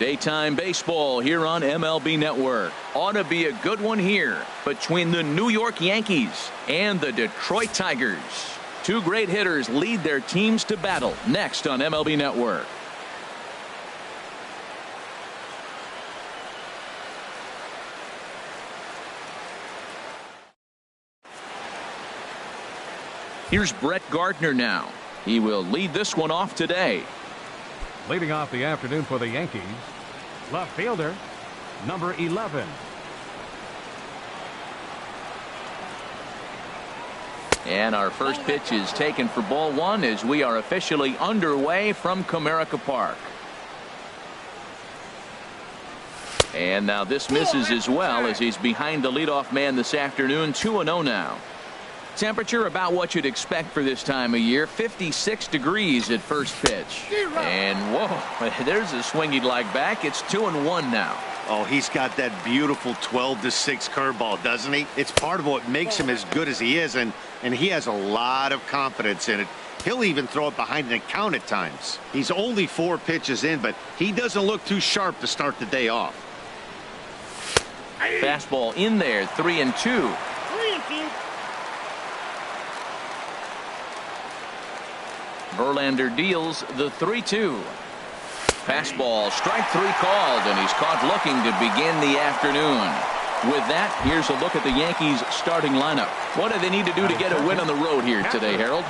Daytime baseball here on MLB Network. Ought to be a good one here between the New York Yankees and the Detroit Tigers. Two great hitters lead their teams to battle next on MLB Network. Here's Brett Gardner now. He will lead this one off today. Leading off the afternoon for the Yankees, left fielder, number 11. And our first pitch is taken for ball one as we are officially underway from Comerica Park. And now this misses as well as he's behind the leadoff man this afternoon. 2-0 now. Temperature about what you'd expect for this time of year. 56 degrees at first pitch. And whoa, there's a swing he'd like back. It's 2-1 now. Oh, he's got that beautiful 12-6 curveball, doesn't he? It's part of what makes him as good as he is, and he has a lot of confidence in it. He'll even throw it behind an account at times. He's only 4 pitches in, but he doesn't look too sharp to start the day off. Fastball in there, 3-2. Verlander deals the 3-2. Fastball, strike 3 called, and he's caught looking to begin the afternoon. With that, here's a look at the Yankees starting lineup. What do they need to do to get a win on the road here today, Harold?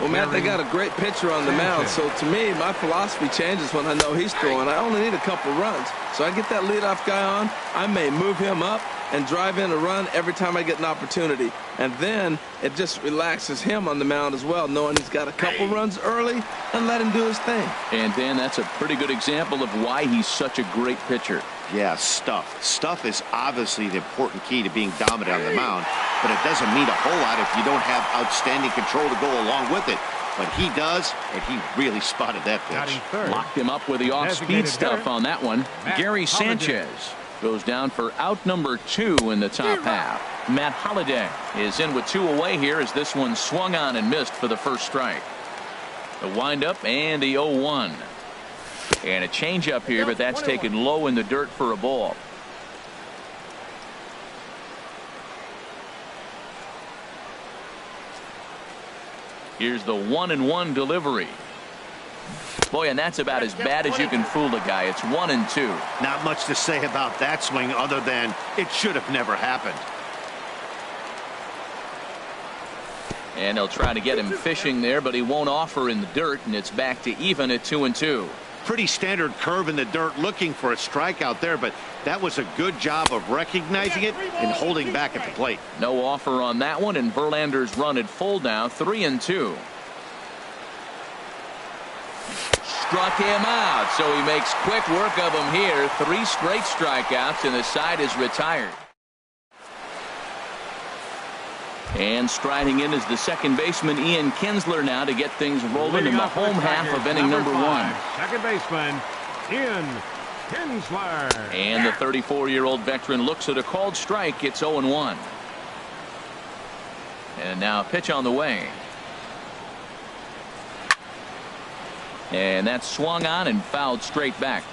Well, Matt, they got a great pitcher on the mound, so to me, my philosophy changes when I know he's throwing. I only need a couple runs. So I get that leadoff guy on, I may move him up and drive in a run every time I get an opportunity. And then it just relaxes him on the mound as well, knowing he's got a couple runs early and let him do his thing. And Dan, that's a pretty good example of why he's such a great pitcher. Yeah, stuff. Stuff is obviously the important key to being dominant on the mound, but it doesn't mean a whole lot if you don't have outstanding control to go along with it. But he does, and he really spotted that pitch. Locked him up with the off-speed stuff on that one. Gary Sanchez goes down for out number 2 in the top half. Matt Holliday is in with 2 away here as this one swung on and missed for the first strike. The windup and the 0-1. And a changeup here, but that's taken low in the dirt for a ball. Here's the 1-1 delivery. Boy, and that's about as bad as you can fool a guy. It's 1-2. Not much to say about that swing other than it should have never happened. And they'll try to get him fishing there, but he won't offer in the dirt, and it's back to even at 2-2. Pretty standard curve in the dirt, looking for a strikeout there, but that was a good job of recognizing it and holding back at the plate. No offer on that one, and Verlander's run at full now, 3-2. Struck him out, so he makes quick work of him here. 3 straight strikeouts, and the side is retired. And striding in is the second baseman Ian Kinsler now to get things rolling in the home half of inning number 1. Second baseman Ian Kinsler. And the 34-year-old veteran looks at a called strike. It's 0-1. And now a pitch on the way. And that's swung on and fouled straight back.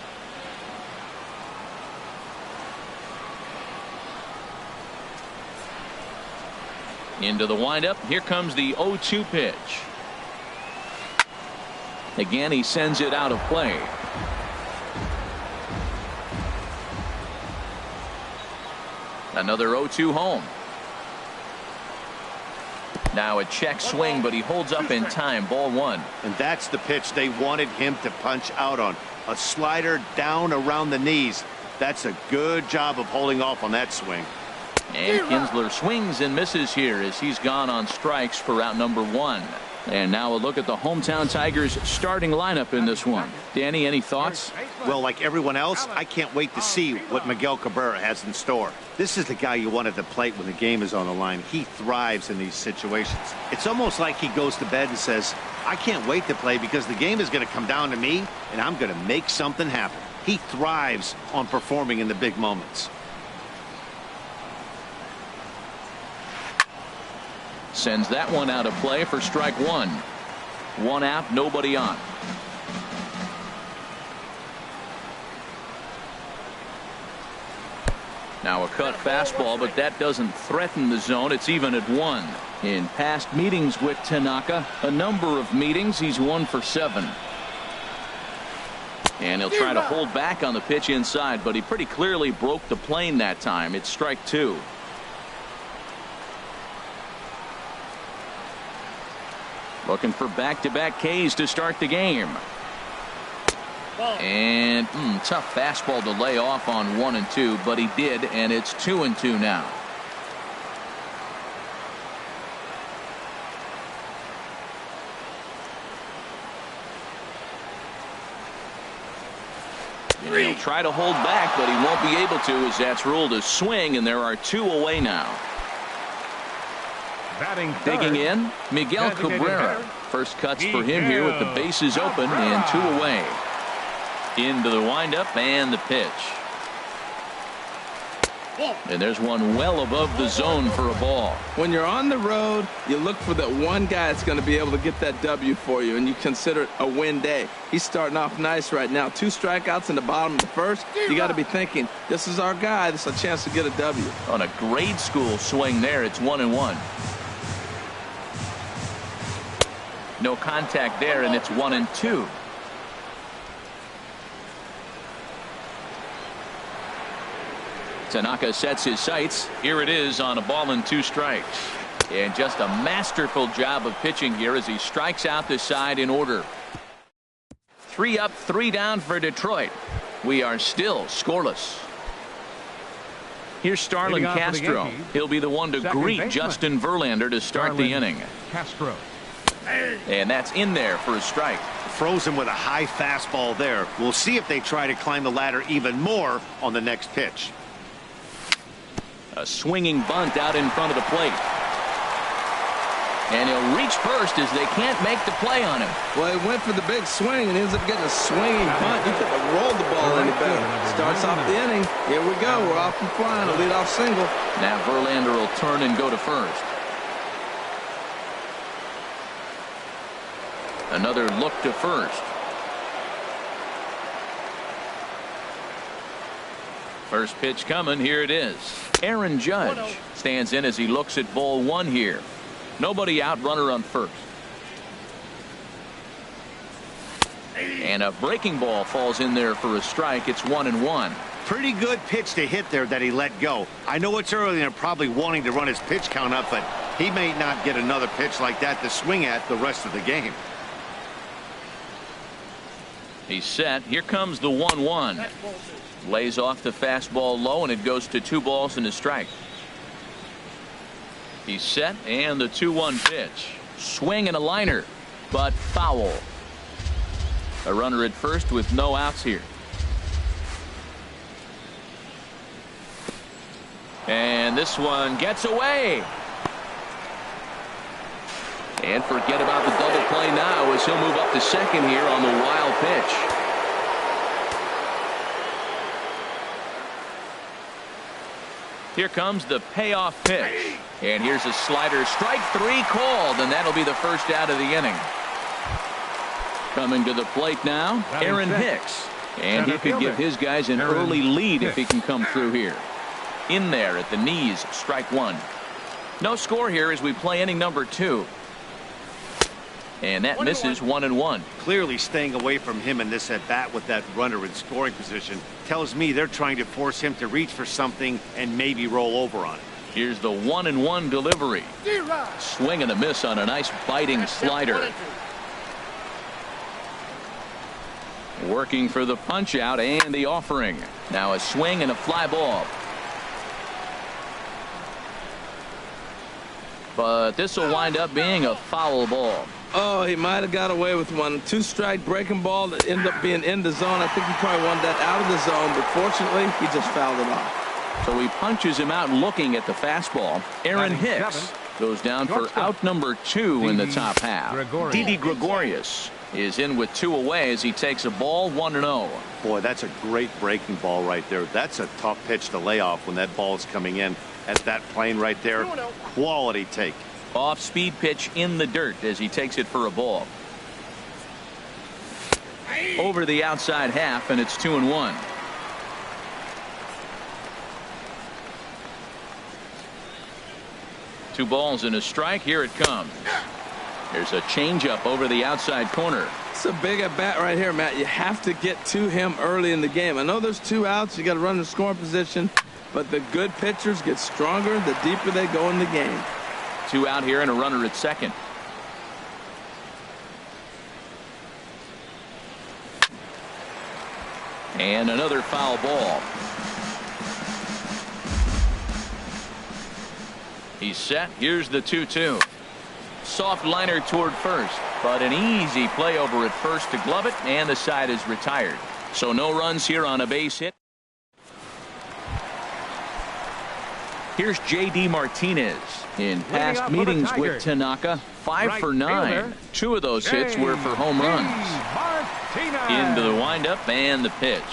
Into the windup. Here comes the 0-2 pitch. Again, he sends it out of play. Another 0-2 home. Now a check swing, but he holds up in time. Ball 1. And that's the pitch they wanted him to punch out on. A slider down around the knees. That's a good job of holding off on that swing. And Kinsler swings and misses here as he's gone on strikes for out number 1. And now a look at the hometown Tigers starting lineup in this one. Danny, any thoughts? Well, like everyone else, I can't wait to see what Miguel Cabrera has in store. This is the guy you want at the plate when the game is on the line. He thrives in these situations. It's almost like he goes to bed and says, I can't wait to play because the game is going to come down to me and I'm going to make something happen. He thrives on performing in the big moments. Sends that one out of play for strike 1. 1 out, nobody on. Now a cut fastball, but that doesn't threaten the zone. It's even at 1. In past meetings with Tanaka, a number of meetings, he's 1 for 7. And he'll try to hold back on the pitch inside, but he pretty clearly broke the plane that time. It's strike 2. Looking for back-to-back Ks to start the game. And tough fastball to lay off on 1 and 2, but he did, and it's 2 and 2 now. And he'll try to hold back, but he won't be able to, as that's ruled a swing, and there are 2 away now. Batting Digging in, Miguel Cabrera. First cuts for him here with the bases open and 2 away. Into the windup and the pitch. And there's one well above the zone for a ball. When you're on the road, you look for that one guy that's going to be able to get that W for you, and you consider it a win day. He's starting off nice right now. 2 strikeouts in the bottom of the first. You got to be thinking, this is our guy. This is a chance to get a W. On a grade school swing there, it's 1 and 1. No contact there, and it's 1 and 2. Tanaka sets his sights. Here it is on a ball and 2 strikes. And just a masterful job of pitching here as he strikes out the side in order. 3 up, 3 down for Detroit. We are still scoreless. Here's Starlin Castro. He'll be the one to greet Justin Verlander to start the inning. Castro. And that's in there for a strike. Frozen with a high fastball there. We'll see if they try to climb the ladder even more on the next pitch. A swinging bunt out in front of the plate. And he'll reach first as they can't make the play on him. Well, he went for the big swing and ends up getting a swinging bunt. You couldn't have rolled the ball any better. Starts off the inning. Here we go. We're off and flying. A leadoff single. Now Verlander will turn and go to first. Another look to first. First pitch coming. Here it is. Aaron Judge stands in as he looks at ball 1 here. Nobody out, runner on first. And a breaking ball falls in there for a strike. It's 1 and 1. Pretty good pitch to hit there that he let go. I know it's early and they're probably wanting to run his pitch count up, but he may not get another pitch like that to swing at the rest of the game. He's set. Here comes the 1-1. Lays off the fastball low, and it goes to 2 balls and a strike. He's set, and the 2-1 pitch. Swing and a liner, but foul. A runner at first with no outs here. And this one gets away. And forget about the double play now as he'll move up to second here on the wild pitch. Here comes the payoff pitch. And here's a slider. Strike 3 called, and that'll be the first out of the inning. Coming to the plate now, Aaron Hicks. And he could give his guys an early lead if he can come through here. In there at the knees, strike 1. No score here as we play inning number 2. And that misses 1-1. Clearly staying away from him in this at bat with that runner in scoring position tells me they're trying to force him to reach for something and maybe roll over on it. Here's the 1-1 delivery. Swing and a miss on a nice biting slider. Working for the punch out and the offering. Now a swing and a fly ball. But this will wind up being a foul ball. Oh, he might have got away with one. 2-strike breaking ball that ended up being in the zone. I think he probably wanted that out of the zone, but fortunately, he just fouled it off. So he punches him out looking at the fastball. Aaron Hicks goes down for out number 2 in the top half. Didi Gregorius is in with 2 away as he takes a ball 1-0. Boy, that's a great breaking ball right there. That's a tough pitch to lay off when that ball is coming in at that plane right there. Quality take. Off speed pitch in the dirt as he takes it for a ball. Over the outside half, and it's 2-1. 2 balls and a strike. Here it comes. There's a changeup over the outside corner. It's a big at bat right here, Matt. You have to get to him early in the game. I know there's 2 outs. You got to run in scoring position, but the good pitchers get stronger the deeper they go in the game. 2 out here and a runner at second. And another foul ball. He's set. Here's the 2-2. Soft liner toward first, but an easy play over at first to glove it, and the side is retired. So no runs here on a base hit. Here's J.D. Martinez. In past meetings with Tanaka, 5 for 9. 2 of those hits were for home runs. Into the windup and the pitch.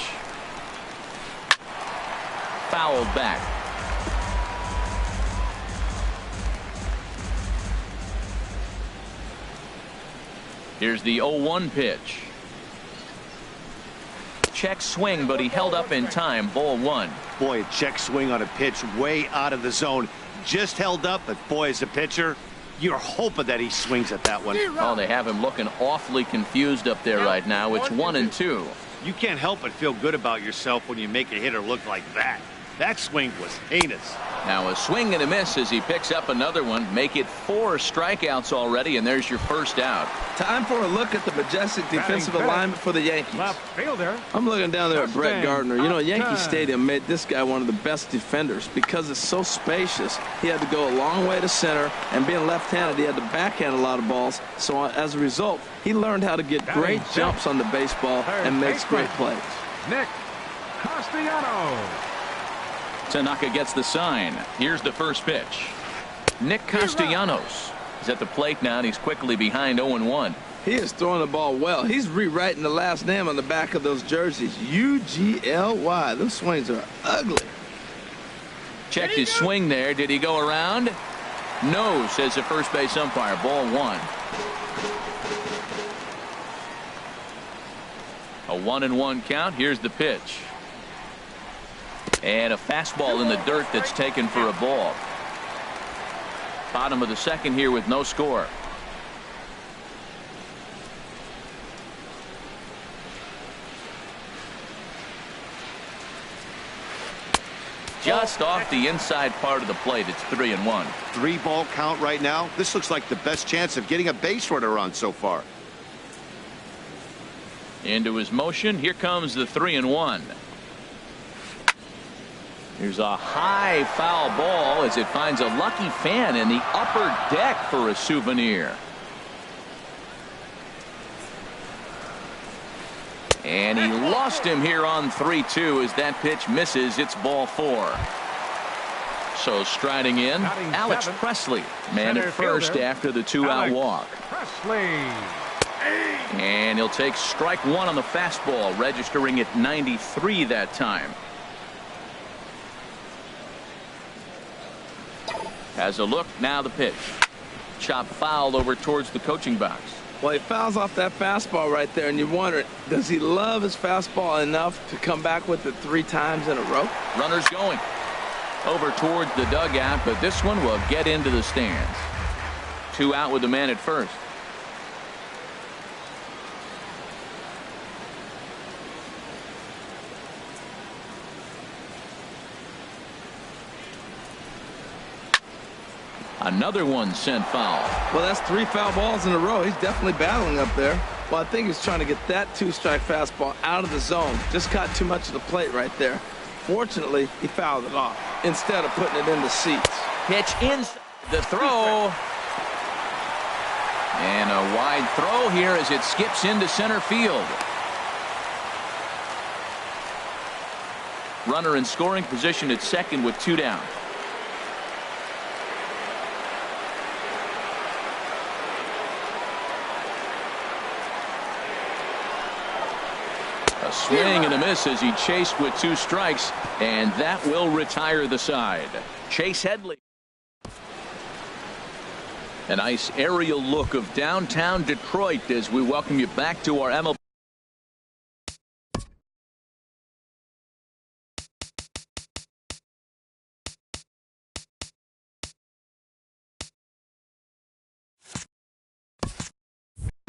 Fouled back. Here's the 0-1 pitch. Check swing, but he held up in time. Ball 1. Boy, a check swing on a pitch way out of the zone. Just held up, but boy, as a pitcher, you're hoping that he swings at that one. Oh, they have him looking awfully confused up there right now. It's 1-2. You can't help but feel good about yourself when you make a hitter look like that. That swing was heinous. Now a swing and a miss as he picks up another one. Make it 4 strikeouts already, and there's your first out. Time for a look at the majestic defensive alignment for the Yankees. Left fielder. I'm looking down there at Brett Gardner. You know, Yankee Stadium made this guy one of the best defenders because it's so spacious. He had to go a long way to center, and being left-handed, he had to backhand a lot of balls. So as a result, he learned how to get great jumps on the baseball and makes great plays. Nick Castellanos. Tanaka gets the sign. Here's the first pitch. Nick Castellanos is at the plate now, and he's quickly behind 0-1. He is throwing the ball well. He's rewriting the last name on the back of those jerseys. U-G-L-Y. Those swings are ugly. Checked his swing there. Did he go around? No, says the first base umpire. Ball 1. A 1-1 count. Here's the pitch. And a fastball in the dirt that's taken for a ball. Bottom of the second here with no score. Just off the inside part of the plate. It's 3-1. 3-ball count right now. This looks like the best chance of getting a base runner on so far. Into his motion. Here comes the 3-1. Here's a high foul ball as it finds a lucky fan in the upper deck for a souvenir. And he lost him here on 3-2 as that pitch misses. It's ball 4. So striding in, Alex Presley, man at first after the 2-out walk. And he'll take strike 1 on the fastball, registering at 93 that time. Has a look. Now the pitch. Chop fouled over towards the coaching box. Well, he fouls off that fastball right there, and you wonder, does he love his fastball enough to come back with it 3 times in a row? Runners going over towards the dugout, but this one will get into the stands. 2 out with the man at first. Another one sent foul. Well, that's 3 foul balls in a row. He's definitely battling up there. Well, I think he's trying to get that 2-strike fastball out of the zone. Just caught too much of the plate right there. Fortunately, he fouled it off instead of putting it in the seats. Pitch in the throw. And a wide throw here as it skips into center field. Runner in scoring position at second with 2 down. A swing and a miss as he chased with 2 strikes, and that will retire the side. Chase Headley. A nice aerial look of downtown Detroit as we welcome you back to our MLB.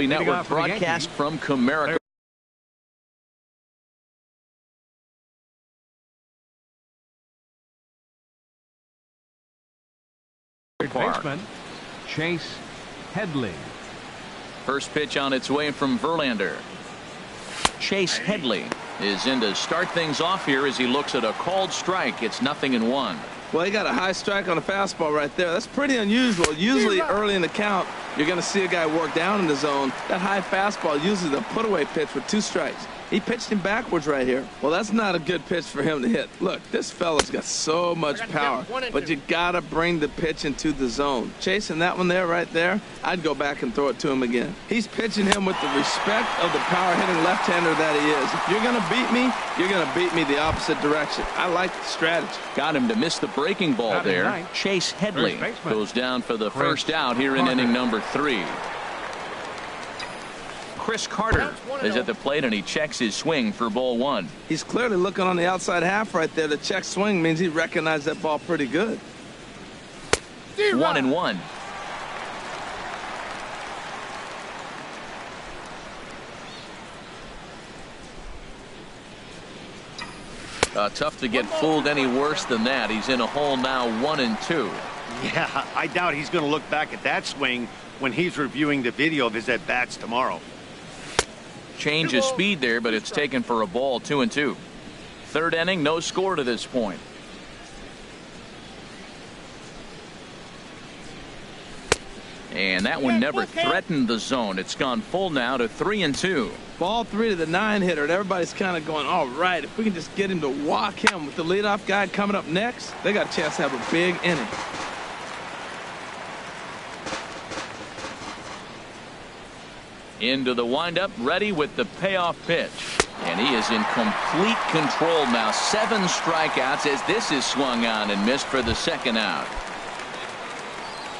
Network broadcast from Comerica baseman Chase Headley. First pitch on its way from Verlander. Chase Headley is in to start things off here as he looks at a called strike. It's 0-1. Well, he got a high strike on a fastball right there. That's pretty unusual. Usually early in the count, you're going to see a guy work down in the zone. That high fastball usually the put-away pitch with 2 strikes. He pitched him backwards right here. Well, that's not a good pitch for him to hit. Look, this fella's got so much power, but you got to bring the pitch into the zone. Chasing that one there, right there, I'd go back and throw it to him again. He's pitching him with the respect of the power-hitting left-hander that he is. If you're going to beat me, you're going to beat me the opposite direction. I like the strategy. Got him to miss the breaking ball there. Chase Headley goes down for the first out here in inning number 3. Chris Carter is at the plate, and he checks his swing for ball 1. He's clearly looking on the outside half right there. The check swing means he recognized that ball pretty good. 1-1. Tough to get fooled any worse than that. He's in a hole now, 1-2. Yeah, I doubt he's going to look back at that swing when he's reviewing the video of his at-bats tomorrow. Change of speed there, but it's taken for a ball. 2-2. Third inning, no score to this point. And that one never threatened the zone. It's gone full now to 3-2. Ball 3 to the 9-hitter, and everybody's kind of going, all right, if we can just get him to walk him with the leadoff guy coming up next, they got a chance to have a big inning. Into the windup, ready with the payoff pitch. And he is in complete control now. 7 strikeouts as this is swung on and missed for the second out.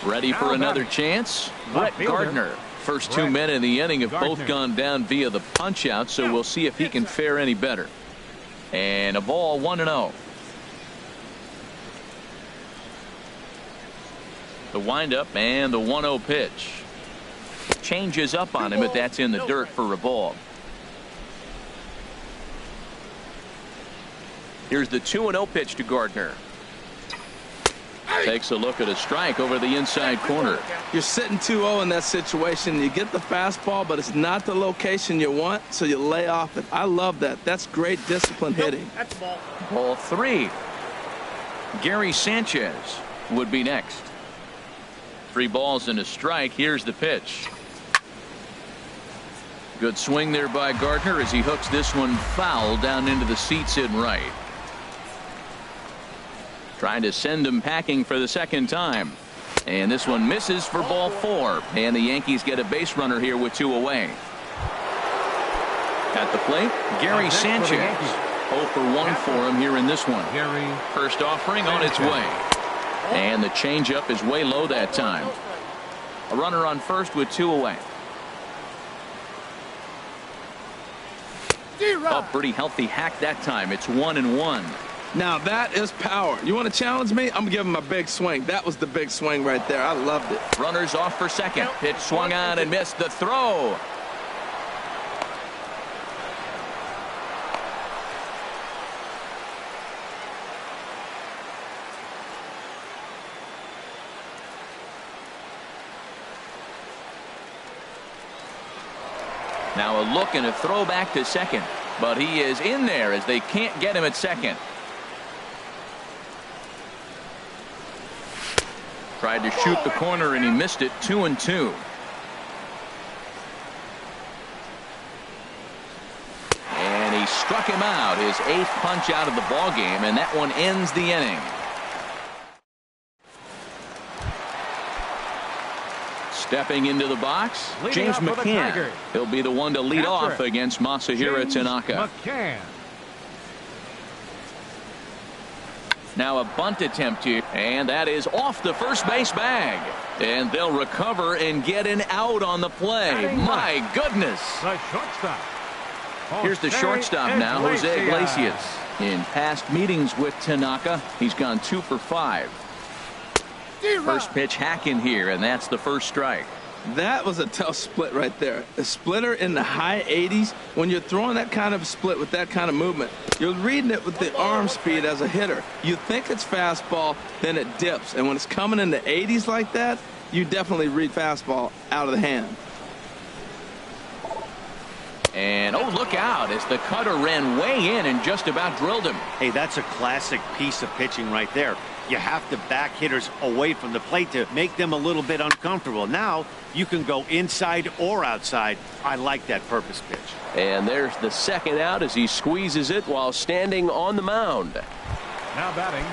Ready for another chance? Brett Gardner. First 2 men in the inning have both gone down via the punch out, so we'll see if he can fare any better. And a ball, 1-0. The windup and the 1-0 pitch. Changes up on him, but that's in the dirt for a ball. Here's the 2-0 pitch to Gardner. Takes a look at a strike over the inside corner. You're sitting 2-0 in that situation. You get the fastball, but it's not the location you want, so you lay off it. I love that. That's great discipline hitting. That's ball. Ball 3. Gary Sanchez would be next. 3 balls and a strike. Here's the pitch. Good swing there by Gardner as he hooks this one foul down into the seats in right. Trying to send him packing for the second time. And this one misses for ball 4. And the Yankees get a base runner here with 2 away. At the plate, Gary Sanchez. 0 for 1 for him here in this one. First offering on its way. And the changeup is way low that time. A runner on first with 2 away. A pretty healthy hack that time. It's 1-1. Now that is power. You want to challenge me? I'm going to give him a big swing. That was the big swing right there. I loved it. Runners off for second. Pitch swung on and missed. The throw. Now a look and a throw back to second. But he is in there as they can't get him at second. Tried to shoot the corner and he missed it. 2-2. And he struck him out. His 8th punch out of the ball game, and that one ends the inning. Stepping into the box, James McCann. He'll be the one to lead off against Masahiro Tanaka. Now a bunt attempt here, and that is off the first base bag. And they'll recover and get an out on the play. My goodness. Here's the shortstop now, Jose Iglesias. In past meetings with Tanaka, he's gone 2 for 5. First pitch hack in here, and that's the first strike. That was a tough split right there. A splitter in the high 80s. When you're throwing that kind of split with that kind of movement, you're reading it with the arm speed as a hitter. You think it's fastball, then it dips. And when it's coming in the 80s like that, you definitely read fastball out of the hand. And, oh, look out as the cutter ran way in and just about drilled him. Hey, that's a classic piece of pitching right there. You have to back hitters away from the plate to make them a little bit uncomfortable. Now you can go inside or outside. I like that purpose pitch. And there's the second out as he squeezes it while standing on the mound. Now batting.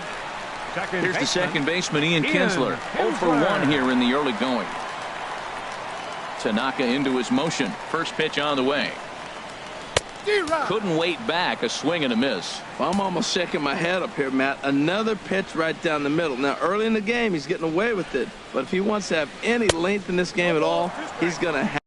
Here's the second baseman, Ian Kinsler. 0 for 1 here in the early going. Tanaka into his motion. First pitch on the way. Couldn't wait back. A swing and a miss. I'm almost shaking my head up here, Matt. Another pitch right down the middle. Now, early in the game, he's getting away with it. But if he wants to have any length in this game at all, he's going to have.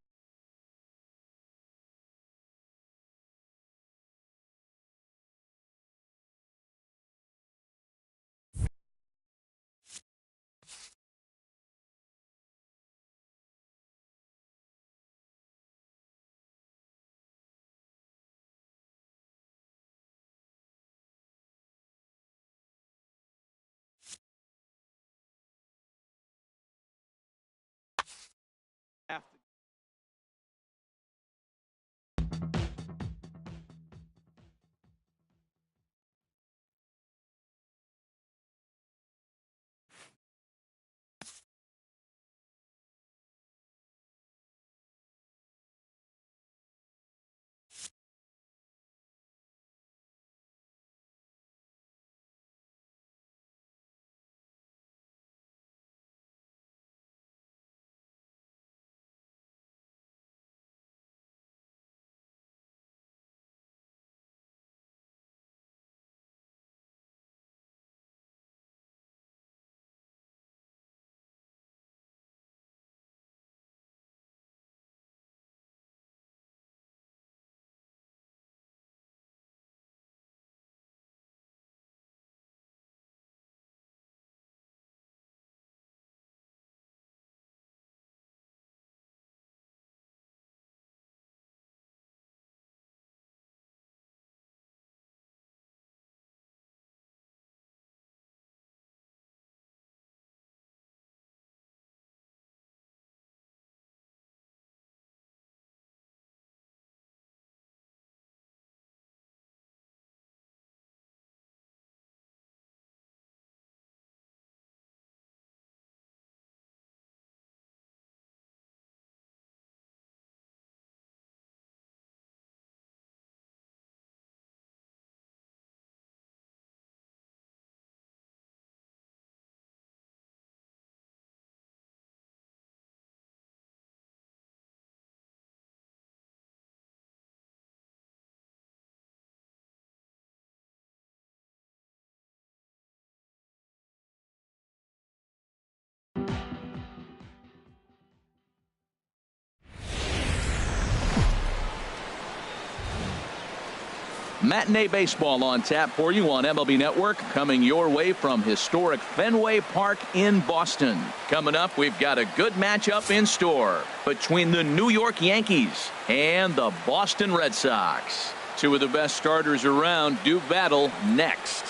Matinee baseball on tap for you on MLB Network, coming your way from historic Fenway Park in Boston. Coming up, we've got a good matchup in store between the New York Yankees and the Boston Red Sox. Two of the best starters around do battle next.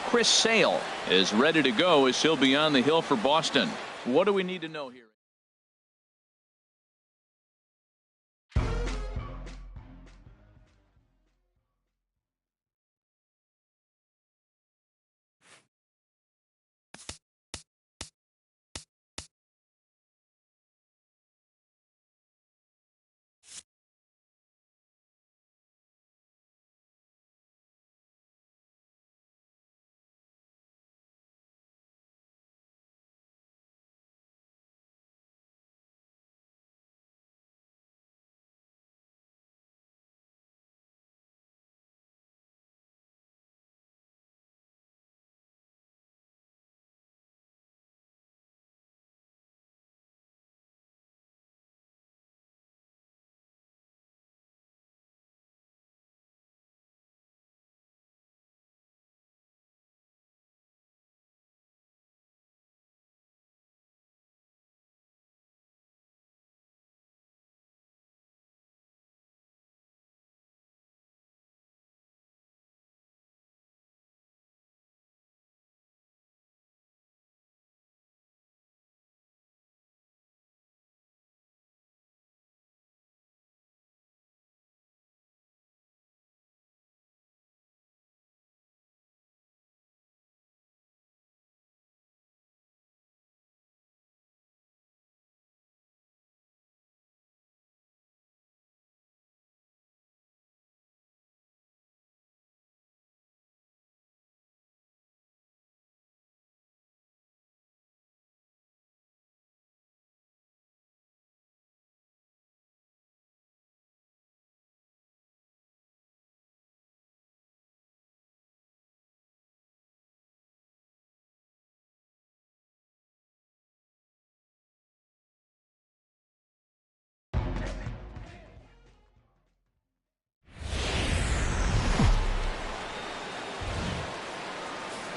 Chris Sale is ready to go as he'll be on the hill for Boston. What do we need to know here?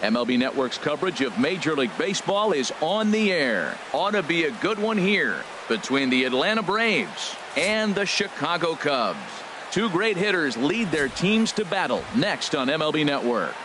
MLB Network's coverage of Major League Baseball is on the air. Ought to be a good one here between the Atlanta Braves and the Chicago Cubs. Two great hitters lead their teams to battle next on MLB Network.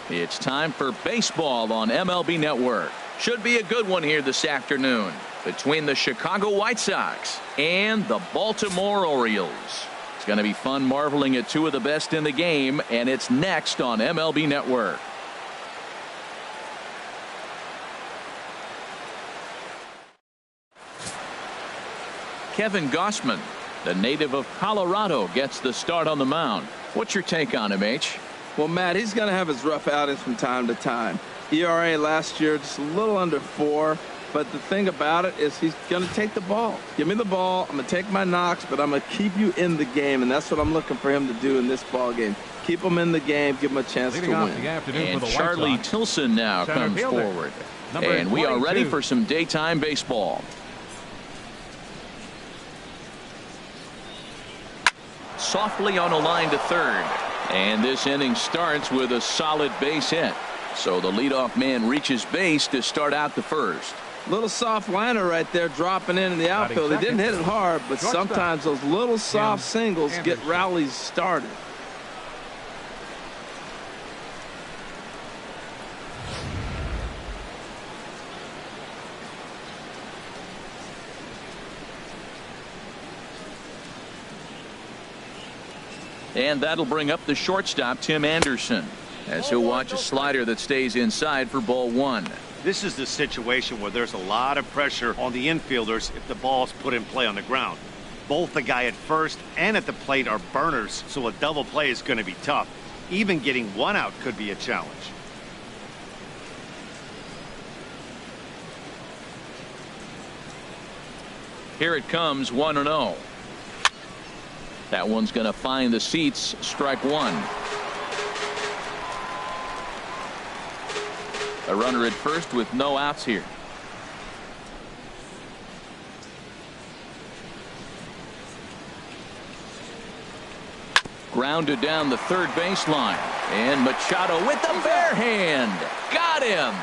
It's time for baseball on MLB Network. Should be a good one here this afternoon between the Chicago White Sox and the Baltimore Orioles. It's going to be fun marveling at two of the best in the game, and it's next on MLB Network. Kevin Gausman, the native of Colorado, gets the start on the mound. What's your take on him, H? Well, Matt, he's going to have his rough outings from time to time. ERA last year just a little under 4. But the thing about it is he's going to take the ball. Give me the ball. I'm going to take my knocks, but I'm going to keep you in the game. And that's what I'm looking for him to do in this ball game. Keep him in the game. Give him a chance to win. And Charlie Tilson now comes forward. And we are ready for some daytime baseball. Softly on a line to third. And this inning starts with a solid base hit. So the leadoff man reaches base to start out the first. Little soft liner right there dropping in the outfield. He didn't hit it hard, but sometimes those little soft singles get rallies started. And that'll bring up the shortstop, Tim Anderson, as he'll watch a slider that stays inside for ball 1. This is the situation where there's a lot of pressure on the infielders if the ball's put in play on the ground. Both the guy at first and at the plate are burners, so a double play is going to be tough. Even getting one out could be a challenge. Here it comes, 1-0. That one's going to find the seats. Strike one. A runner at first with no outs here. Grounded down the third baseline. And Machado with the bare hand. Got him.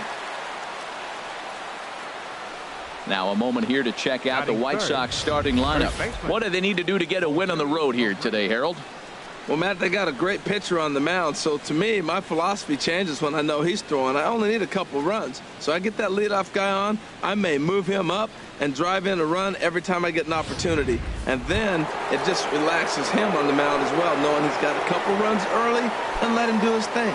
Now a moment here to check out the White Sox starting lineup. What do they need to do to get a win on the road here today, Harold? Well, Matt, they got a great pitcher on the mound, so to me, my philosophy changes when I know he's throwing. I only need a couple runs. So I get that leadoff guy on, I may move him up and drive in a run every time I get an opportunity. And then it just relaxes him on the mound as well, knowing he's got a couple runs early and let him do his thing.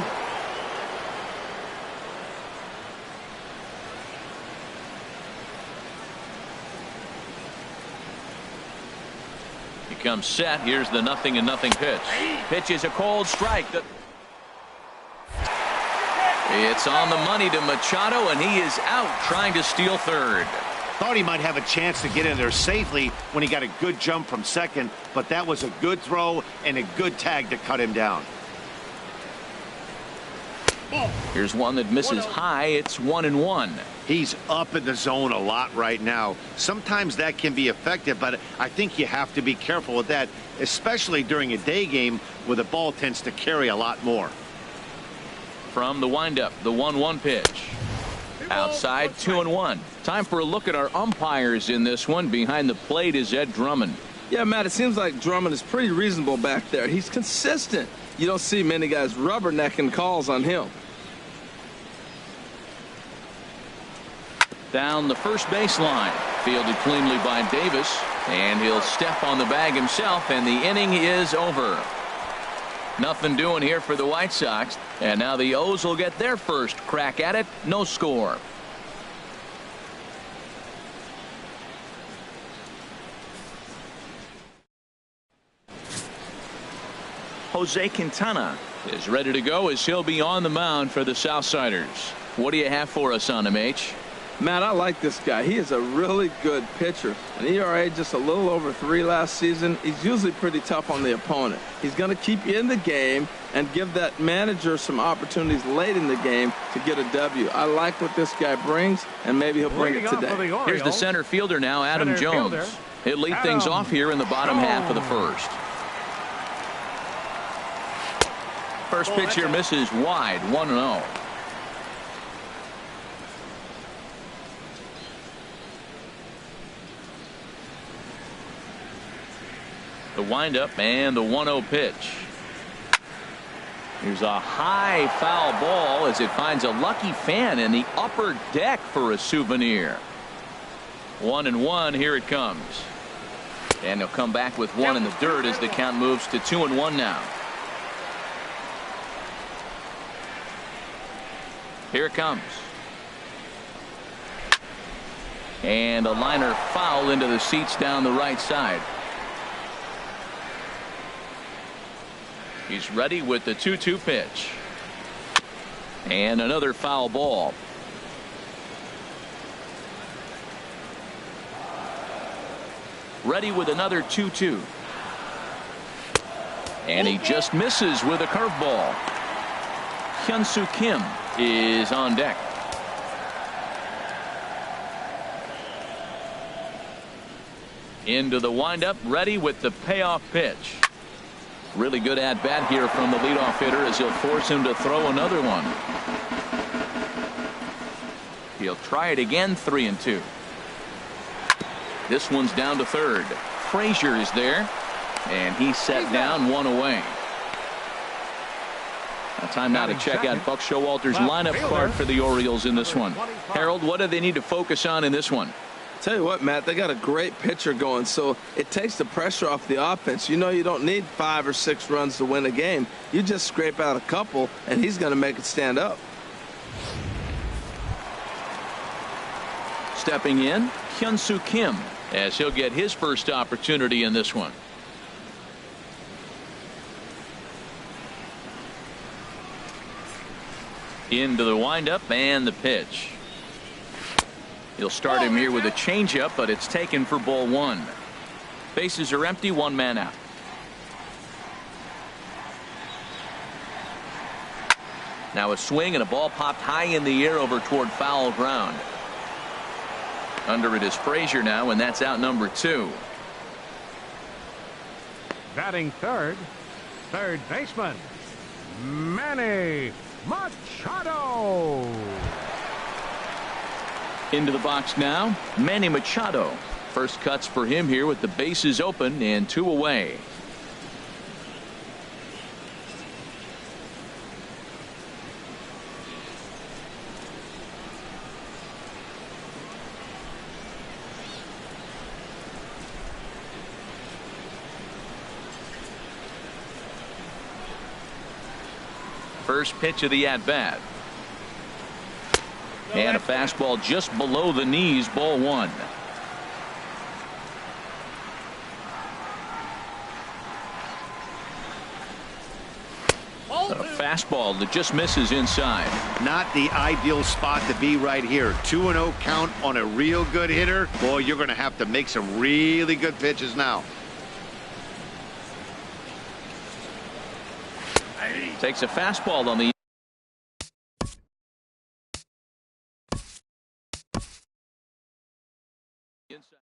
Comes set. Here's the 0-0 pitch. Pitch is a cold strike. It's on the money to Machado, and he is out trying to steal third. Thought he might have a chance to get in there safely when he got a good jump from second, but that was a good throw and a good tag to cut him down. Here's one that misses high. It's 1-1. He's up in the zone a lot right now. Sometimes that can be effective, but I think you have to be careful with that, especially during a day game where the ball tends to carry a lot more. From the windup, the 1-1 pitch. Outside, 2-1. Time for a look at our umpires in this one. Behind the plate is Ed Drummond. Yeah, Matt, it seems like Drummond is pretty reasonable back there. He's consistent. You don't see many guys rubbernecking calls on him. Down the first baseline. Fielded cleanly by Davis. And he'll step on the bag himself, and the inning is over. Nothing doing here for the White Sox. And now the O's will get their first crack at it. No score. Jose Quintana is ready to go as he'll be on the mound for the Southsiders. What do you have for us on him, H? Matt, I like this guy. He is a really good pitcher. An ERA just a little over 3 last season. He's usually pretty tough on the opponent. He's going to keep you in the game and give that manager some opportunities late in the game to get a W. I like what this guy brings, and maybe he'll bring it today. Here's the center fielder now, Adam Jones. He'll lead things off here in the bottom half of the first. First pitch here misses wide, 1-0. The windup and the 1-0 pitch. Here's a high foul ball as it finds a lucky fan in the upper deck for a souvenir. 1-1. Here it comes. And he'll come back with one in the dirt as the count moves to 2-1 now. Here it comes. And a liner foul into the seats down the right side. He's ready with the 2-2 pitch. And another foul ball. Ready with another 2-2. And he just misses with a curveball. Hyun-Soo Kim is on deck. Into the windup, ready with the payoff pitch. Really good at bat here from the leadoff hitter as he'll force him to throw another one. He'll try it again, 3-2. This one's down to third. Frazier is there, and he's set down, one away. Time now to check out Buck Showalter's lineup card for the Orioles in this one. Harold, what do they need to focus on in this one? Tell you what, Matt, they got a great pitcher going, so it takes the pressure off the offense. You know you don't need 5 or 6 runs to win a game. You just scrape out a couple, and he's going to make it stand up. Stepping in, Hyun-Soo Kim, as he'll get his first opportunity in this one. Into the windup and the pitch. He'll start him here with a changeup, but it's taken for ball 1. Bases are empty, 1 man out. Now a swing and a ball popped high in the air over toward foul ground. Under it is Frazier now, and that's out number 2. Batting third baseman, Manny Machado. Into the box now, Manny Machado. First cuts for him here with the bases open and 2 away. First pitch of the at-bat. And a fastball just below the knees, ball one. A fastball that just misses inside. Not the ideal spot to be right here. 2-0 count on a real good hitter. Boy, you're going to have to make some really good pitches now. Takes a fastball on the inside.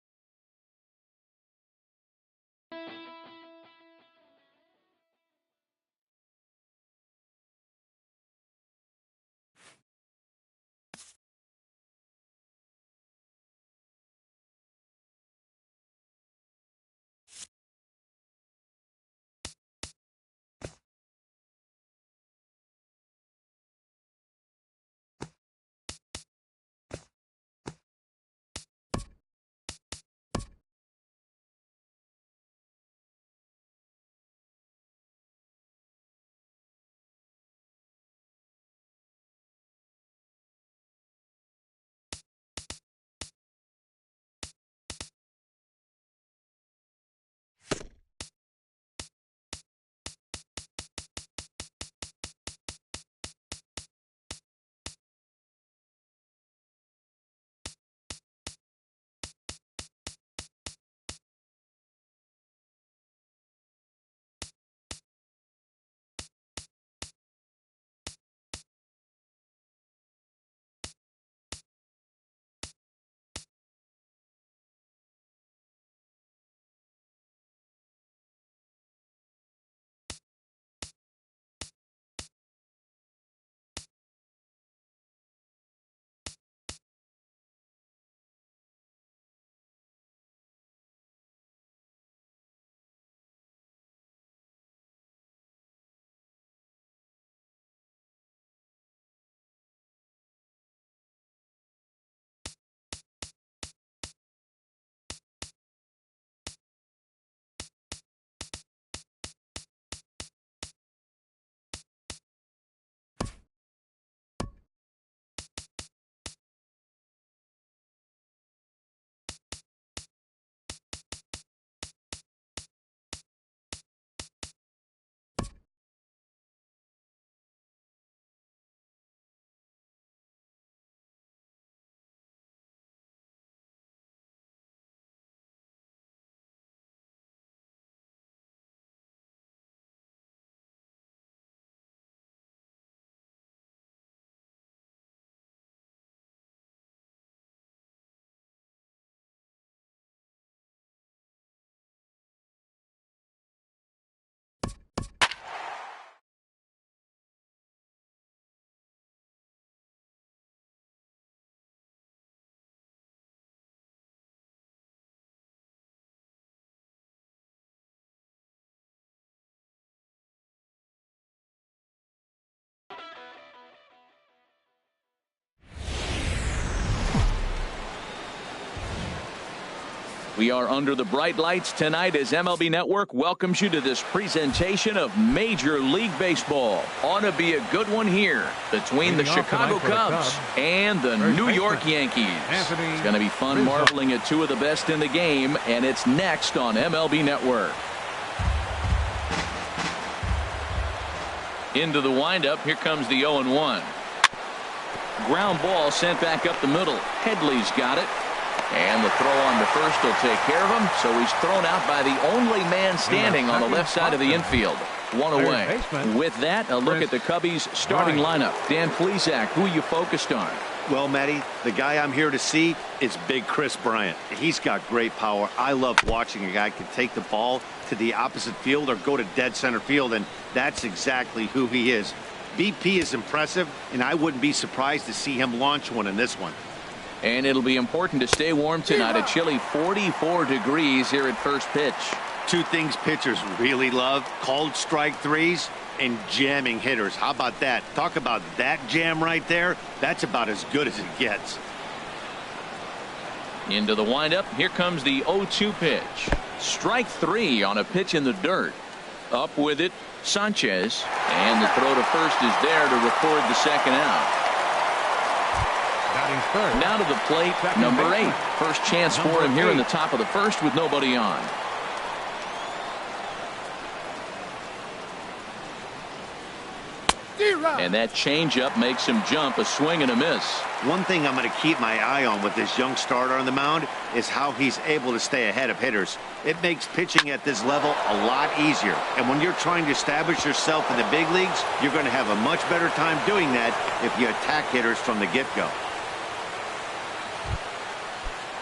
We are under the bright lights tonight as MLB Network welcomes you to this presentation of Major League Baseball. Ought to be a good one here between the Chicago Cubs and the New York Yankees. It's going to be fun marveling at two of the best in the game, and it's next on MLB Network. Into the windup, here comes the 0-1. Ground ball sent back up the middle. Headley's got it. And the throw on to first will take care of him, so he's thrown out by the only man standing on the left side of the infield. One away. With that, a look at the Cubbies' starting lineup. Dan Plesac, who you focused on? Well, Matty, the guy I'm here to see is Big Chris Bryant. He's got great power. I love watching a guy can take the ball to the opposite field or go to dead center field, and that's exactly who he is. BP is impressive, and I wouldn't be surprised to see him launch one in this one. And it'll be important to stay warm tonight. A chilly 44 degrees here at first pitch. Two things pitchers really love: called strike threes and jamming hitters. How about that? Talk about that jam right there. That's about as good as it gets. Into the windup. Here comes the 0-2 pitch. Strike three on a pitch in the dirt. Up with it, Sanchez. And the throw to first is there to record the second out. Now to the plate, number 8. First chance for him here in the top of the first with nobody on. And that changeup makes him jump, a swing and a miss. One thing I'm going to keep my eye on with this young starter on the mound is how he's able to stay ahead of hitters. It makes pitching at this level a lot easier. And when you're trying to establish yourself in the big leagues, you're going to have a much better time doing that if you attack hitters from the get-go.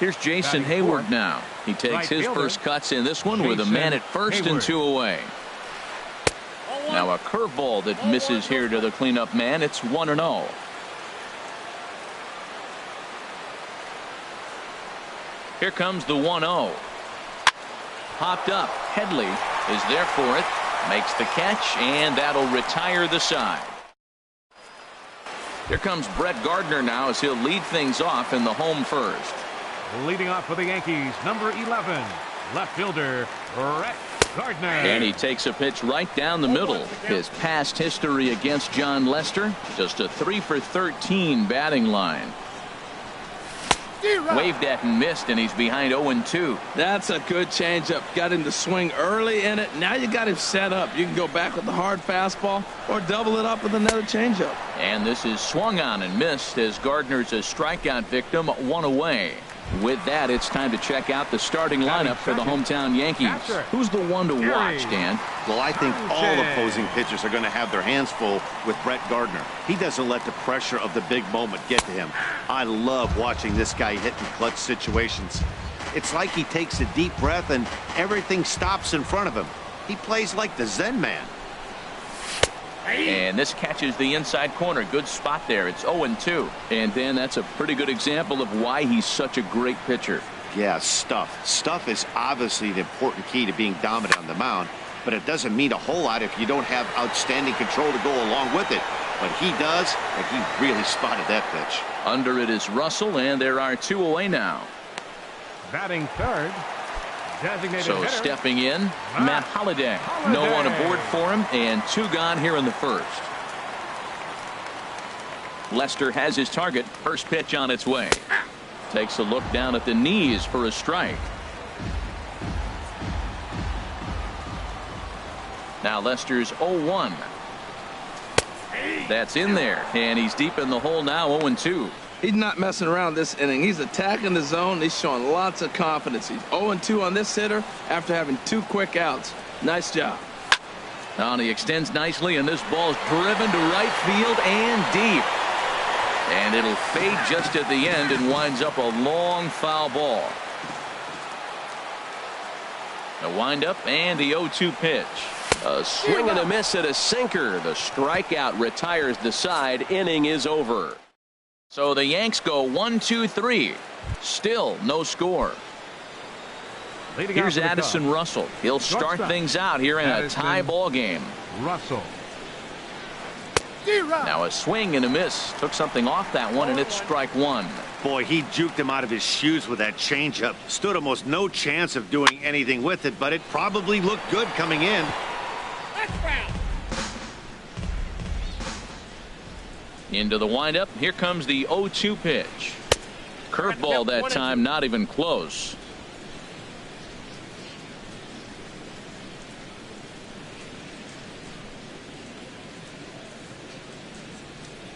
Here's Jason Hayward now. He takes his first cuts in this one with a man at first and 2 away. Now a curveball that misses here to the cleanup man. It's 1-0. Here comes the 1-0. Popped up. Headley is there for it. Makes the catch, and that'll retire the side. Here comes Brett Gardner now as he'll lead things off in the home first. Leading off for the Yankees, number 11, left fielder Brett Gardner. And he takes a pitch right down the middle. His past history against John Lester, just a 3 for 13 batting line. Waved at and missed, and he's behind 0-2. That's a good changeup. Got him to swing early in it. Now you got him set up. You can go back with the hard fastball or double it up with another changeup. And this is swung on and missed as Gardner's a strikeout victim, 1 away. With that, it's time to check out the starting lineup for the hometown Yankees. Who's the one to watch, Dan? Well, I think all opposing pitchers are going to have their hands full with Brett Gardner. He doesn't let the pressure of the big moment get to him. I love watching this guy hit in clutch situations. It's like he takes a deep breath and everything stops in front of him. He plays like the Zen man. And this catches the inside corner. Good spot there. It's 0-2. And Dan, that's a pretty good example of why he's such a great pitcher. Yeah, stuff. Stuff is obviously the important key to being dominant on the mound, but it doesn't mean a whole lot if you don't have outstanding control to go along with it. But he does, and he really spotted that pitch. Under it is Russell, and there are 2 away now. Batting third. So stepping in, Matt Holliday. No one aboard for him, and 2 gone here in the first. Lester has his target. First pitch on its way. Takes a look down at the knees for a strike. Now Lester's 0-1. That's in there, and he's deep in the hole now, 0-2. He's not messing around this inning. He's attacking the zone. He's showing lots of confidence. He's 0-2 on this hitter after having 2 quick outs. Nice job. Now he extends nicely, and this ball's driven to right field and deep. And it'll fade just at the end and winds up a long foul ball. The windup and the 0-2 pitch. A swing and a miss at a sinker. The strikeout retires the side. Inning is over. So the Yanks go 1-2-3. Still no score. Here's Addison Russell. He'll start things out here in a tie ball game. Russell. Now a swing and a miss. Took something off that one, and it's strike 1. Boy, he juked him out of his shoes with that changeup. Stood almost no chance of doing anything with it, but it probably looked good coming in. Into the windup. Here comes the 0-2 pitch. Curveball that time, not even close.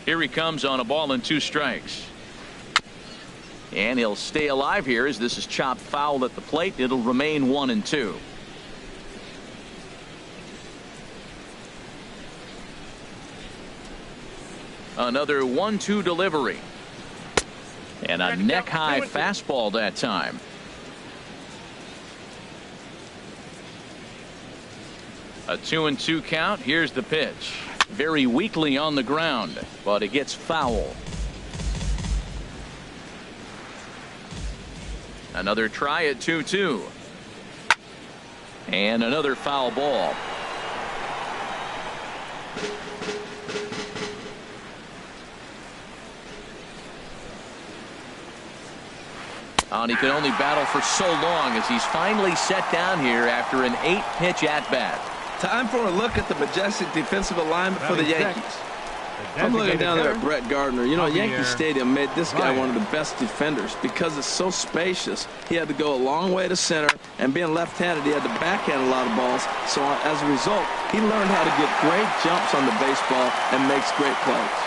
Here he comes on a ball and 2 strikes. And he'll stay alive here as this is chopped foul at the plate. It'll remain 1-2. Another 1-2 delivery. And a neck-high fastball that time. A 2-2 count. Here's the pitch. Very weakly on the ground, but it gets foul. Another try at 2-2. And another foul ball. And he can only battle for so long as he's finally set down here after an 8-pitch at-bat. Time for a look at the majestic defensive alignment for the Yankees. I'm looking down there at Brett Gardner. You know, Yankee Stadium made this guy one of the best defenders because it's so spacious. He had to go a long way to center, and being left-handed, he had to backhand a lot of balls. So as a result, he learned how to get great jumps on the baseball and makes great plays.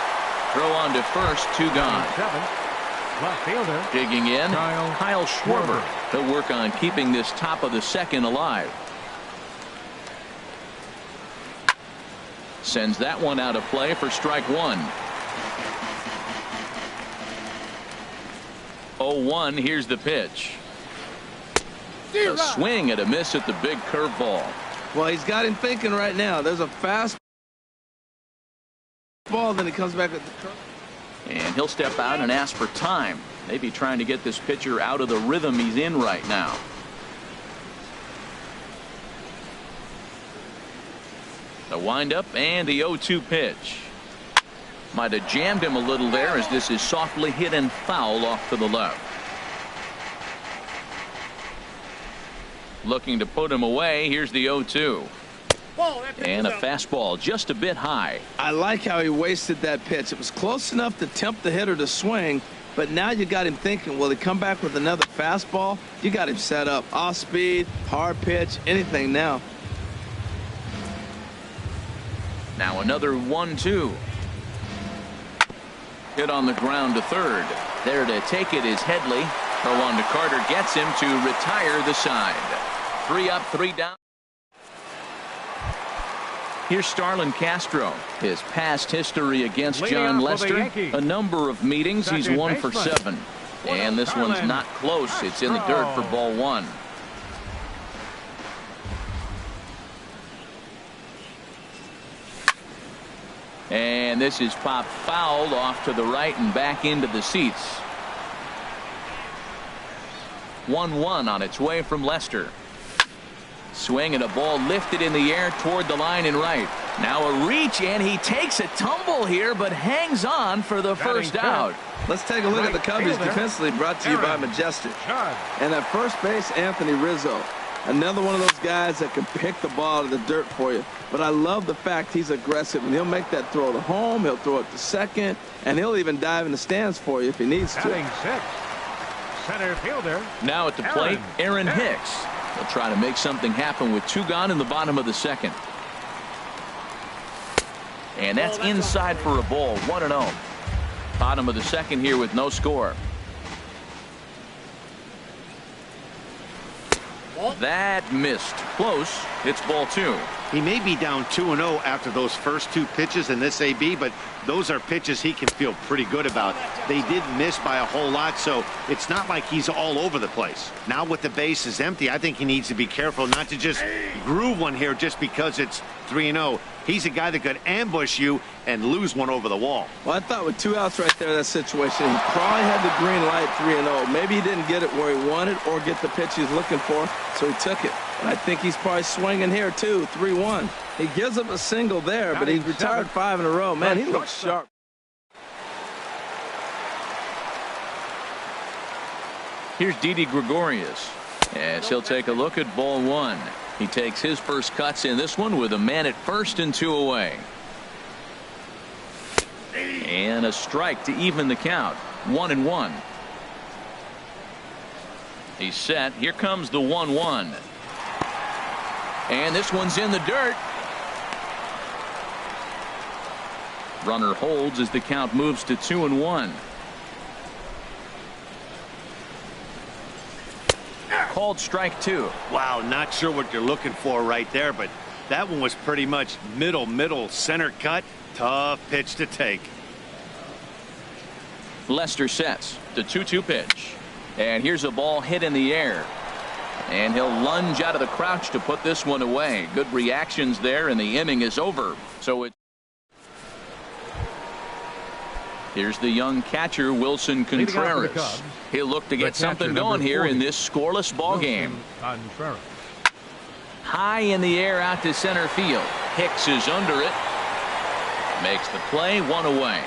Throw on to first, 2 gone. Left fielder. Digging in, Kyle Schwarber. He'll work on keeping this top of the second alive. Sends that one out of play for strike 1. 0-1. Here's the pitch. A swing and a miss at the big curveball. Well, he's got him thinking right now. There's a fast ball, then he comes back with the curve. And he'll step out and ask for time. Maybe trying to get this pitcher out of the rhythm he's in right now. The windup and the 0-2 pitch. Might have jammed him a little there as this is softly hit and foul off to the left. Looking to put him away. Here's the 0-2. And a fastball just a bit high. I like how he wasted that pitch. It was close enough to tempt the hitter to swing, but now you got him thinking, will he come back with another fastball? You got him set up. Off speed, hard pitch, anything now. Now another 1-2. Hit on the ground to third. There to take it is Headley. Throw on to Carter gets him to retire the side. 3 up, 3 down. Here's Starlin Castro. His past history against John Lester. A number of meetings. He's 1 for 7. And this one's not close. It's in the dirt for ball 1. And this is popped fouled off to the right and back into the seats. 1-1 on its way from Lester. Swing and a ball lifted in the air toward the line and right. Now a reach, and he takes a tumble here but hangs on for the first out. Let's take a look at the Cubbies defensively, brought to you by Majestic. And at first base, Anthony Rizzo. Another one of those guys that can pick the ball out of the dirt for you. But I love the fact he's aggressive, and he'll make that throw to home, he'll throw it to second, and he'll even dive in the stands for you if he needs to. Batting 6. Center fielder. Now at the plate, Aaron Hicks. He'll try to make something happen with 2 gone in the bottom of the second. And that's inside for a ball. 1-0. Bottom of the second here with no score. That missed. Close. It's ball 2. He may be down 2-0 after those first 2 pitches in this AB, but those are pitches he can feel pretty good about. They did miss by a whole lot, so it's not like he's all over the place. Now with the bases empty, I think he needs to be careful not to just groove one here just because it's 3-0. He's a guy that could ambush you and lose one over the wall. Well, I thought with 2 outs right there in that situation, he probably had the green light 3-0. Maybe he didn't get it where he wanted or get the pitch he was looking for, so he took it. And I think he's probably swinging here, too, 3-1. He gives up a single there, but he's retired 5 in a row. Man, he looks sharp. Here's Didi Gregorius as he'll take a look at ball 1. He takes his first cuts in this one with a man at first and 2 away. And a strike to even the count. 1-1. He's set. Here comes the 1-1. And this one's in the dirt. Runner holds as the count moves to 2-1. Called strike 2. Wow, not sure what you're looking for right there, but that one was pretty much middle center cut. Tough pitch to take. Lester sets the 2-2 pitch. And here's a ball hit in the air. And he'll lunge out of the crouch to put this one away. Good reactions there, and the inning is over. So here's the young catcher, Wilson Contreras. He'll look to get something going here in this scoreless ball game. High in the air out to center field. Hicks is under it. Makes the play, 1 away.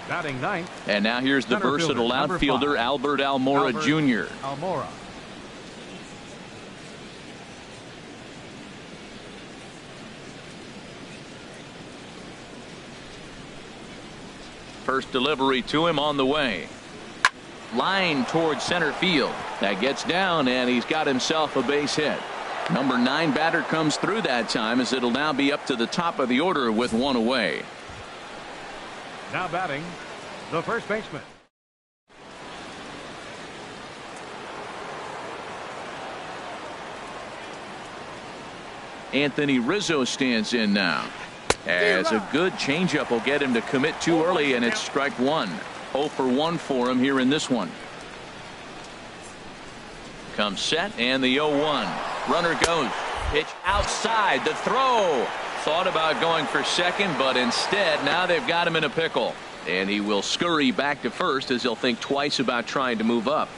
Batting 9th. And now here's the versatile outfielder, Albert Almora Jr. First delivery to him on the way. Line towards center field. That gets down, and he's got himself a base hit. Number 9 batter comes through that time, as it'll now be up to the top of the order with one away. Now batting, the first baseman. Anthony Rizzo stands in now. As a good changeup will get him to commit too early, and it's strike one. 0 for 1 for him here in this one. Comes set, and the 0-1. Runner goes. Pitch outside. The throw. Thought about going for second, but instead now they've got him in a pickle. And he will scurry back to first, as he'll think twice about trying to move up.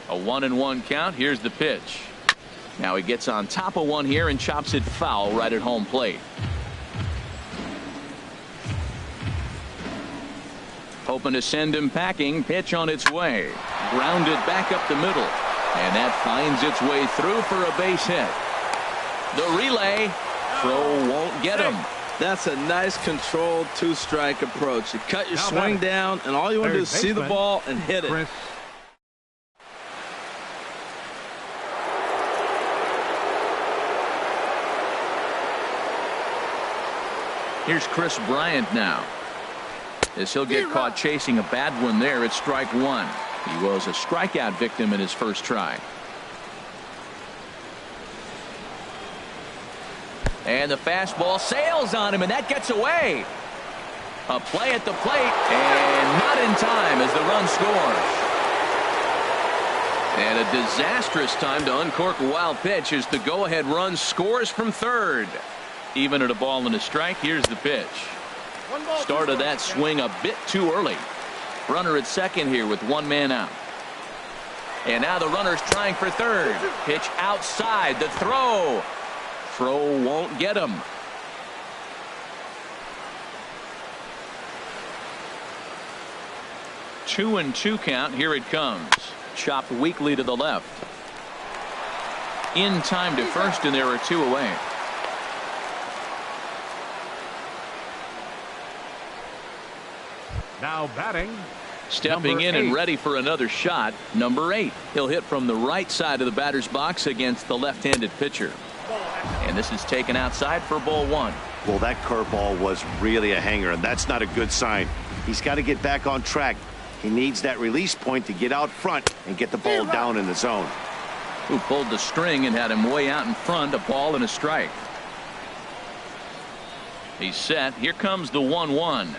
A 1-1 count. Here's the pitch. Now he gets on top of one here and chops it foul right at home plate. Hoping to send him packing. Pitch on its way. Grounded back up the middle. And that finds its way through for a base hit. The relay. Throw won't get him. That's a nice controlled 2-strike approach. You cut your swing down, and all you want to do is see the ball and hit it. Chris. Here's Chris Bryant now, as he'll get caught chasing a bad one there. It's strike one. He was a strikeout victim in his first try. And the fastball sails on him, and that gets away. A play at the plate, and not in time as the run scores. And a disastrous time to uncork a wild pitch as the go-ahead run scores from third. Even at a ball and a strike. Here's the pitch. Started that swing a bit too early. Runner at second here with one man out. And now the runner's trying for third. Pitch outside. The throw. Throw won't get him. Two and two count. Here it comes. Chopped weakly to the left. In time to first, and there are two away. Now batting. Stepping in and ready for another shot. Number 8. He'll hit from the right side of the batter's box against the left-handed pitcher. And this is taken outside for ball one. Well, that curveball was really a hanger, and that's not a good sign. He's got to get back on track. He needs that release point to get out front and get the ball down in the zone. Who pulled the string and had him way out in front. A ball and a strike. He's set. Here comes the 1-1.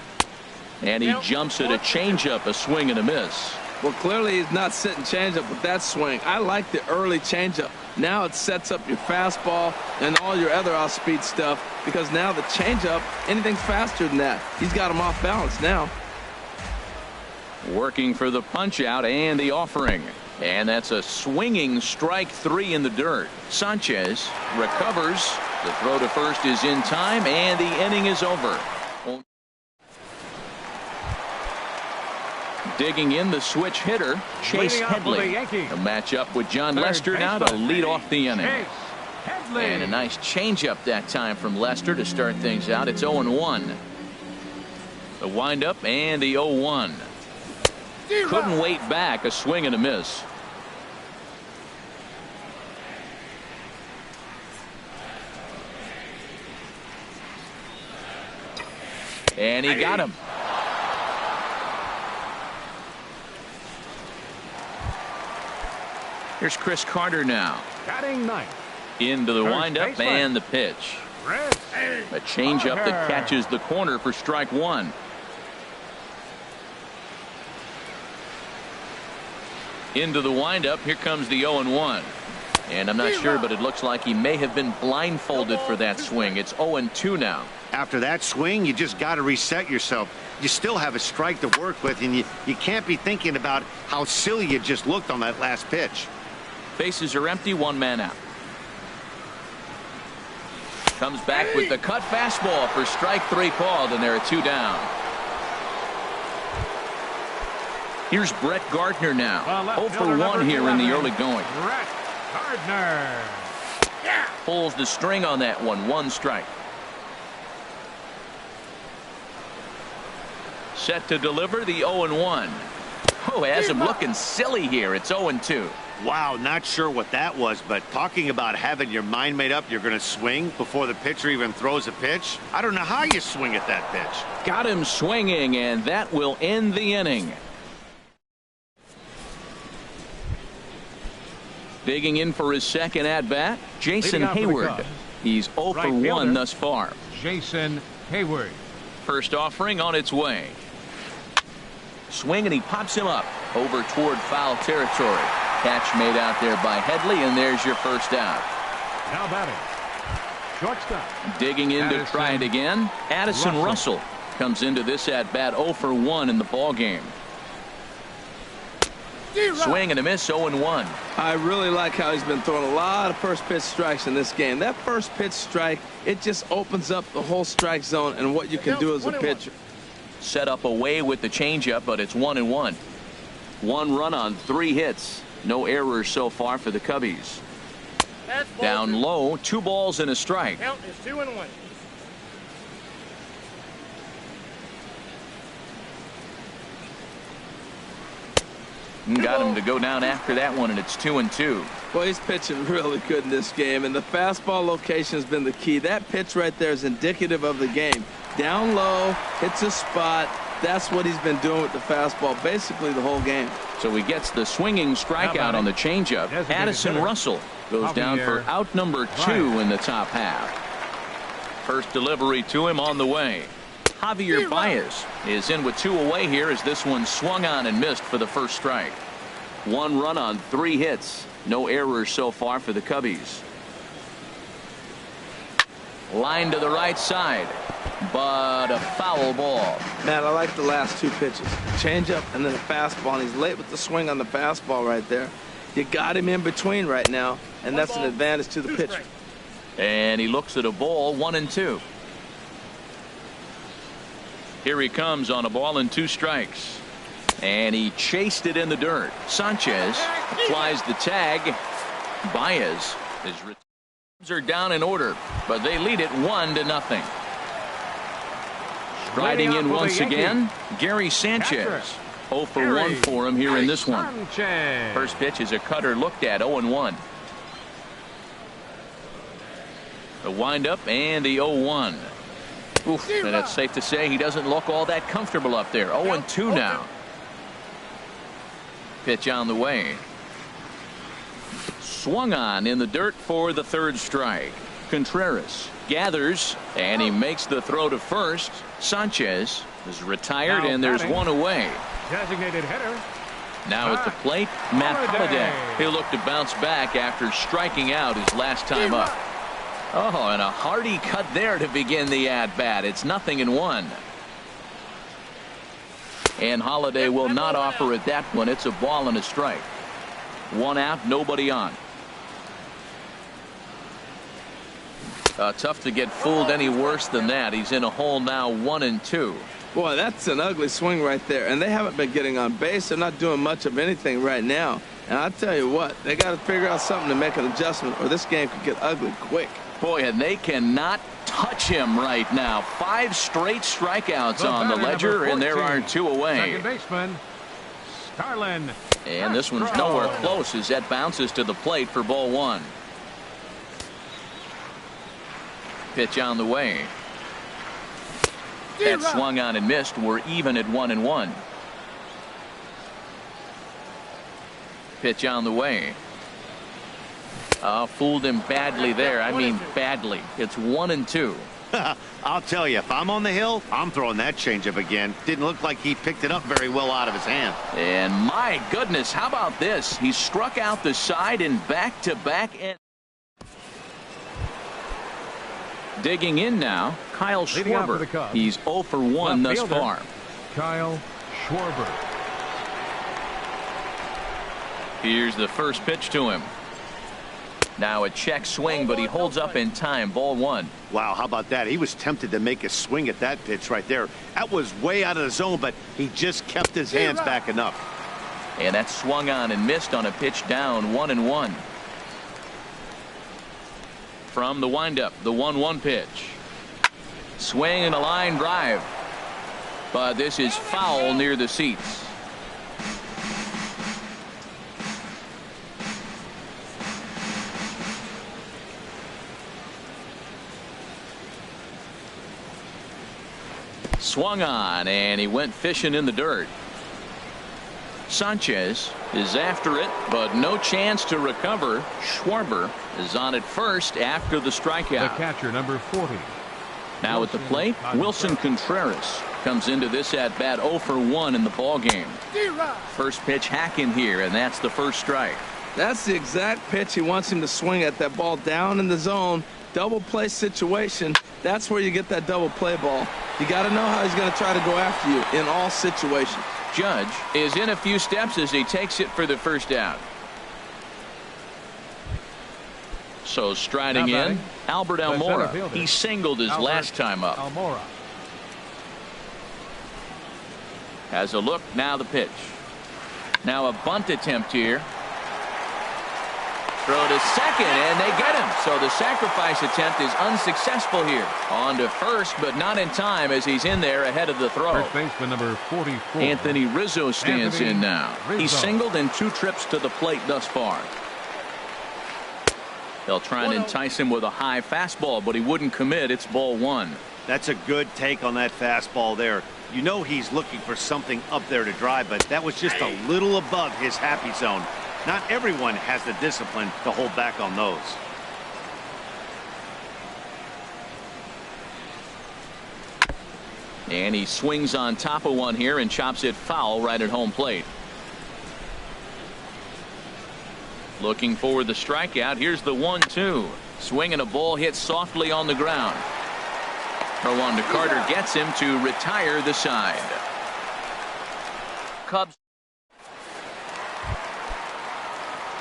And he jumps at a changeup, a swing and a miss. Well, clearly he's not sitting changeup with that swing. I like the early changeup. Now it sets up your fastball and all your other off-speed stuff, because now the changeup, anything's faster than that. He's got him off balance now. Working for the punch out and the offering. And that's a swinging strike 3 in the dirt. Sanchez recovers. The throw to first is in time, and the inning is over. Digging in, the switch hitter, Chase Headley. A matchup with John Lester now to lead off the inning. And a nice changeup that time from Lester to start things out. It's 0-1. The windup and the 0-1. Couldn't wait back. A swing and a miss. And he got him. Here's Chris Carter now. Batting ninth. Into the windup and the pitch. A changeup that catches the corner for strike one. Into the windup. Here comes the 0-1. And I'm not sure, but it looks like he may have been blindfolded for that swing. It's 0-2 now. After that swing, you just got to reset yourself. You still have a strike to work with, and you can't be thinking about how silly you just looked on that last pitch. Bases are empty, one man out. Comes back with the cut fastball for strike 3 called, and there are 2 down. Here's Brett Gardner now. 0 for 1 here in the early going. Brett Gardner. Pulls the string on that one. 1 strike. set to deliver the 0-1. Oh, has him looking silly here. It's 0-2. Wow, not sure what that was, but talking about having your mind made up you're going to swing before the pitcher even throws a pitch. I don't know how you swing at that pitch. Got him swinging, and that will end the inning. Digging in for his second at-bat, Jason Hayward. He's 0 for 1 thus far. Jason Hayward. First offering on its way. Swing, and he pops him up over toward foul territory. Catch made out there by Headley, and there's your first out. Now batting, shortstop. Digging in to try it again. Addison Russell comes into this at-bat 0 for 1 in the ball game. Swing and a miss, 0-1. I really like how he's been throwing a lot of first pitch strikes in this game. That first pitch strike, it just opens up the whole strike zone and what you can do as a pitcher. Set up away with the changeup, but it's 1-1. 1 run on 3 hits. No errors so far for the Cubbies. Down low, 2 balls and a strike. Count is 2-1. Got him to go down after that one, and it's 2-2. Well, he's pitching really good in this game, and the fastball location has been the key. That pitch right there is indicative of the game. Down low, hits a spot. That's what he's been doing with the fastball basically the whole game. So he gets the swinging strikeout on the changeup. Addison Russell goes down for out number 2 in the top half. First delivery to him on the way. Javier Baez is in with 2 away here as this one swung on and missed for the first strike. 1 run on 3 hits. No errors so far for the Cubbies. Line to the right side, but a foul ball. Man, I like the last 2 pitches. Changeup and then a fastball, and he's late with the swing on the fastball right there. You got him in between right now, and that's an advantage to the pitcher. And he looks at a ball, 1-2. Here he comes on a ball and 2 strikes. And he chased it in the dirt. Sanchez applies the tag. Baez are down in order, but they lead it 1-0. Striding in once again, Gary Sanchez. 0 for 1 for him here in this one. First pitch is a cutter looked at, 0-1. The windup and the 0-1. Oof, and it's safe to say he doesn't look all that comfortable up there. 0-2 now. Pitch on the way. Swung on in the dirt for the 3rd strike. Contreras gathers, and he makes the throw to first. Sanchez is retired, and there's 1 away. Designated hitter. Now at the plate, Matt Holliday. He'll look to bounce back after striking out his last time up. Oh, and a hearty cut there to begin the at-bat. It's 0-1. And Holliday will not offer at that one. It's a ball and a strike. 1 out, nobody on. Tough to get fooled any worse than that. He's in a hole now, 1-2. Boy, that's an ugly swing right there. And they haven't been getting on base. They're not doing much of anything right now. And I'll tell you what, they got to figure out something to make an adjustment, or this game could get ugly quick. Boy, and they cannot touch him right now. 5 straight strikeouts on the ledger, and there are 2 away. Second baseman, Starlin. And this one's nowhere close as that bounces to the plate for ball 1. Pitch on the way. That swung on and missed. We're even at 1-1. Pitch on the way. Fooled him badly there. I mean badly. It's 1-2. I'll tell you, if I'm on the hill, I'm throwing that changeup again. Didn't look like he picked it up very well out of his hand. And my goodness, how about this? He struck out the side in back-to-back. Digging in now, Kyle Schwarber. He's 0 for 1 thus far. Kyle Schwarber. Here's the first pitch to him. Now a check swing, but he holds up in time. Ball 1. Wow, how about that? He was tempted to make a swing at that pitch right there. That was way out of the zone, but he just kept his hands back enough. And that swung on and missed on a pitch down, 1-1. From the windup, the 1-1 pitch. Swing and a line drive. but this is foul near the seats. Swung on, and he went fishing in the dirt. Sanchez is after it, but no chance to recover. Schwarber is on at first after the strikeout. The catcher, number 40. Now at the plate, Wilson Contreras comes into this at bat 0 for 1 in the ball game. First pitch hacking here, and that's the first strike. That's the exact pitch he wants him to swing at. That ball down in the zone, double play situation. That's where you get that double play ball. You got to know how he's going to try to go after you in all situations. Judge is in a few steps as he takes it for the first out. So striding in, Albert Almora. He singled his last time up. Almora has a look. Now the pitch. Now a bunt attempt here. Throw to second, and they get him. So the sacrifice attempt is unsuccessful here. On to first, but not in time as he's in there ahead of the throw. First baseman number 44. Anthony Rizzo stands in now. Rizzo. He's singled in 2 trips to the plate thus far. They'll try and entice him with a high fastball, but he wouldn't commit. It's ball 1. That's a good take on that fastball there. You know he's looking for something up there to drive, but that was just a little above his happy zone. Not everyone has the discipline to hold back on those. And he swings on top of one here and chops it foul right at home plate. Looking for the strikeout. Here's the 1-2. Swinging a ball hit softly on the ground. Throw on to Carter gets him to retire the side. Cubs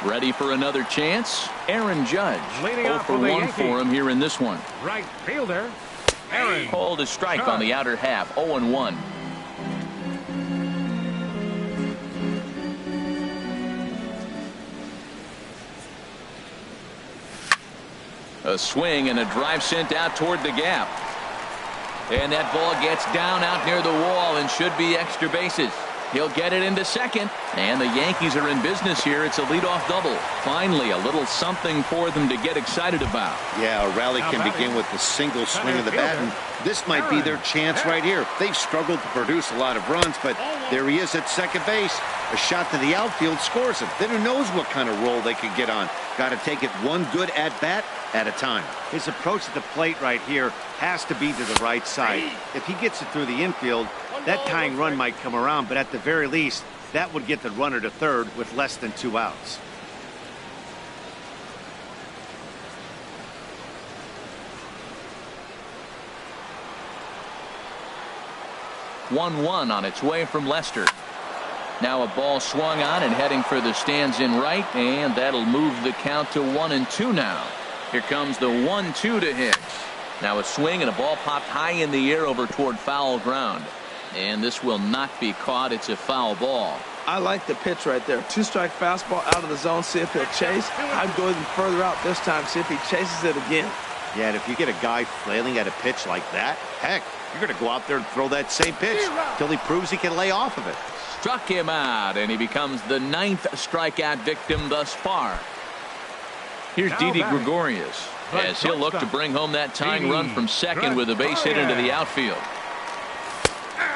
ready for another chance. Aaron Judge. 0 for 1 for him here in this one. Right fielder, Aaron. Called a strike on the outer half. 0-1. A swing and a drive sent out toward the gap. And that ball gets down out near the wall and should be extra bases. He'll get it into second, and the Yankees are in business here. It's a leadoff double. Finally, a little something for them to get excited about. Yeah, a rally can begin with a single swing of the bat, and this might be their chance right here. They've struggled to produce a lot of runs, but there he is at second base. A shot to the outfield scores him. Then who knows what kind of roll they could get on. Got to take it one good at-bat at a time. His approach at the plate right here has to be to the right side. If he gets it through the infield, that tying run might come around, but at the very least, that would get the runner to third with less than 2 outs. One on its way from Lester. Now a ball swung on and heading for the stands in right, and that'll move the count to 1-2 now. Here comes the 1-2 to Hicks. Now a swing and a ball popped high in the air over toward foul ground. And this will not be caught. It's a foul ball. I like the pitch right there. 2-strike fastball out of the zone. See if he'll chase. I'd go even further out this time. See if he chases it again. Yeah, and if you get a guy flailing at a pitch like that, heck, you're going to go out there and throw that same pitch till he proves he can lay off of it. Struck him out, and he becomes the 9th strikeout victim thus far. Here's Didi Gregorius as he'll look to bring home that tying run from second with a base hit into the outfield.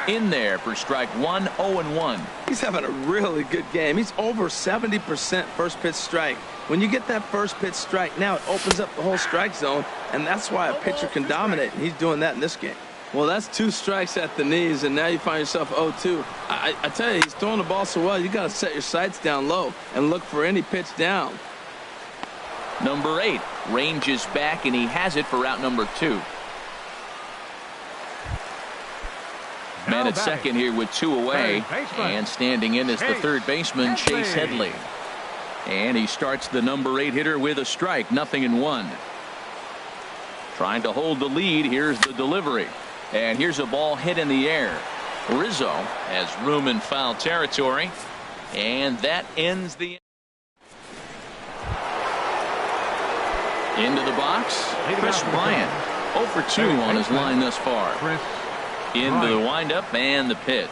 In there for strike 1, 0-1. He's having a really good game. He's over 70% first pitch strike. When you get that first pitch strike, now it opens up the whole strike zone, and that's why a pitcher can dominate, and he's doing that in this game. Well, that's 2 strikes at the knees, and now you find yourself 0-2. I tell you, he's throwing the ball so well, you got to set your sights down low and look for any pitch down. Number 8 ranges back, and he has it for out number 2. Man at second here with 2 away, and standing in is the third baseman, Chase Headley. And he starts the number 8 hitter with a strike, 0-1. Trying to hold the lead. Here's the delivery. And here's a ball hit in the air. Rizzo has room in foul territory. And that ends the into the box. Chris Bryant 0 for 2 on his line thus far. Into the windup and the pitch.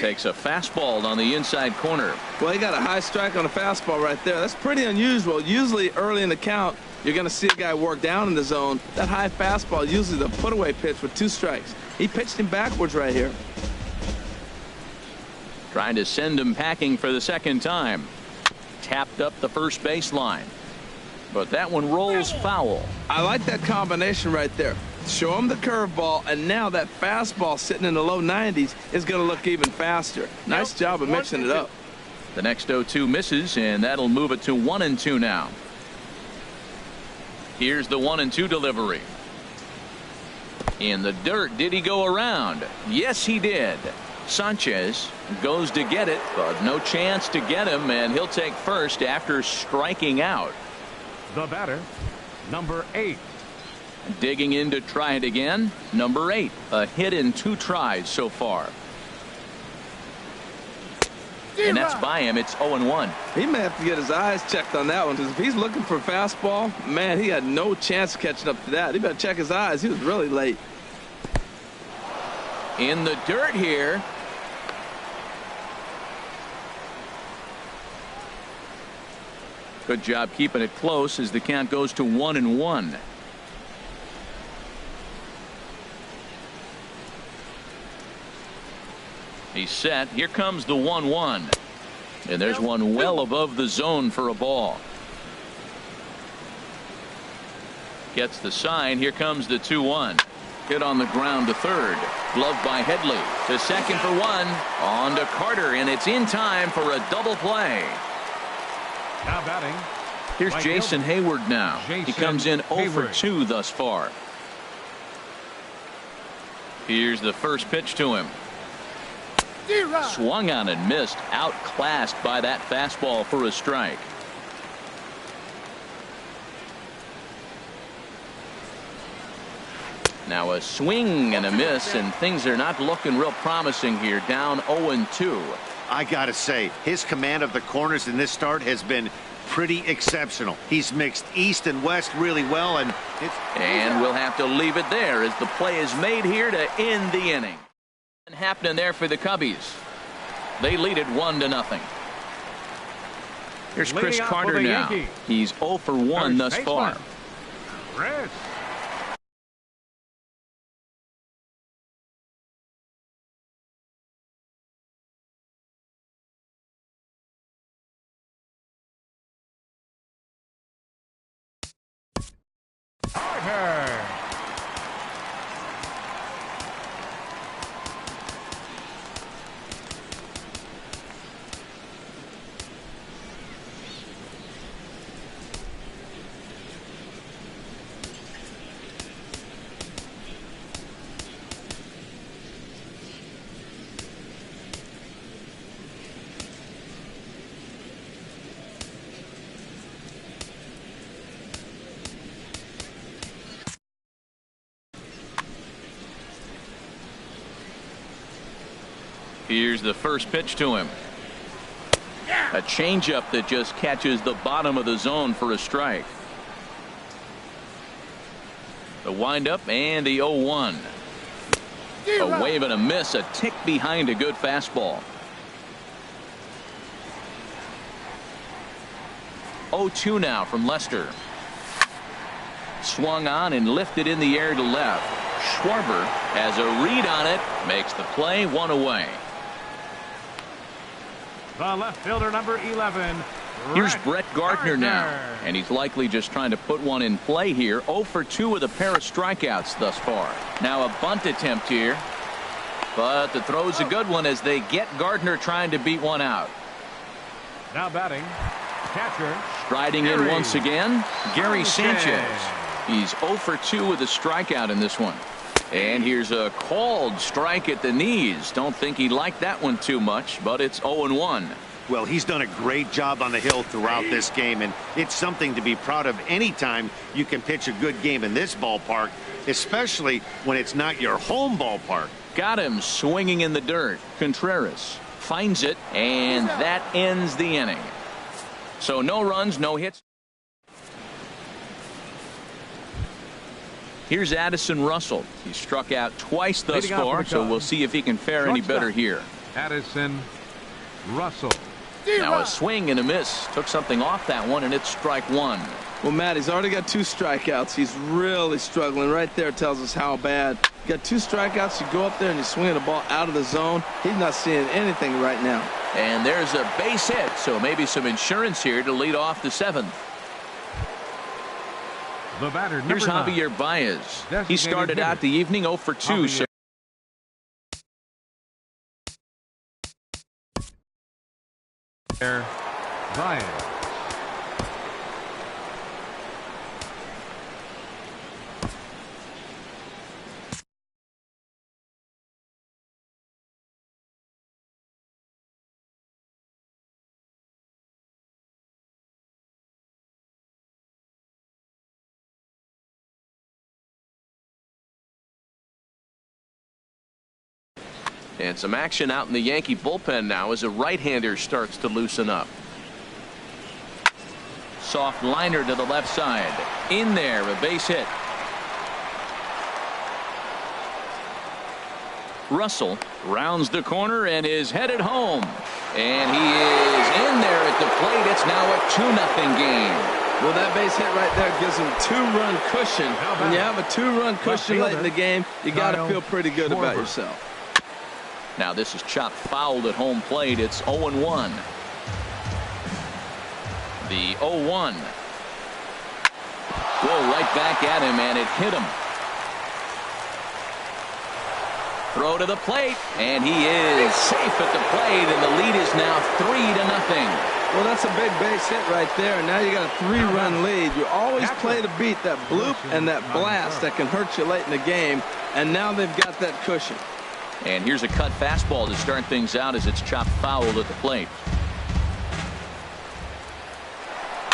Takes a fastball on the inside corner. Well, he got a high strike on a fastball right there. That's pretty unusual. Usually early in the count, you're going to see a guy work down in the zone. That high fastball, usually the put-away pitch with 2 strikes. He pitched him backwards right here. Trying to send him packing for the second time. Tapped up the first baseline. But that one rolls foul. I like that combination right there. Show him the curveball, and now that fastball sitting in the low 90s is going to look even faster. Nice job of mixing it up. The next 0-2 misses, and that'll move it to 1-2 now. Here's the 1-2 delivery. In the dirt, did he go around? Yes, he did. Sanchez goes to get it, but no chance to get him, and he'll take first after striking out. The batter, number 8. Digging in to try it again. Number 8. A hit in 2 tries so far. And that's by him. It's 0-1. He may have to get his eyes checked on that one, because if he's looking for a fastball, man, he had no chance of catching up to that. He better check his eyes. He was really late. In the dirt here. Good job keeping it close as the count goes to 1-1. He's set. Here comes the 1-1. And there's one well above the zone for a ball. Gets the sign. Here comes the 2-1. Hit on the ground to third. Gloved by Headley. To second for 1. On to Carter, and it's in time for a double play. Now batting. Here's Jason Hayward now. He comes in 0 for 2 thus far. Here's the first pitch to him. Swung on and missed. Outclassed by that fastball for a strike. Now a swing and a miss, and things are not looking real promising here. Down 0-2. I gotta say, his command of the corners in this start has been pretty exceptional. He's mixed east and west really well, and we'll have to leave it there as the play is made here to end the inning. Happening there for the Cubbies. They lead it 1-0. Here's Chris Carter now. He's 0 for 1 thus far. Chris. Carter. Here's the first pitch to him. A changeup that just catches the bottom of the zone for a strike. The windup and the 0-1. A wave and a miss, a tick behind a good fastball. 0-2 now from Lester. Swung on and lifted in the air to left. Schwarber has a read on it, makes the play, 1 away. The left fielder, number 11. Here's Brett Gardner now, and he's likely just trying to put one in play here. 0 for 2 with a pair of strikeouts thus far. Now a bunt attempt here, but the throw's a good one as they get Gardner trying to beat one out. Now batting, catcher. Striding in once again, Gary Sanchez. He's 0 for 2 with a strikeout in this one. And here's a called strike at the knees. Don't think he liked that one too much, but it's 0-1. Well, he's done a great job on the hill throughout this game, and it's something to be proud of anytime you can pitch a good game in this ballpark, especially when it's not your home ballpark. Got him swinging in the dirt. Contreras finds it, and that ends the inning. So no runs, no hits. Here's Addison Russell. He struck out twice thus Leading off far, for the so we'll Cubs, see if he can fare any better shortstop, here. Addison Russell. Now a swing and a miss. Took something off that one, and it's strike one. Well, Matt, he's already got 2 strikeouts. He's really struggling. Right there tells us how bad. You got 2 strikeouts. You go up there and you swing the ball out of the zone. He's not seeing anything right now. And there's a base hit, so maybe some insurance here to lead off the 7th. The batter, Here's number 9. Javier Baez. He Designated started hitter. out the evening 0 for 2. So Baez. And some action out in the Yankee bullpen now as a right-hander starts to loosen up. soft liner to the left side. In there, a base hit. Russell rounds the corner and is headed home. And he is in there at the plate. It's now a 2-0 game. Well, that base hit right there gives him 2-run cushion. When you have a 2-run cushion late in the game, you got to feel pretty good about yourself. Now this is chopped fouled at home plate. It's 0-1. The 0-1. Whoa, right back at him, and it hit him. Throw to the plate, and he is safe at the plate, and the lead is now 3-0. Well, that's a big base hit right there, and now you got a 3-run lead. You always play to beat that bloop and that blast that can hurt you late in the game, and now they've got that cushion. And here's a cut fastball to start things out as it's chopped fouled at the plate.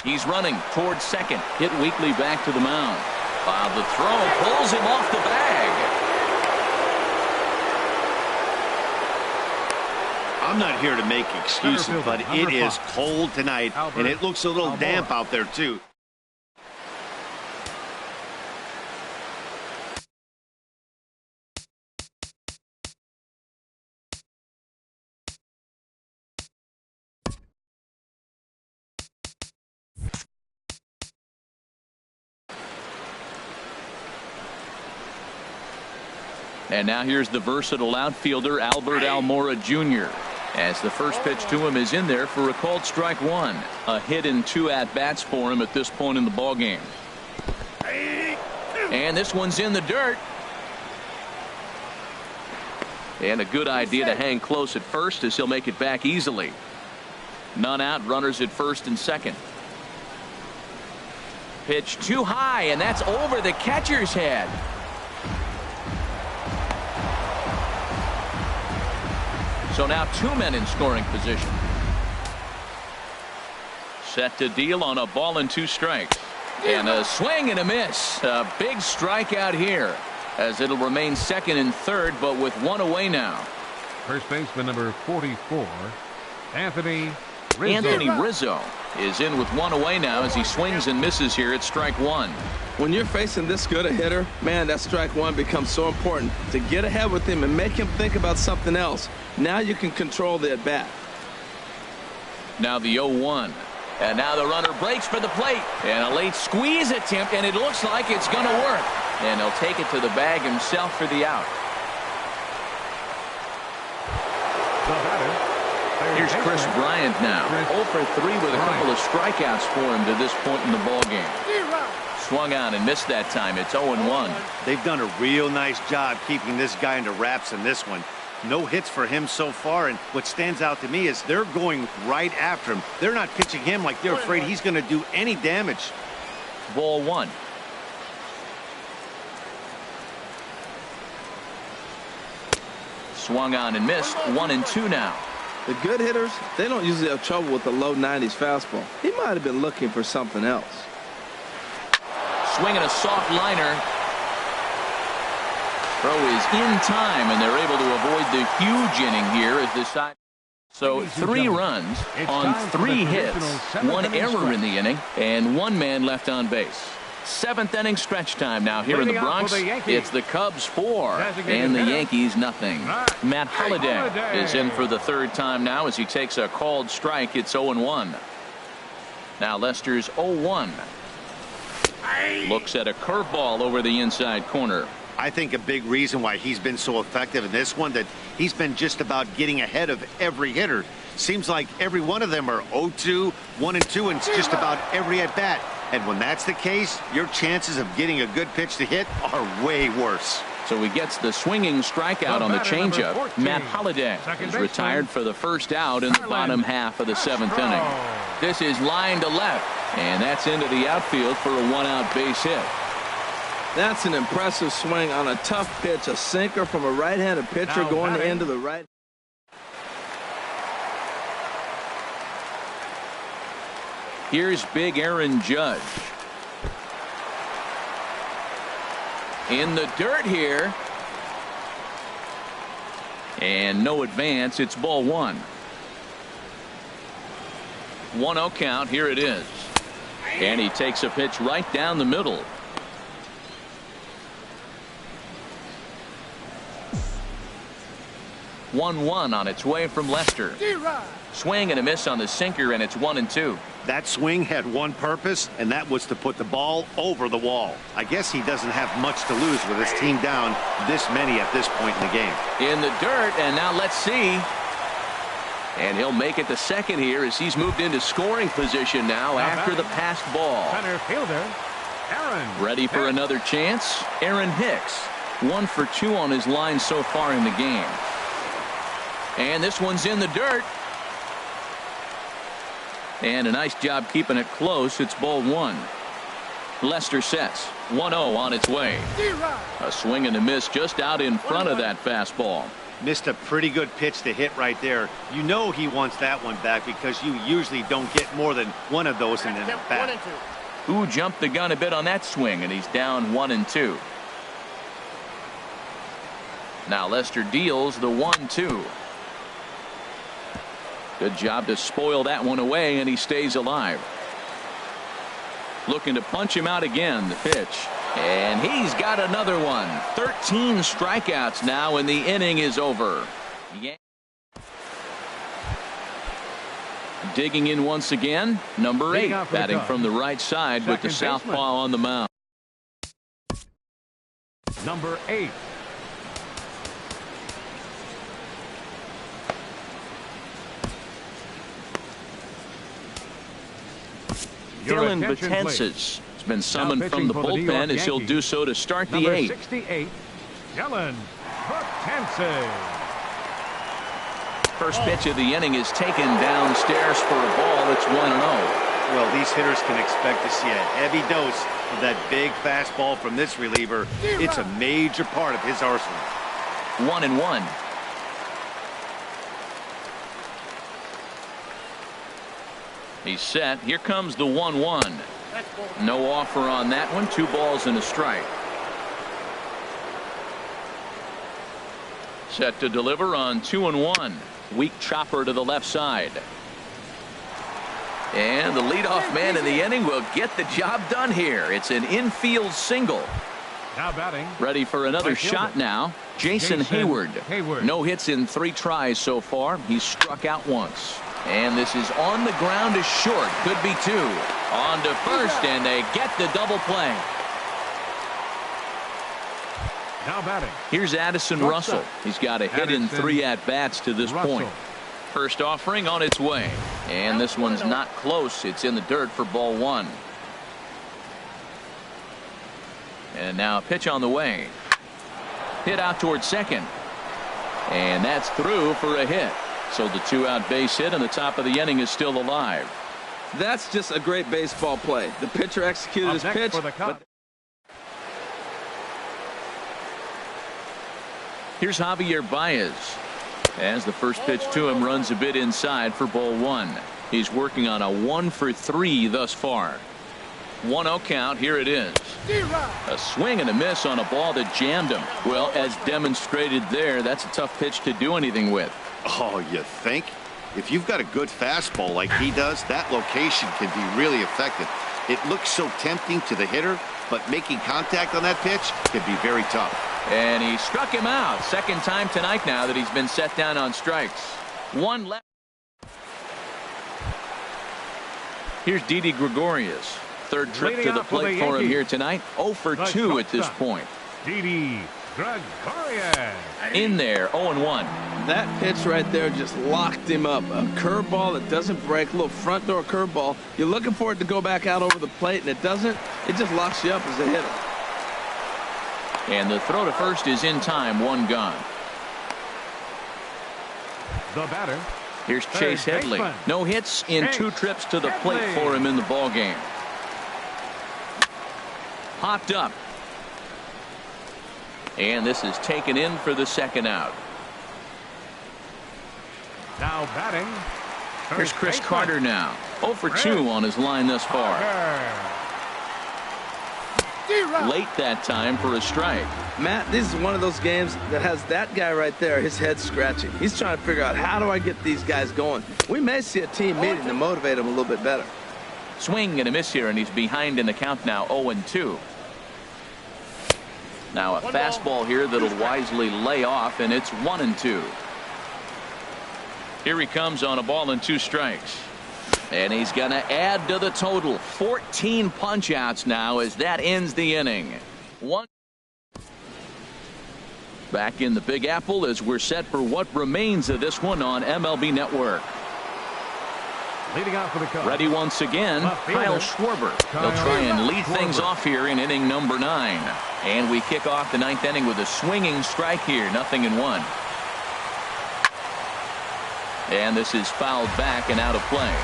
He's running towards second. Hit weakly back to the mound. The throw pulls him off the bag. I'm not here to make excuses, but it is cold tonight, and it looks a little damp out there, too. And now here's the versatile outfielder, Albert Almora Jr. As the first pitch to him is in there for a called strike one. A hit and 2 at-bats for him at this point in the ballgame. And this one's in the dirt. And a good idea to hang close at first as he'll make it back easily. None out, runners at first and second. Pitch too high, and that's over the catcher's head. So now 2 men in scoring position. Set to deal on a ball and 2 strikes. And a swing and a miss. A big strikeout here as it'll remain second and third, but with 1 away now. First baseman number 44, Anthony Rizzo. Anthony Rizzo is in with 1 away now as he swings and misses here at strike 1. When you're facing this good a hitter, man, that strike one becomes so important to get ahead with him and make him think about something else. Now you can control the at-bat. Now the 0-1. And now the runner breaks for the plate. And a late squeeze attempt, and it looks like it's going to work. And he'll take it to the bag himself for the out. Here's Chris Bryant now. 0 for 3 with a couple of strikeouts for him to this point in the ballgame. Swung on and missed that time. It's 0-1. They've done a real nice job keeping this guy into wraps in this one. No hits for him so far, and what stands out to me is they're going right after him. They're not pitching him like they're afraid he's going to do any damage. Ball 1. Swung on and missed. 1-2 now. The good hitters, they don't usually have trouble with the low 90s fastball. He might have been looking for something else. Swinging a soft liner. Throw is in time, and they're able to avoid the huge inning here as this side. So 3 runs on 3 hits, 1 error in the inning, and 1 man left on base. Seventh inning stretch time now here in the Bronx. It's the Cubs 4 and the Yankees nothing. Matt Holliday is in for the third time now as he takes a called strike. It's 0-1. Now Lester's 0-1. Looks at a curveball over the inside corner. I think a big reason why he's been so effective in this one, that he's been just about getting ahead of every hitter. Seems like every one of them are 0-2, 1-2, and just about every at bat. And when that's the case, your chances of getting a good pitch to hit are way worse. So he gets the swinging strikeout on the changeup. Matt Holliday is retired for the first out in the bottom half of the seventh inning. This is line to left, and that's into the outfield for a one-out base hit. That's an impressive swing on a tough pitch, a sinker from a right-handed pitcher going into the right. Here's big Aaron Judge. In the dirt here. And no advance. It's ball one. 1-0 count. Here it is. And he takes a pitch right down the middle. One on its way from Lester. Swing and a miss on the sinker, and it's 1-2. That swing had one purpose, and that was to put the ball over the wall. I guess he doesn't have much to lose with his team down this many at this point in the game. In the dirt, and now let's see. And he'll make it to second here as he's moved into scoring position now after the passed ball. Center fielder, Aaron. Ready for another chance? Aaron Hicks. 1 for 2 on his line so far in the game. And this one's in the dirt. And a nice job keeping it close. It's ball one. Lester sets. 1-0 on its way. A swing and a miss just out in front of that fastball. Missed a pretty good pitch to hit right there. You know he wants that one back because you usually don't get more than one of those in an at bat. Who jumped the gun a bit on that swing, and he's down 1-2. Now Lester deals the 1-2. Good job to spoil that one away, and he stays alive. Looking to punch him out again. The pitch. And he's got another one. 13 strikeouts now, and the inning is over. Digging in once again, number 8, batting from the right side with the southpaw on the mound. Number 8. Dylan Betances has been summoned from the bullpen as he'll do so to start the 8th. 68, Dylan Betances. First pitch of the inning is taken downstairs for a ball. It's 1-0. Well, these hitters can expect to see a heavy dose of that big fastball from this reliever. It's a major part of his arsenal. 1-1. He's set. Here comes the 1-1. No offer on that one. 2 balls and a strike. Set to deliver on 2-1. Weak chopper to the left side. And the leadoff man in the inning will get the job done here. It's an infield single. Now batting. Ready for another shot now. Jason Hayward. No hits in 3 tries so far. He's struck out once. And this is on the ground is short. Could be 2. On to first, and they get the double play. Now batting. Here's Addison Russell. He's got a hit in 3 at-bats to this point. First offering on its way. And this one's not close. It's in the dirt for ball 1. And now a pitch on the way. Hit out towards second. And that's through for a hit. So the 2-out base hit, and the top of the inning is still alive. That's just a great baseball play. The pitcher executed his pitch. Here's Javier Baez. As the first pitch to him runs a bit inside for ball 1. He's working on a 1 for 3 thus far. 1-0 count. Here it is. A swing and a miss on a ball that jammed him. Well, as demonstrated there, that's a tough pitch to do anything with. Oh, you think? If you've got a good fastball like he does, that location can be really effective. It looks so tempting to the hitter, but making contact on that pitch can be very tough. And he struck him out. Second time tonight now that he's been set down on strikes. One left. Here's Didi Gregorius. Third trip to the plate for him here tonight. 0 for 2 at this point. Didi Gregorius. In there, 0-1. That pitch right there just locked him up. A curveball that doesn't break, a little front door curveball. You're looking for it to go back out over the plate, and it doesn't. It just locks you up as a hitter. And the throw to first is in time. One gone. The batter. Here's Chase Headley. No hits in 2 trips to the plate for him in the ball game. Popped up. And this is taken in for the second out. Now batting. Here's Chris Carter now. 0 for 2 on his line thus far. Late that time for a strike. Matt, this is one of those games that has that guy right there, his head scratching. He's trying to figure out, how do I get these guys going? We may see a team meeting to motivate them a little bit better. Swing and a miss here, and he's behind in the count now, 0-2. Now a fastball here that'll wisely lay off, and it's 1-2. Here he comes on a ball and 2 strikes. And he's going to add to the total. 14 punch-outs now as that ends the inning. Back in the Big Apple as we're set for what remains of this one on MLB Network. Leading off for the Cubs. Ready once again, Kyle Schwarber. He'll try and lead things off here in inning number 9. And we kick off the 9th inning with a swinging strike here. 0-1. And this is fouled back and out of play.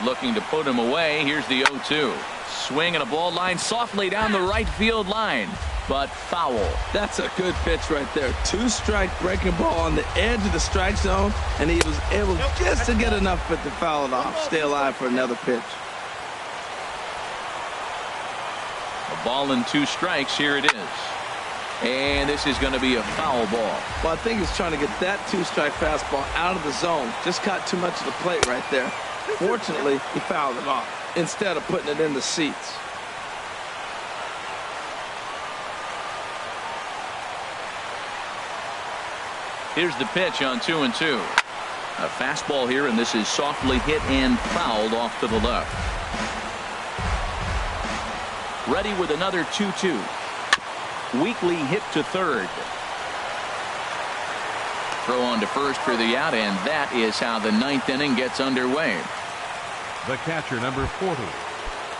Looking to put him away. Here's the 0-2. Swing and a ball line softly down the right field line, but foul. That's a good pitch right there. 2-strike breaking ball on the edge of the strike zone, and he was able just to get enough of it to foul it off. Stay alive for another pitch. A ball and 2 strikes. Here it is. And this is going to be a foul ball. Well, I think he's trying to get that 2-strike fastball out of the zone. Just caught too much of the plate right there. Fortunately, he fouled it off instead of putting it in the seats. Here's the pitch on 2-2. A fastball here, and this is softly hit and fouled off to the left. Ready with another 2-2. Weekly hit to third. Throw on to first for the out, and that is how the 9th inning gets underway. The catcher, number 40.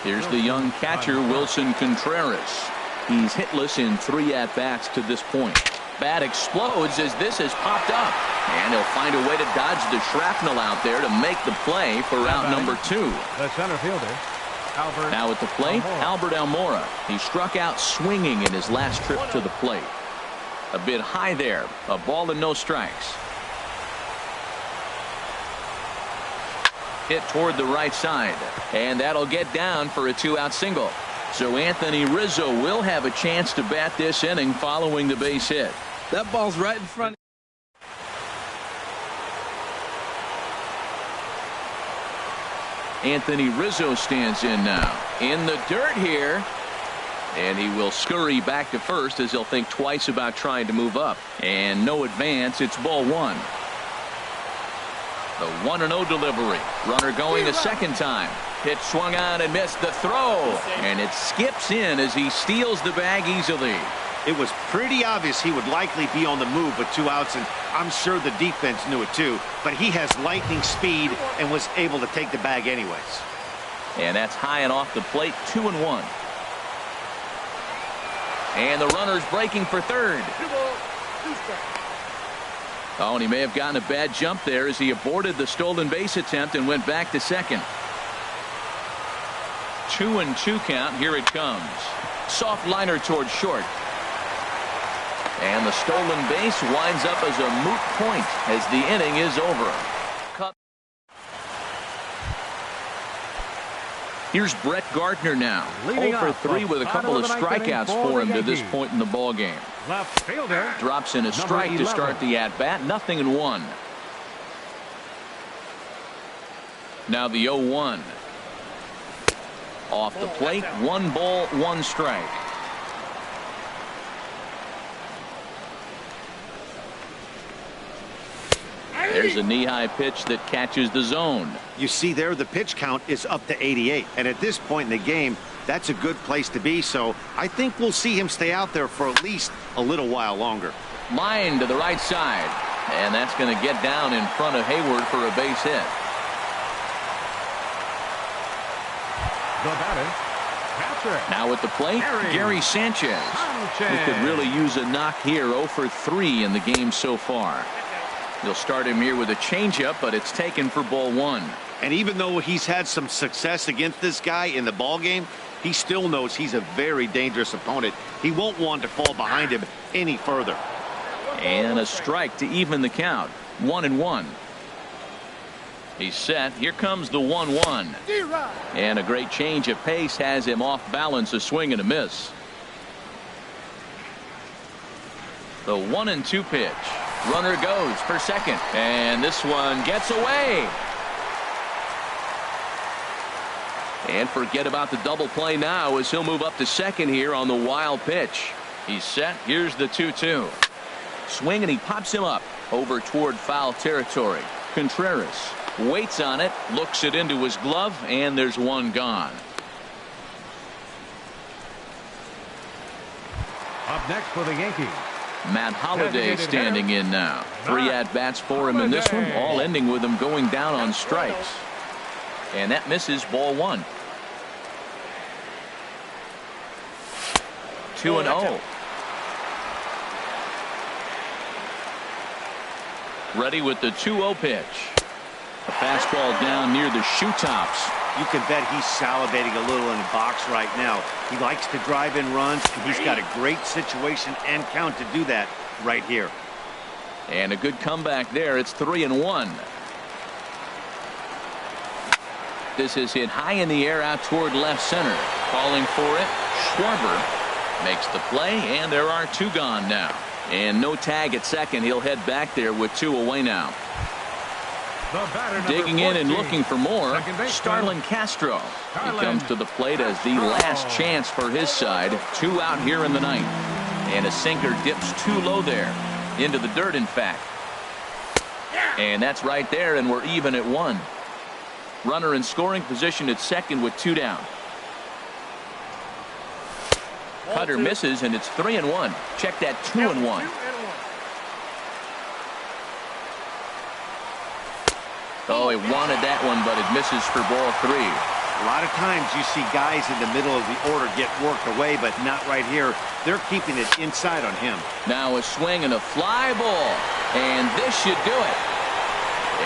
Here's the young catcher, Wilson Contreras. He's hitless in 3 at-bats to this point. Bat explodes as this has popped up. And he'll find a way to dodge the shrapnel out there to make the play for out number 2. The center fielder, Albert. Now at the plate, Almora. Albert Almora. He struck out swinging in his last trip to the plate. A bit high there. A ball and no strikes. Hit toward the right side. And that'll get down for a 2-out single. So Anthony Rizzo will have a chance to bat this inning following the base hit. That ball's right in front. Anthony Rizzo stands in now. In the dirt here. And he will scurry back to first as he'll think twice about trying to move up. And no advance. It's ball 1. The 1-0 delivery. Runner going a second time. Pitch swung on and missed the throw. And it skips in as he steals the bag easily. It was pretty obvious he would likely be on the move with 2 outs, and I'm sure the defense knew it too. But he has lightning speed and was able to take the bag anyways. And that's high and off the plate. 2-1. And the runner's breaking for third. Oh, and he may have gotten a bad jump there as he aborted the stolen base attempt and went back to second. 2-2 count. Here it comes. Soft liner towards short. And the stolen base winds up as a moot point as the inning is over. Here's Brett Gardner now. 0 for 3 with a couple of strikeouts for him to this point in the ball game. Left fielder. Drops in a strike to start the at-bat. 0-1. Now the 0-1. Off the plate, 1 ball, 1 strike. There's a knee-high pitch that catches the zone. You see there, the pitch count is up to 88. And at this point in the game, that's a good place to be. So I think we'll see him stay out there for at least a little while longer. Line to the right side. And that's going to get down in front of Hayward for a base hit. The batter, Patrick. Now at the plate, Gary Sanchez. Who could really use a knock here. 0 for 3 in the game so far. They'll start him here with a changeup, but it's taken for ball 1. And even though he's had some success against this guy in the ball game, he still knows he's a very dangerous opponent. He won't want to fall behind him any further. And a strike to even the count. 1-1. He's set. Here comes the 1-1. And a great change of pace has him off balance, a swing and a miss. The 1-2 pitch. Runner goes for second, and this one gets away. And forget about the double play now as he'll move up to second here on the wild pitch. He's set. Here's the 2-2. Swing, and he pops him up over toward foul territory. Contreras waits on it, looks it into his glove, and there's one gone. Up next for the Yankees, Matt Holliday standing in now. 3 at-bats for him in this one, all ending with him going down on strikes. And that misses ball 1. 2-0. Ready with the 2-0 pitch. A fastball down near the shoe tops. You can bet he's salivating a little in the box right now. He likes to drive in runs, and he's got a great situation and count to do that right here. And a good comeback there. It's 3-1. This is hit high in the air out toward left center. Calling for it. Schwarber makes the play, and there are 2 gone now. And no tag at second. He'll head back there with 2 away now. Digging in and looking for more, Starlin Castro. He comes to the plate as the last chance for his side. 2 out here in the ninth. And a sinker dips too low there. Into the dirt, in fact. And that's right there, and we're even at 1. Runner in scoring position at second with 2 down. Cutter misses, and it's 3-1. Check that, 2-1. Oh, he wanted that one, but it misses for ball 3. A lot of times you see guys in the middle of the order get worked away, but not right here. They're keeping it inside on him. Now a swing and a fly ball, and this should do it.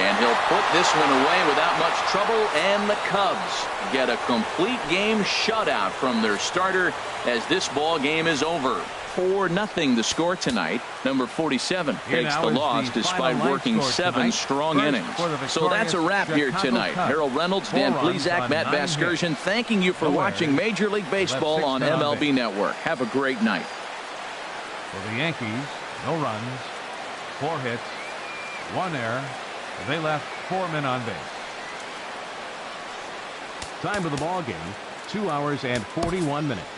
And he'll put this one away without much trouble, and the Cubs get a complete game shutout from their starter as this ball game is over. 4-0 the score tonight. Number 47 takes the loss despite working 7 strong innings. So that's a wrap here tonight. Harold Reynolds, Dan Plesac, Matt Vasgersian, thanking you for watching Major League Baseball on MLB Network. Have a great night. For the Yankees, no runs, 4 hits, 1 error. They left 4 men on base. Time of the ball game, 2 hours and 41 minutes.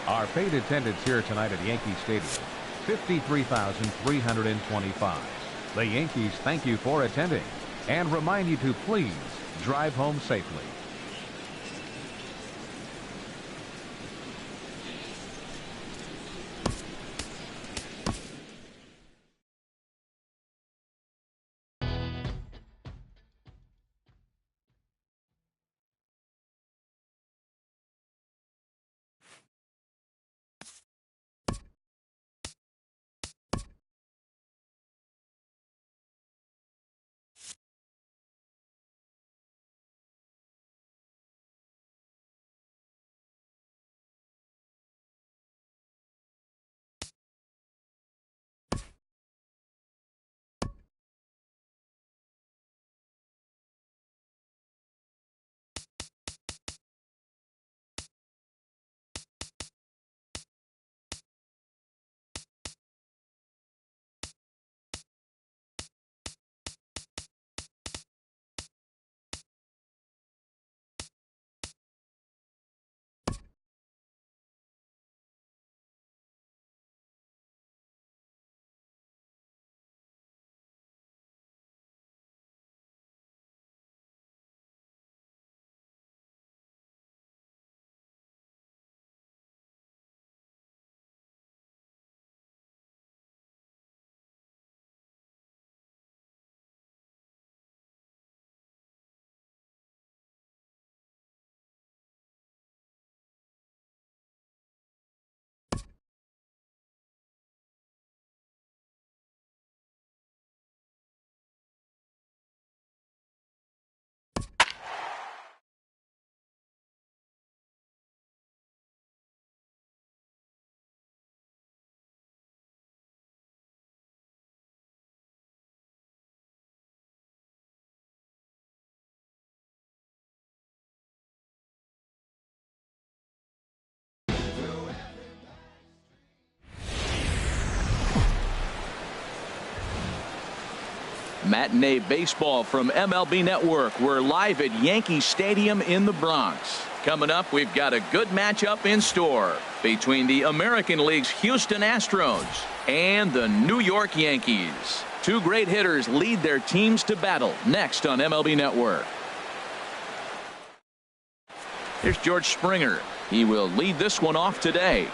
Our paid attendance here tonight at Yankee Stadium, 53,325. The Yankees thank you for attending and remind you to please drive home safely. Matinee baseball from MLB Network. We're live at Yankee Stadium in the Bronx. Coming up, we've got a good matchup in store between the American League's Houston Astros and the New York Yankees. Two great hitters lead their teams to battle next on MLB Network. Here's George Springer. He will lead this one off today.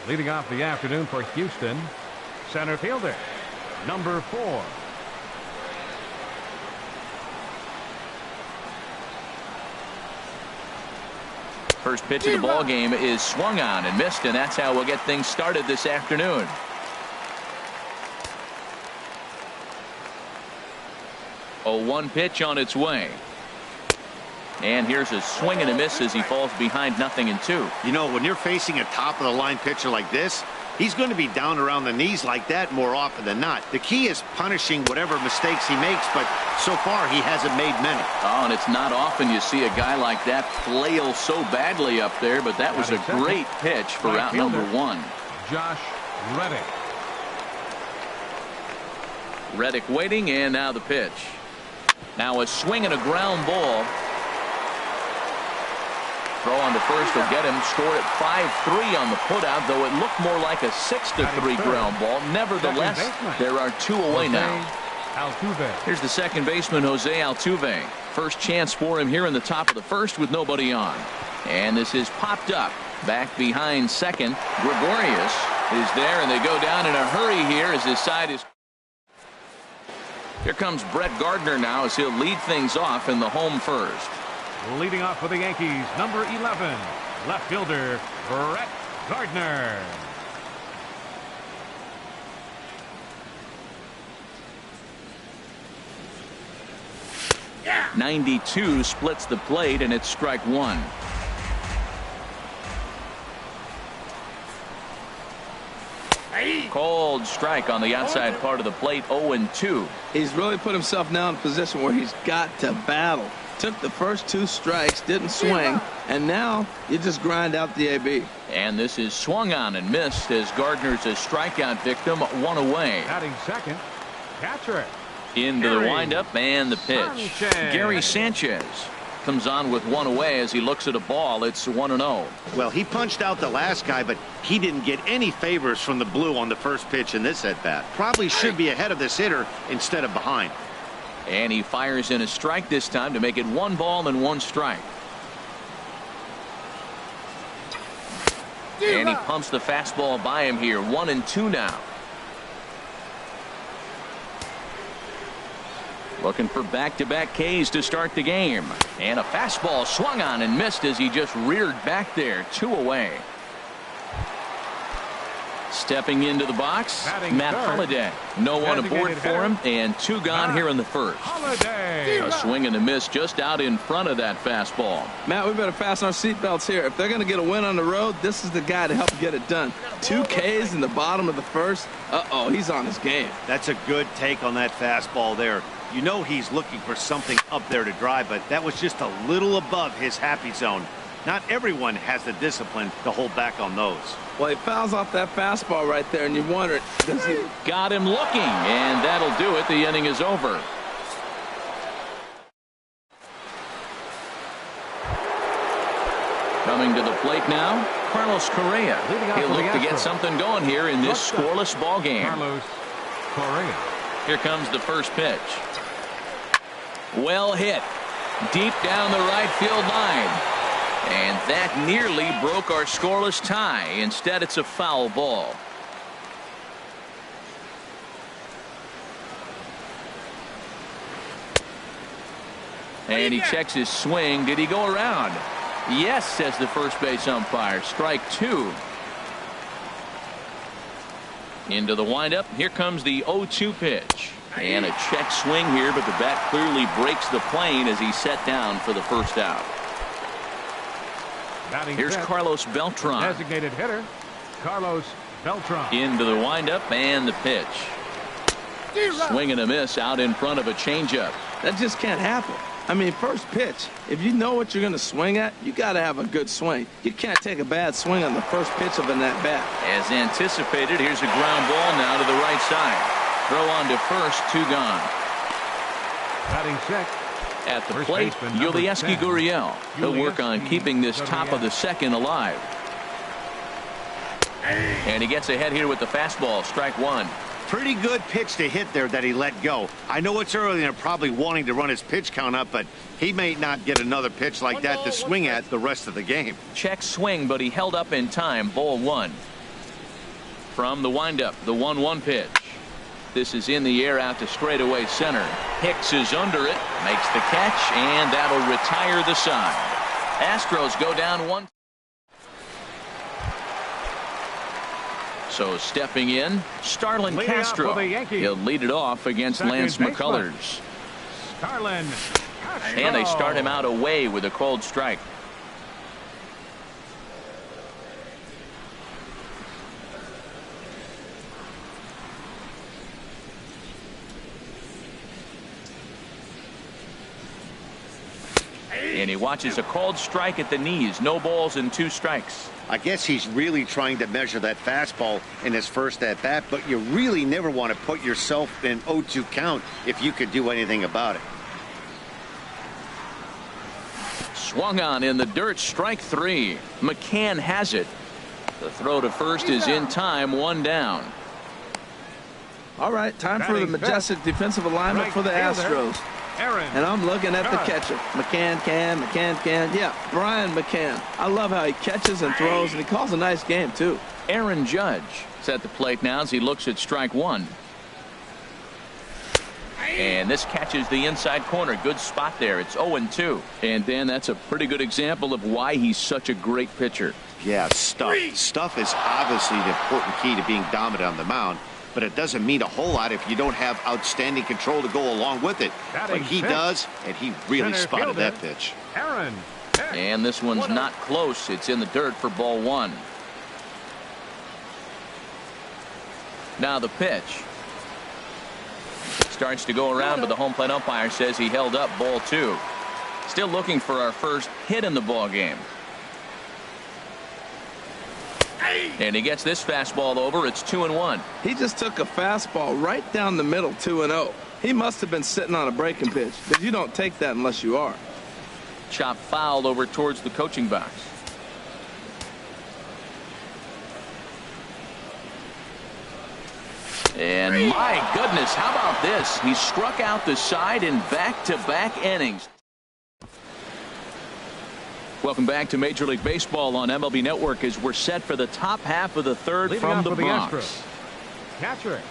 Leading off the afternoon for Houston, center fielder, number 4. First pitch of the ball game is swung on and missed, and that's how we'll get things started this afternoon. A 1 pitch on its way. And here's a swing and a miss as he falls behind 0-2. You know, when you're facing a top-of-the-line pitcher like this, he's going to be down around the knees like that more often than not. The key is punishing whatever mistakes he makes, but so far he hasn't made many. Oh, and it's not often you see a guy like that flail so badly up there, but that was a great pitch for out number 1. Josh Reddick. Reddick waiting, and now the pitch. Now a swing and a ground ball. Throw on to first will get him. Scored at 5-3 on the putout, though it looked more like a 6-3 ground ball. Nevertheless, there are 2 away now. Altuve. Here's the second baseman, Jose Altuve. First chance for him here in the top of the first with nobody on. And this is popped up. Back behind second. Gregorius is there, and they go down in a hurry here as his side is. Here comes Brett Gardner now as he'll lead things off in the home first. Leading off for the Yankees, number 11, left fielder, Brett Gardner. Yeah. 92 splits the plate, and it's strike 1. Cold strike on the outside part of the plate, 0-2. He's really put himself now in a position where he's got to battle. Took the first 2 strikes, didn't swing, and now you just grind out the AB. And this is swung on and missed as Gardner's a strikeout victim, 1 away. Batting second, catcher. Into the windup and the pitch. Sanchez. Gary Sanchez comes on with 1 away as he looks at a ball. It's 1-0. Well, he punched out the last guy, but he didn't get any favors from the blue on the first pitch in this at-bat. Probably should be ahead of this hitter instead of behind. And he fires in a strike this time to make it 1 ball and 1 strike. And he pumps the fastball by him here. 1-2 now. Looking for back-to-back Ks to start the game. And a fastball swung on and missed as he just reared back there. 2 away. Stepping into the box, Matt Holliday. No one aboard for him, and 2 gone here in the first. A swing and a miss just out in front of that fastball. Matt, we better fasten our seatbelts here. If they're going to get a win on the road, this is the guy to help get it done. 2 Ks in the bottom of the first. Uh-oh, he's on his game. That's a good take on that fastball there. You know he's looking for something up there to drive, but that was just a little above his happy zone. Not everyone has the discipline to hold back on those. Well, he fouls off that fastball right there, and you wonder, does he? Got him looking, and that'll do it. The inning is over. Coming to the plate now, Carlos Correa. He'll look to get something going here in this scoreless ball game. Carlos Correa. Here comes the first pitch. Well hit. Deep down the right field line. And that nearly broke our scoreless tie. Instead, it's a foul ball. And he checks his swing. Did he go around? Yes, says the first base umpire. Strike 2. Into the windup. Here comes the 0-2 pitch. And a check swing here, but the bat clearly breaks the plane as he's set down for the first out. Here's Carlos Beltran. Designated hitter, Carlos Beltran. Into the windup and the pitch. Swing and a miss out in front of a changeup. That just can't happen. I mean, first pitch, if you know what you're going to swing at, you got to have a good swing. You can't take a bad swing on the first pitch of an at-bat. As anticipated, here's a ground ball now to the right side. Throw on to first, 2 gone. Batting sixth. At the First plate, baseman, number Yulieski 10. Gurriel. He'll work on Yulieski keeping this top of the Gurriel. second alive. And he gets ahead here with the fastball, strike 1. Pretty good pitch to hit there that he let go. I know it's early and they're probably wanting to run his pitch count up, but he may not get another pitch like that to swing at the rest of the game. Check swing, but he held up in time. Ball 1. From the windup, the 1-1 pitch. This is in the air out to straightaway center. Hicks is under it, makes the catch, and that'll retire the side. Astros go down 1. So stepping in, Starlin Leading off Castro. for the Yankees. He'll lead it off against Second Lance baseman. McCullers. Starlin Castro. And they start him out away with a cold strike. And he watches a called strike at the knees. No balls and 2 strikes. I guess he's really trying to measure that fastball in his first at bat, but you really never want to put yourself in 0-2 count if you could do anything about it. Swung on in the dirt, strike 3. McCann has it. The throw to first is in time, 1 down. All right, time for the Batting majestic fifth. defensive alignment Right for the fielder, Astros. Aaron And I'm looking at the Judge. catcher. McCann can. Yeah, Brian McCann. I love how he catches and throws, and he calls a nice game, too. Aaron Judge is at the plate now as he looks at strike 1. And this catches the inside corner. Good spot there. It's 0-2. And Dan, that's a pretty good example of why he's such a great pitcher. Yeah, stuff. Stuff is obviously the important key to being dominant on the mound, but it doesn't mean a whole lot if you don't have outstanding control to go along with it. Batting But he fifth. does, and he really Center spotted fielder. that pitch. Aaron. And this one's not close. It's in the dirt for ball 1. Now the pitch. Starts to go around, but the home plate umpire says he held up, ball 2. Still looking for our first hit in the ball game. And he gets this fastball over. It's 2-1. He just took a fastball right down the middle, 2-0. He must have been sitting on a breaking pitch, because you don't take that unless you are. Chop foul over towards the coaching box. And my goodness, how about this? He struck out the side in back-to-back innings. Welcome back to Major League Baseball on MLB Network as we're set for the top half of the third Leading from off the for the Bronx. Astros. Catcher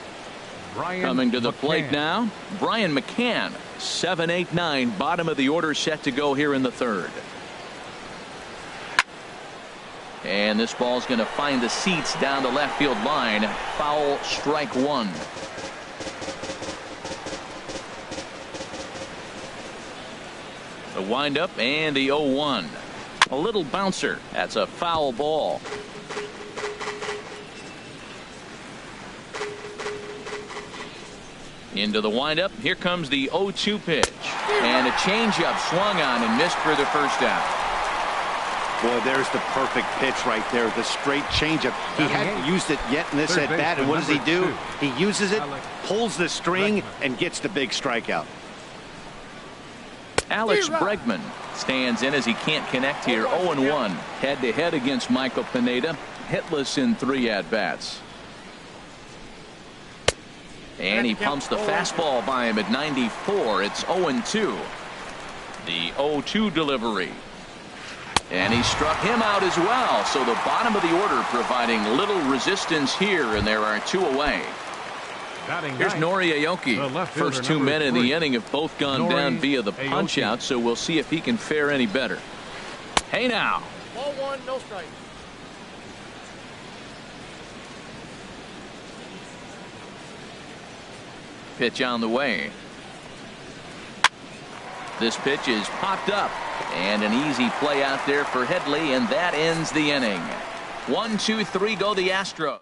Brian Coming to the McCann. plate now, Brian McCann. 7, 8, 9, bottom of the order set to go here in the third. And this ball's going to find the seats down the left field line. Foul, strike 1. The windup and the 0-1. A little bouncer. That's a foul ball. Into the windup. Here comes the 0-2 pitch. And a changeup swung on and missed for the first out. Boy, there's the perfect pitch right there. The straight changeup. He hadn't used it yet in this Third at bat, and what does he baseman do? number 2. He uses it, Alex pulls the string, Bregman. and gets the big strikeout. Alex Bregman stands in as he can't connect here. 0-1 head-to-head against Michael Pineda. Hitless in 3 at-bats. And he pumps the fastball by him at 94. It's 0-2. The 0-2 delivery. And he struck him out as well. So the bottom of the order providing little resistance here, and there are 2 away. Batting Here's ninth, Nori the Aoki. left fielder, First 2 number men in 3. the inning have both gone Nori down via the Aoki. punch out, so we'll see if he can fare any better. Hey now. Ball 1, no strike. Pitch on the way. This pitch is popped up, and an easy play out there for Headley, and that ends the inning. 1, 2, 3 go the Astros.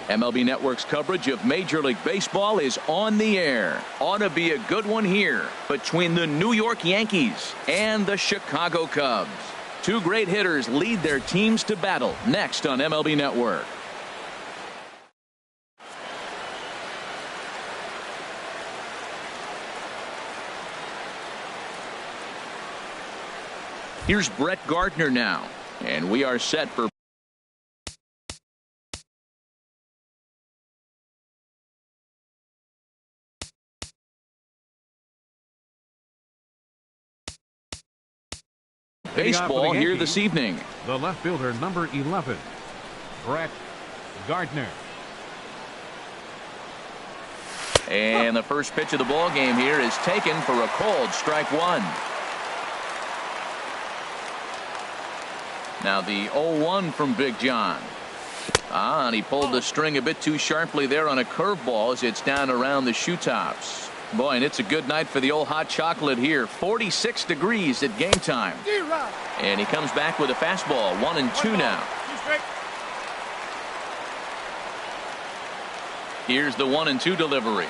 MLB Network's coverage of Major League Baseball is on the air. Ought to be a good one here between the New York Yankees and the Chicago Cubs. Two great hitters lead their teams to battle next on MLB Network. Here's Brett Gardner now, and we are set for baseball here this evening. The left fielder, number 11, Brett Gardner. And the first pitch of the ball game here is taken for a called strike one. Now the 0-1 from Big John. And he pulled the string a bit too sharply there on a curveball as it's down around the shoe tops. Boy, and it's a good night for the old hot chocolate here. 46 degrees at game time. And he comes back with a fastball. 1-2 now. Here's the 1-2 delivery.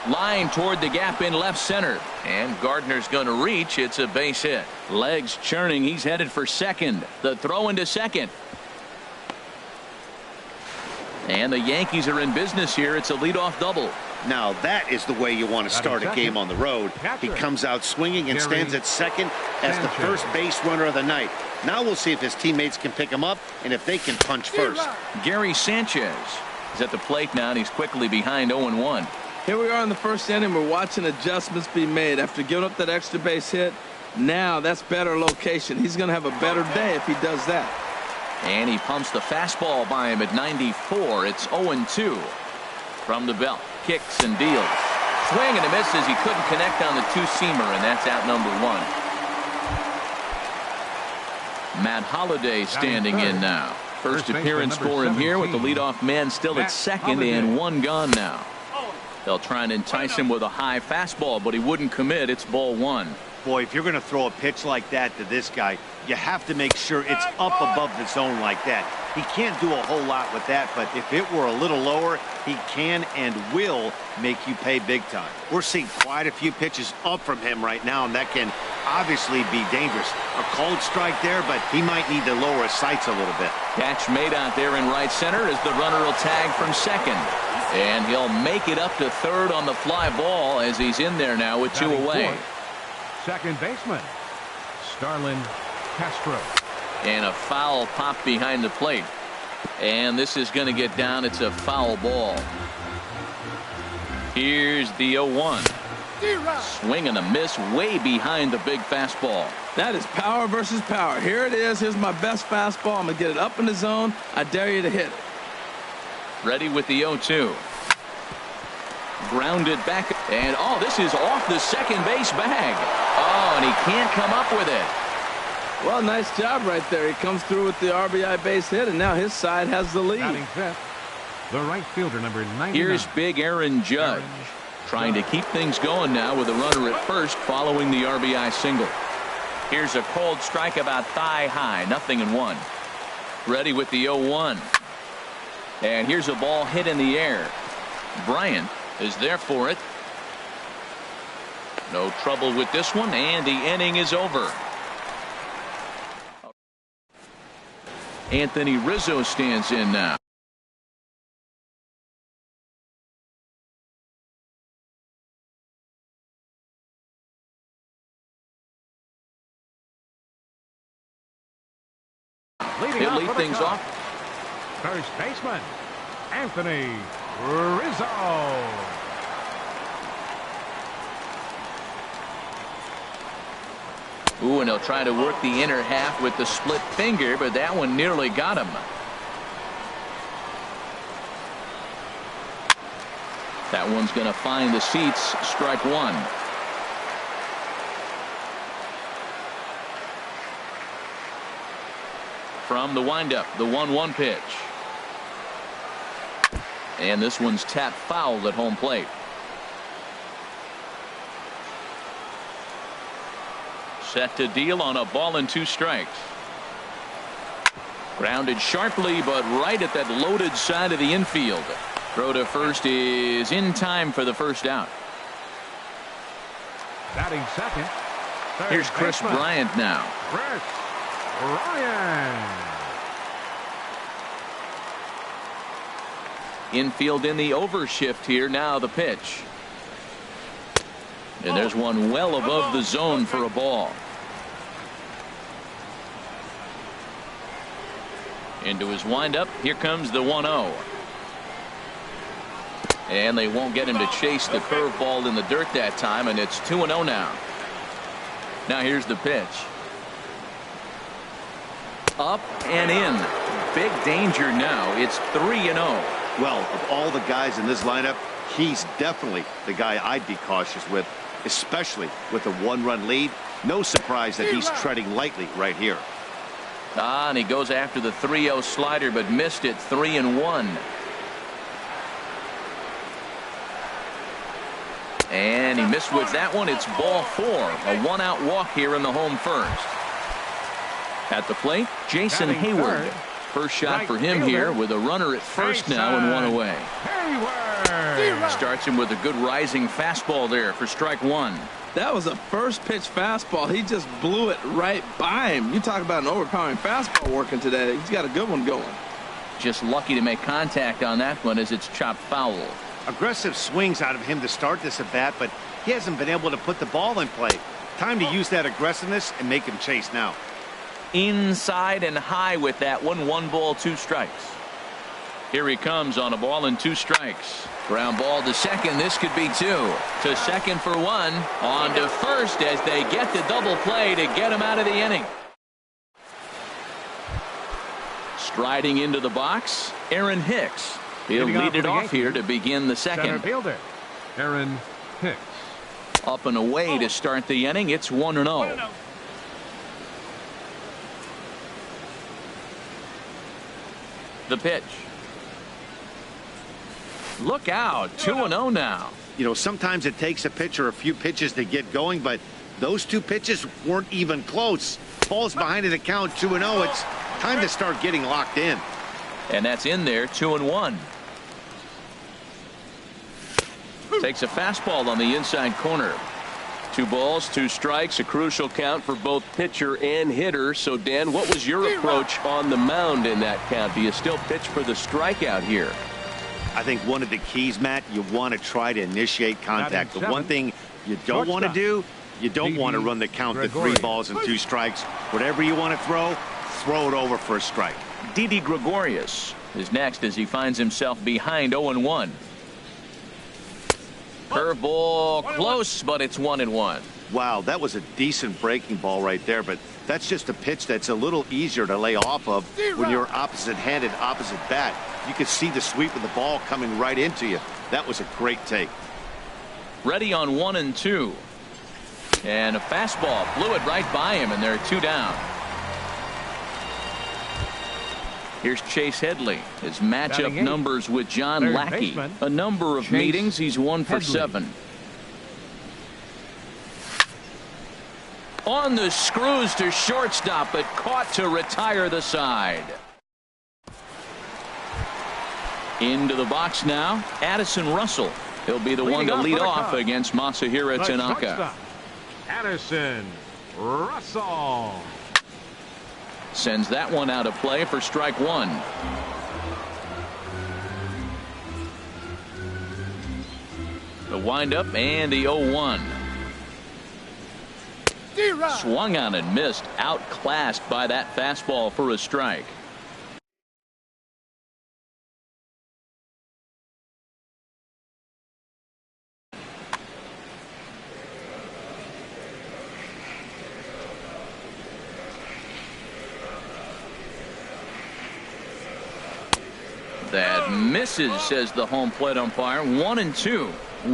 Line toward the gap in left center. And Gardner's going to reach. It's a base hit. Legs churning. He's headed for second. The throw into second. And the Yankees are in business here. It's a leadoff double. Now that is the way you want to start a game on the road. He comes out swinging and stands at second as the first base runner of the night. Now we'll see if his teammates can pick him up and if they can punch first. Gary Sanchez is at the plate now, and he's quickly behind 0-1. Here we are in the first inning. We're watching adjustments be made after giving up that extra base hit. Now that's better location. He's going to have a better day if he does that. And he pumps the fastball by him at 94. It's 0-2 from the belt. Kicks and deals. Swing and a miss as he couldn't connect on the two-seamer, and that's out number one. Matt Holliday standing in now. First appearance for him here with the leadoff man still at second and one gone now. They'll try and entice him with a high fastball, but he wouldn't commit. It's ball one. Boy, if you're going to throw a pitch like that to this guy, you have to make sure it's up above the zone like that. He can't do a whole lot with that, but if it were a little lower, he can and will make you pay big time. We're seeing quite a few pitches up from him right now, and that can obviously be dangerous. A cold strike there, but he might need to lower his sights a little bit. Catch made out there in right center as the runner will tag from second. And he'll make it up to third on the fly ball as he's in there now with two away. Second baseman, Starlin Castro. And a foul pop behind the plate. And this is going to get down. It's a foul ball. Here's the 0-1. Swing and a miss way behind the big fastball. That is power versus power. Here it is. Here's my best fastball. I'm going to get it up in the zone. I dare you to hit it. Ready with the 0-2. Grounded back. And, oh, this is off the second base bag. Oh, and he can't come up with it. Well, nice job right there. He comes through with the RBI base hit, and now his side has the lead. Batting fifth, the right fielder, number 99. Here's big Aaron Judge trying to keep things going now with a runner at first following the RBI single. Here's a cold strike about thigh high. 0-1. Ready with the 0-1. And here's a ball hit in the air. Bryant is there for it. No trouble with this one, and the inning is over. Anthony Rizzo stands in now. He'll lead things off. First baseman, Anthony Rizzo. Ooh, and he'll try to work the inner half with the split finger, but that one nearly got him. That one's going to find the seats. Strike one. From the windup, the 1-1 pitch. And this one's tapped foul at home plate. Set to deal on a ball and 2 strikes. Grounded sharply, but right at that loaded side of the infield. Throw to first is in time for the first out. Batting second. Here's Chris Bryant now. Chris Bryant. Infield in the overshift here. Now the pitch. And there's one well above the zone for a ball. Into his windup. Here comes the 1-0. And they won't get him to chase the curveball in the dirt that time, and it's 2-0 now. Now here's the pitch. Up and in. Big danger now. It's 3-0. Well, of all the guys in this lineup, he's definitely the guy I'd be cautious with, especially with a 1-run lead. No surprise that he's treading lightly right here. And he goes after the 3-0 slider, but missed it. 3-1. And he missed with that one. It's ball 4. A 1-out walk here in the home first. At the plate, Jason Hayward. First shot for him here with a runner at first now and 1 away. Starts him with a good rising fastball there for strike 1. That was a first pitch fastball. He just blew it right by him. You talk about an overpowering fastball working today. He's got a good one going. Just lucky to make contact on that one as it's chopped foul. Aggressive swings out of him to start this at bat, but he hasn't been able to put the ball in play. Time to use that aggressiveness and make him chase now. Inside and high with that one. 1 ball, 2 strikes. Here he comes on a ball and 2 strikes. Ground ball to second. This could be 2. To second for 1. On to first as they get the double play to get him out of the inning. Striding into the box, Aaron Hicks. He'll lead it off here to begin the second. Center fielder, Aaron Hicks. Up and away to start the inning. It's 1-0. The pitch. Look out. 2-0 now. You know, sometimes it takes a pitcher a few pitches to get going, but those 2 pitches weren't even close. Ball's behind in the count. 2-0. It's time to start getting locked in. And that's in there. 2-1. Takes a fastball on the inside corner. 2 balls, 2 strikes, a crucial count for both pitcher and hitter. So, Dan, what was your approach on the mound in that count? Do you still pitch for the strikeout here? I think one of the keys, Matt, you want to try to initiate contact. The one thing you don't want to do, you don't want to run the count to 3 balls and 2 strikes. Whatever you want to throw it over for a strike. Didi Gregorius is next as he finds himself behind 0-1. Curveball close, but it's 1-1. Wow, that was a decent breaking ball right there, but that's just a pitch that's a little easier to lay off of when you're opposite-handed, opposite bat. You could see the sweep of the ball coming right into you. That was a great take. Ready on 1-2. And a fastball blew it right by him, and there are 2 down. Here's Chase Headley. His matchup numbers with John Lackey. A number of meetings. He's 1 for 7. On the screws to shortstop, but caught to retire the side. Into the box now, Addison Russell. He'll be the one to lead off against Masahiro Tanaka. Addison Russell. Sends that one out of play for strike 1. The windup and the 0-1. Swung on and missed. Outclassed by that fastball for a strike. That misses, says the home plate umpire. 1-2.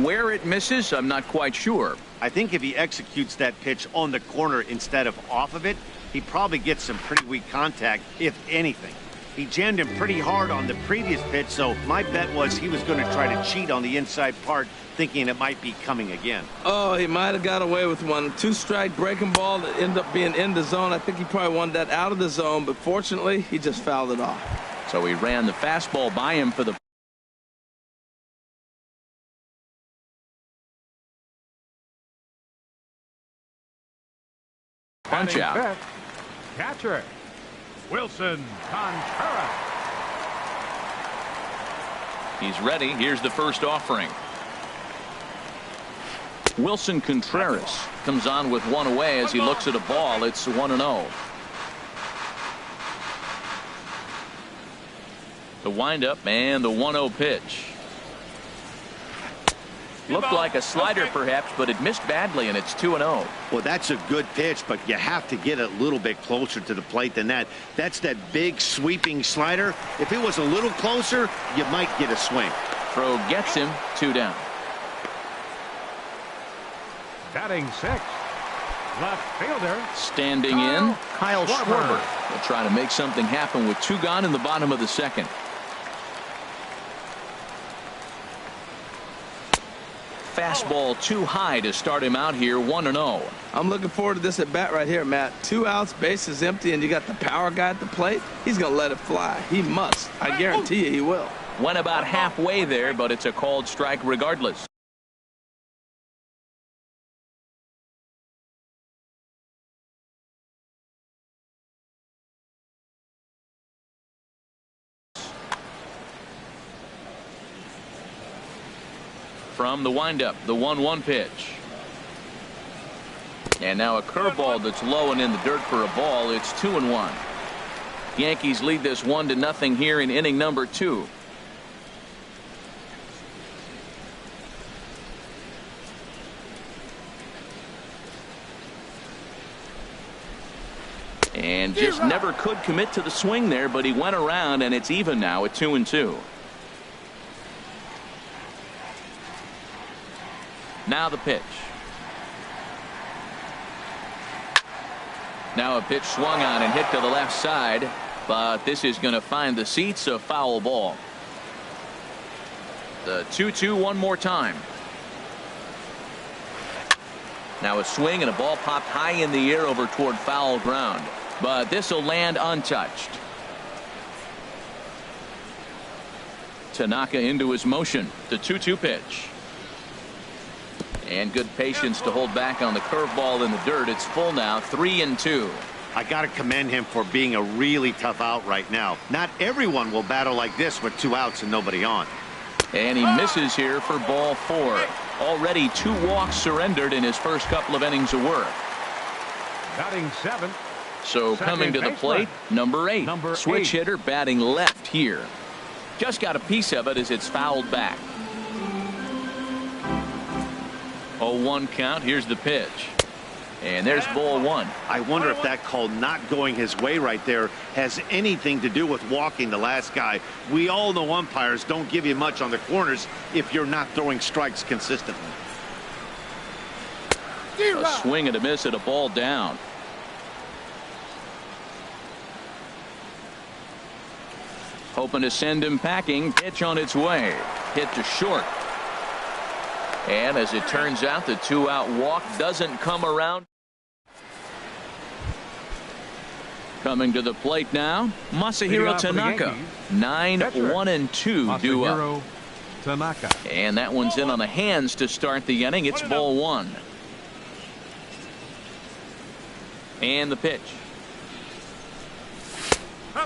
Where it misses, I'm not quite sure. I think if he executes that pitch on the corner instead of off of it, he probably gets some pretty weak contact, if anything. He jammed him pretty hard on the previous pitch, so my bet was he was going to try to cheat on the inside part, thinking it might be coming again. Oh, he might have got away with one. 2-strike breaking ball that ended up being in the zone. I think he probably wanted that out of the zone, but fortunately, he just fouled it off. So he ran the fastball by him for the punch out. Catcher Wilson Contreras. He's ready. Here's the first offering. Wilson Contreras comes on with one away as he looks at a ball. It's 1-0. The windup and the 1-0 pitch. Looked like a slider perhaps, but it missed badly, and it's 2-0. Well, that's a good pitch, but you have to get a little bit closer to the plate than that. That's that big sweeping slider. If it was a little closer, you might get a swing. Throw gets him, 2 down. Batting 6th, left fielder. Standing in, Kyle Schwarber. Will try to make something happen with 2 gone in the bottom of the second. Fastball too high to start him out here, 1-0. I'm looking forward to this at bat right here, Matt. 2 outs, bases empty, and you got the power guy at the plate. He's going to let it fly. He must. I guarantee you he will. Went about halfway there, but it's a called strike regardless. From the windup, the 1-1 pitch. And now a curveball that's low and in the dirt for a ball. It's 2-1. Yankees lead this 1-0 here in inning number 2. And just never could commit to the swing there, but he went around, and it's even now at 2-2. Now the pitch. Now a pitch swung on and hit to the left side, but this is going to find the seats, a foul ball. The 2-2 one more time. Now a swing and a ball popped high in the air over toward foul ground, but this will land untouched. Tanaka into his motion. The 2-2 pitch. And good patience to hold back on the curveball in the dirt. It's full now, 3-2. I got to commend him for being a really tough out right now. Not everyone will battle like this with 2 outs and nobody on. And he misses here for ball 4. Already 2 walks surrendered in his first couple of innings of work. Batting 7th. So coming to the plate, number 8. Switch hitter batting left here. Just got a piece of it as it's fouled back. 0-1 count. Here's the pitch. And there's ball 1. I wonder if that call not going his way right there has anything to do with walking the last guy. We all know umpires don't give you much on the corners if you're not throwing strikes consistently. A swing and a miss at a ball down. Hoping to send him packing. Pitch on its way. Hit to short. And as it turns out, the 2-out walk doesn't come around. Coming to the plate now, Masahiro Tanaka. 9-1-2 due up. Tanaka. And that one's in on the hands to start the inning. It's ball 1. And the pitch.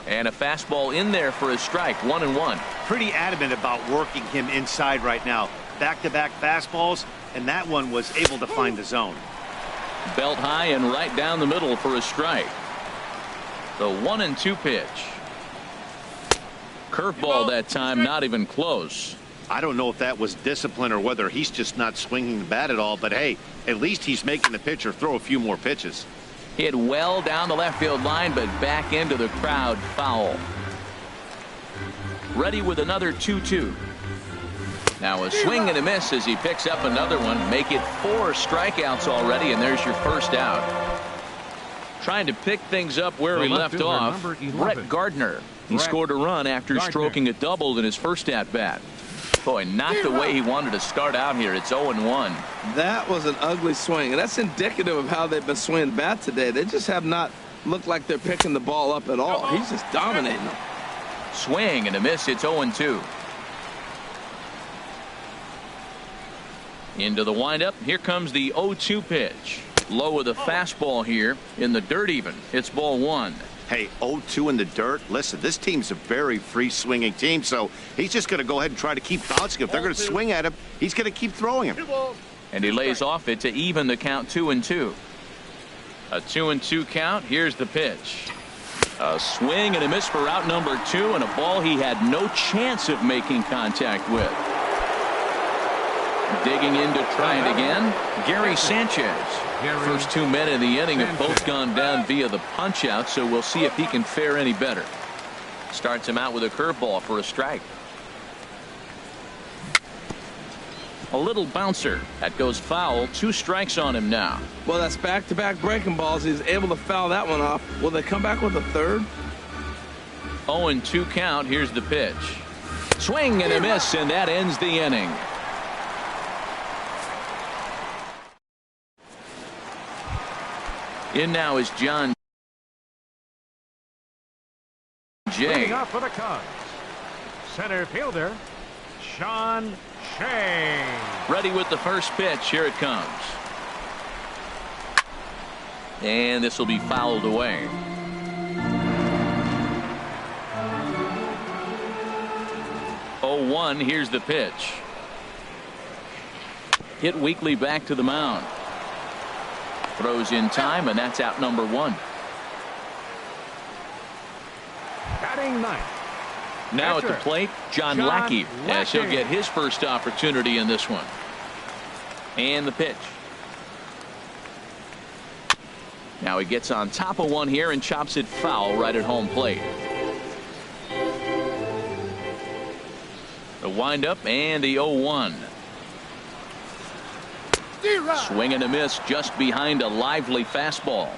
And a fastball in there for a strike. 1-1. Pretty adamant about working him inside right now. Back-to-back fastballs, and that one was able to find the zone. Belt high and right down the middle for a strike. The 1-2 pitch. Curveball that time, not even close. I don't know if that was discipline or whether he's just not swinging the bat at all, but hey, at least he's making the pitcher throw a few more pitches. Hit well down the left field line, but back into the crowd, foul. Ready with another 2-2. Now a swing and a miss as he picks up another one. Make it 4 strikeouts already, and there's your first out. Trying to pick things up where we left off. Brett Gardner He scored a run after stroking a double in his first at-bat. Boy, not the way he wanted to start out here. It's 0-1. That was an ugly swing, and that's indicative of how they've been swinging the bat today. They just have not looked like they're picking the ball up at all. He's just dominating them. Swing and a miss. It's 0-2. Into the windup. Here comes the 0-2 pitch. Low with a fastball here in the dirt even. It's ball one. Hey, 0-2 in the dirt. Listen, this team's a very free-swinging team, so he's just going to go ahead and try to keep bouncing. If they're going to swing at him, he's going to keep throwing him. And he lays off it to even the count 2-2. A 2-2 count. Here's the pitch. A swing and a miss for out number 2, and a ball he had no chance of making contact with. Digging in to try it again, Gary Sanchez. First 2 men in the inning have both gone down via the punch out, so we'll see if he can fare any better. Starts him out with a curveball for a strike. A little bouncer that goes foul. 2 strikes on him now. Well, that's back-to-back breaking balls. He's able to foul that one off. Will they come back with a third? 0-2 count. Here's the pitch. Swing and a miss, and that ends the inning. In now is John Jay. Up for the Cubs, center fielder Sean Shea. Ready with the first pitch. Here it comes. And this will be fouled away. Oh, 1. Here's the pitch. Hit weakly back to the mound. Throws in time, and that's out number 1. Batting ninth. Now at the plate, John Lackey, as he'll get his first opportunity in this one. And the pitch. Now he gets on top of one here and chops it foul right at home plate. The windup and the 0-1. Swing and a miss just behind a lively fastball.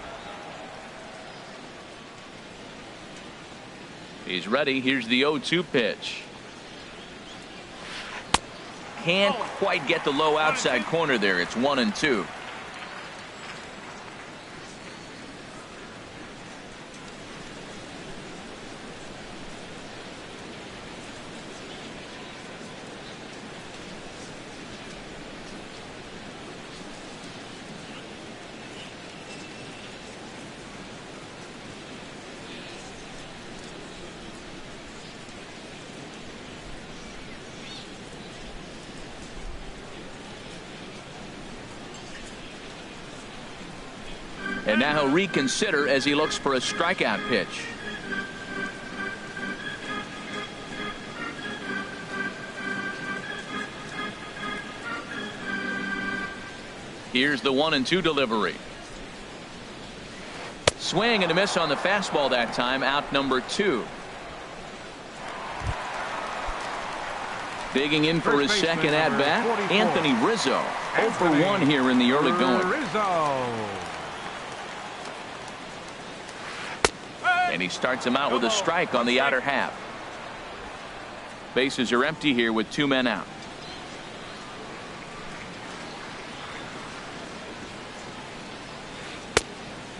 He's ready. Here's the 0-2 pitch. Can't quite get the low outside corner there. It's 1-2. And now he'll reconsider as he looks for a strikeout pitch. Here's the 1-2 delivery. Swing and a miss on the fastball that time. Out number 2. Digging in for his second at bat, Anthony Rizzo. 0 for 1 here in the early going. And he starts him out with a strike on the outer half. Bases are empty here with 2 men out.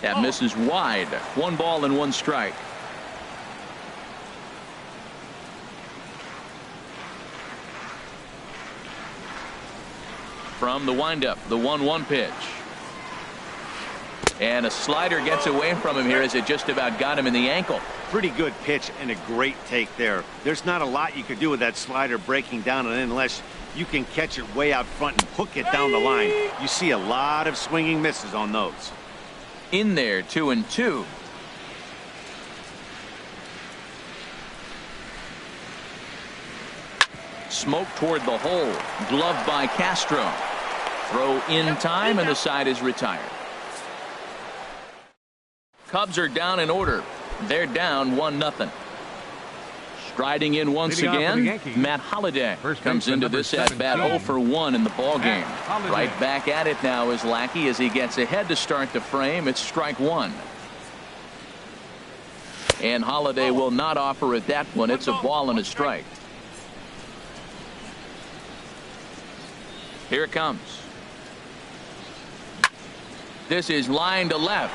That misses wide. 1 ball and 1 strike. From the windup, the 1-1 pitch. And a slider gets away from him here as it just about got him in the ankle. Pretty good pitch and a great take there. There's not a lot you could do with that slider breaking down, and unless you can catch it way out front and hook it down the line, you see a lot of swinging misses on those. In there, 2-2. Smoke toward the hole. Glove by Castro. Throw in time, and the side is retired. Cubs are down in order. They're down 1-0. Striding in once again, Matt Holliday comes into this at bat 0 for 1 in the ball game. Right back at it now is Lackey as he gets ahead to start the frame. It's strike 1. And Holliday will not offer at that one. It's a ball and a strike. Here it comes. This is line to left.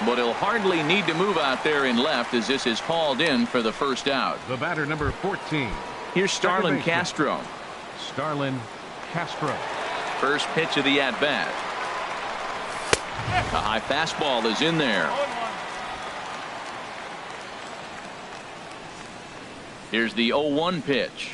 But he'll hardly need to move out there in left as this is hauled in for the first out. The batter, number 14. Here's Starlin Castro. Starlin Castro. First pitch of the at-bat. A high fastball is in there. Here's the 0-1 pitch.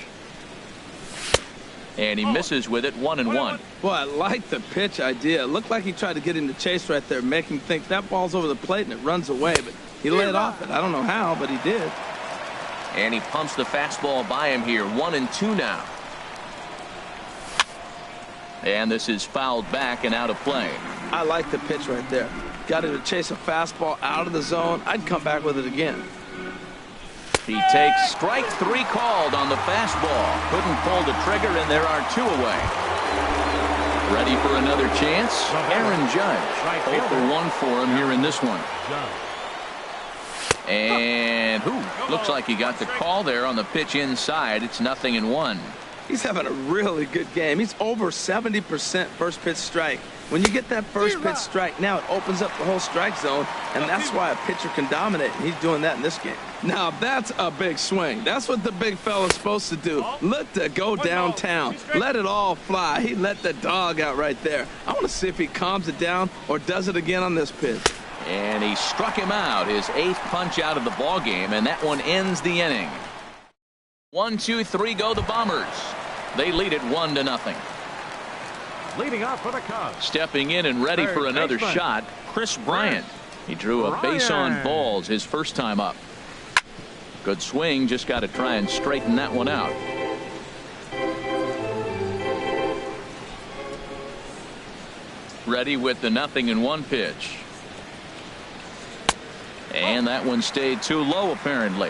And he misses with it, 1-1. Boy, I like the pitch idea. It looked like he tried to get him to chase right there, make him think that ball's over the plate and it runs away. But he laid off it. I don't know how, but he did. And he pumps the fastball by him here, 1-2 now. And this is fouled back and out of play. I like the pitch right there. Got him to chase a fastball out of the zone. I'd come back with it again. He takes strike 3 called on the fastball. Couldn't pull the trigger, and there are 2 away. Ready for another chance? Aaron Judge. 0 for 1 for him here in this one. And looks like he got the call there on the pitch inside. It's 0-1. He's having a really good game. He's over 70% first pitch strike. When you get that first pitch strike, now it opens up the whole strike zone, and that's why a pitcher can dominate, and he's doing that in this game. Now, that's a big swing. That's what the big fella's supposed to do. Look to go downtown. Let it all fly. He let the dog out right there. I want to see if he calms it down or does it again on this pitch. And he struck him out, his 8th punch out of the ball game, and that one ends the inning. 1, 2, 3 go the Bombers. They lead it 1-0. Leading off for the Cubs. Stepping in and ready for another shot, Chris Bryant. He drew a base on balls his first time up. Good swing, just got to try and straighten that one out. Ready with the 0-1 pitch. And that one stayed too low apparently.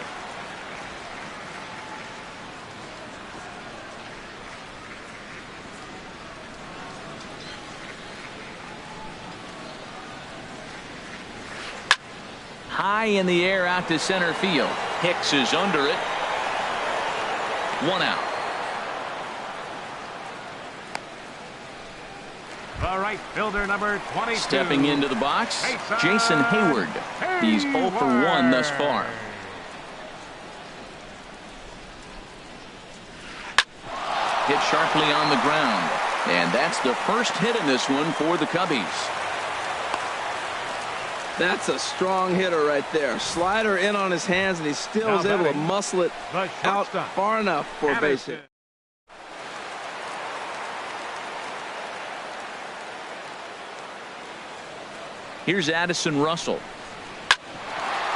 High in the air out to center field. Hicks is under it. 1 out. The right fielder, number 22. Stepping into the box, Jason Hayward. He's 0 for 1 thus far. Hit sharply on the ground. And that's the first hit in this one for the Cubbies. That's a strong hitter right there. Slider in on his hands, and he still is able to muscle it out far enough for a base hit. Here's Addison Russell.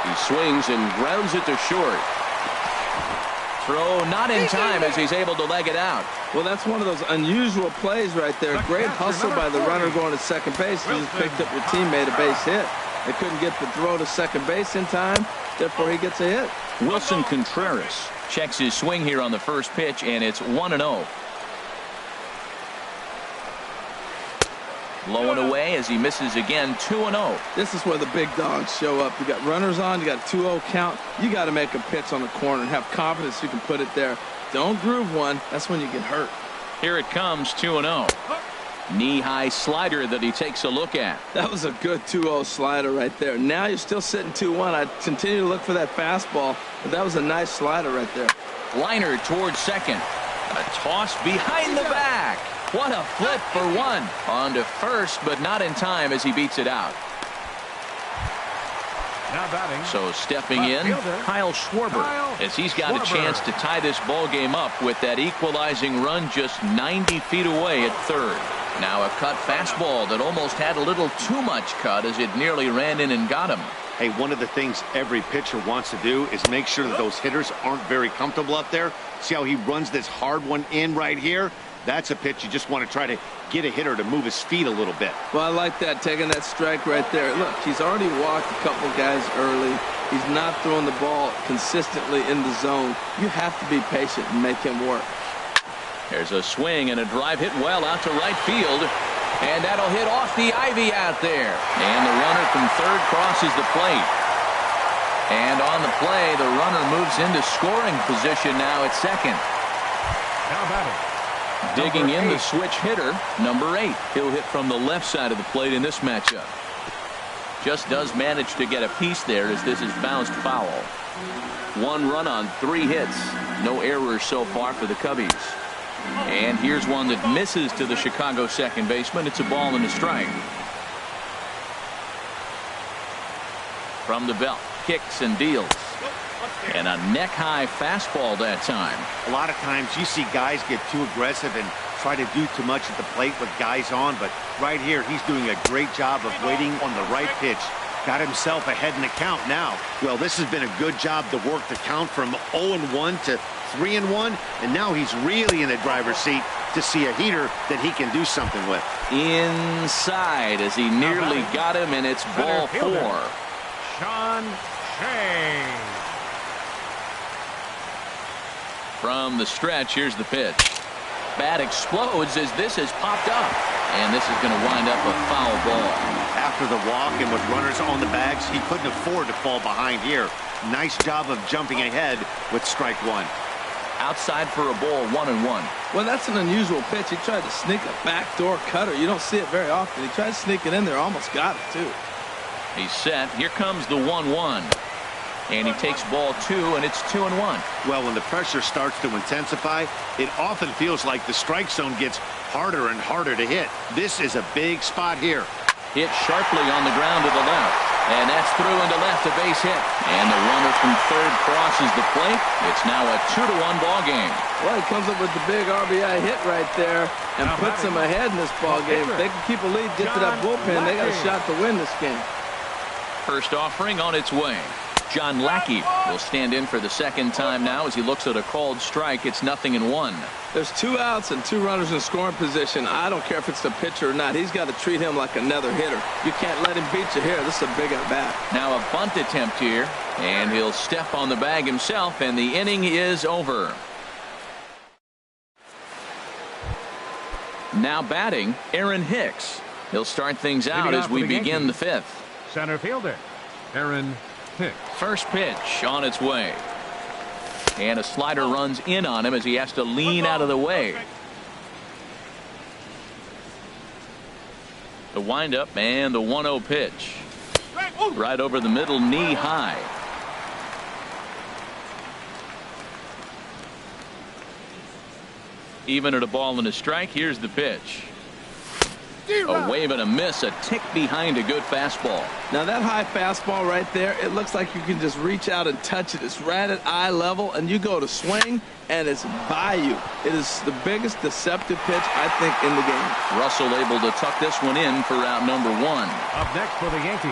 He swings and grounds it to short. Throw not in time as he's able to leg it out. Well, that's one of those unusual plays right there. Great hustle by the runner going to second base. He just picked up your teammate a base hit. They couldn't get the throw to second base in time, therefore he gets a hit. Wilson Contreras checks his swing here on the first pitch, and it's 1-0. Low and away as he misses again, 2-0. This is where the big dogs show up. You got runners on, you got a 2-0 count. You got to make a pitch on the corner and have confidence you can put it there. Don't groove one. That's when you get hurt. Here it comes, 2-0. Knee-high slider that he takes a look at. That was a good 2-0 slider right there. Now you're still sitting 2-1. I'd continue to look for that fastball, but that was a nice slider right there. Liner towards second. A toss behind the back. What a flip for 1. On to first, but not in time as he beats it out. Now batting. So stepping in, Kyle Schwarber, as he's got a chance to tie this ball game up with that equalizing run just 90 feet away at third. Now a cut fastball that almost had a little too much cut as it nearly ran in and got him. Hey, one of the things every pitcher wants to do is make sure that those hitters aren't very comfortable up there. See how he runs this hard one in right here? That's a pitch you just want to try to get a hitter to move his feet a little bit. Well, I like that, taking that strike right there. Look, he's already walked a couple guys early. He's not throwing the ball consistently in the zone. You have to be patient and make him work. There's a swing and a drive hit well out to right field. And that'll hit off the ivy out there. And the runner from third crosses the plate. And on the play, the runner moves into scoring position now at second. Now batting. Digging in the switch hitter, number 8. He'll hit from the left side of the plate in this matchup. Just does manage to get a piece there as this is bounced foul. 1 run on 3 hits. No errors so far for the Cubbies. And here's one that misses to the Chicago second baseman. It's a ball and a strike. From the belt, kicks and deals. And a neck-high fastball that time. A lot of times you see guys get too aggressive and try to do too much at the plate with guys on, but right here he's doing a great job of waiting on the right pitch. Got himself ahead in the count now. Well, this has been a good job to work the count from 0-1 to 3-1, and now he's really in the driver's seat to see a heater that he can do something with. Inside as he nearly got him, and it's ball 4. Sean Shea. From the stretch, here's the pitch. Bat explodes as this has popped up. And this is going to wind up a foul ball. After the walk and with runners on the bags, he couldn't afford to fall behind here. Nice job of jumping ahead with strike 1. Outside for a ball, 1-1. Well, that's an unusual pitch. He tried to sneak a backdoor cutter. You don't see it very often. He tried to sneak it in there, almost got it, too. He's set. Here comes the 1-1. And he takes ball 2, and it's 2-1. Well, when the pressure starts to intensify, it often feels like the strike zone gets harder and harder to hit. This is a big spot here. Hit sharply on the ground to the left. And that's through into left, a base hit. And the runner from third crosses the plate. It's now a 2-1 ball game. Well, he comes up with the big RBI hit right there and puts him ahead in this ball game. If they can keep a lead, get to that bullpen, they got a shot to win this game. First offering on its way. John Lackey will stand in for the second time now as he looks at a called strike. It's 0-1. There's 2 outs and 2 runners in scoring position. I don't care if it's the pitcher or not. He's got to treat him like another hitter. You can't let him beat you here. This is a big at bat. Now a bunt attempt here, and he'll step on the bag himself, and the inning is over. Now batting, Aaron Hicks. He'll start things out as we begin the 5th. Center fielder, Aaron Hicks. First pitch on its way. And a slider runs in on him as he has to lean out of the way. The windup and the 1-0 pitch. Right over the middle, knee high. Even at a ball and a strike, here's the pitch. A wave and a miss, a tick behind a good fastball. Now that high fastball right there, it looks like you can just reach out and touch it. It's right at eye level, and you go to swing, and it's by you. It is the biggest deceptive pitch, I think, in the game. Russell able to tuck this one in for out number 1. Up next for the Yankees.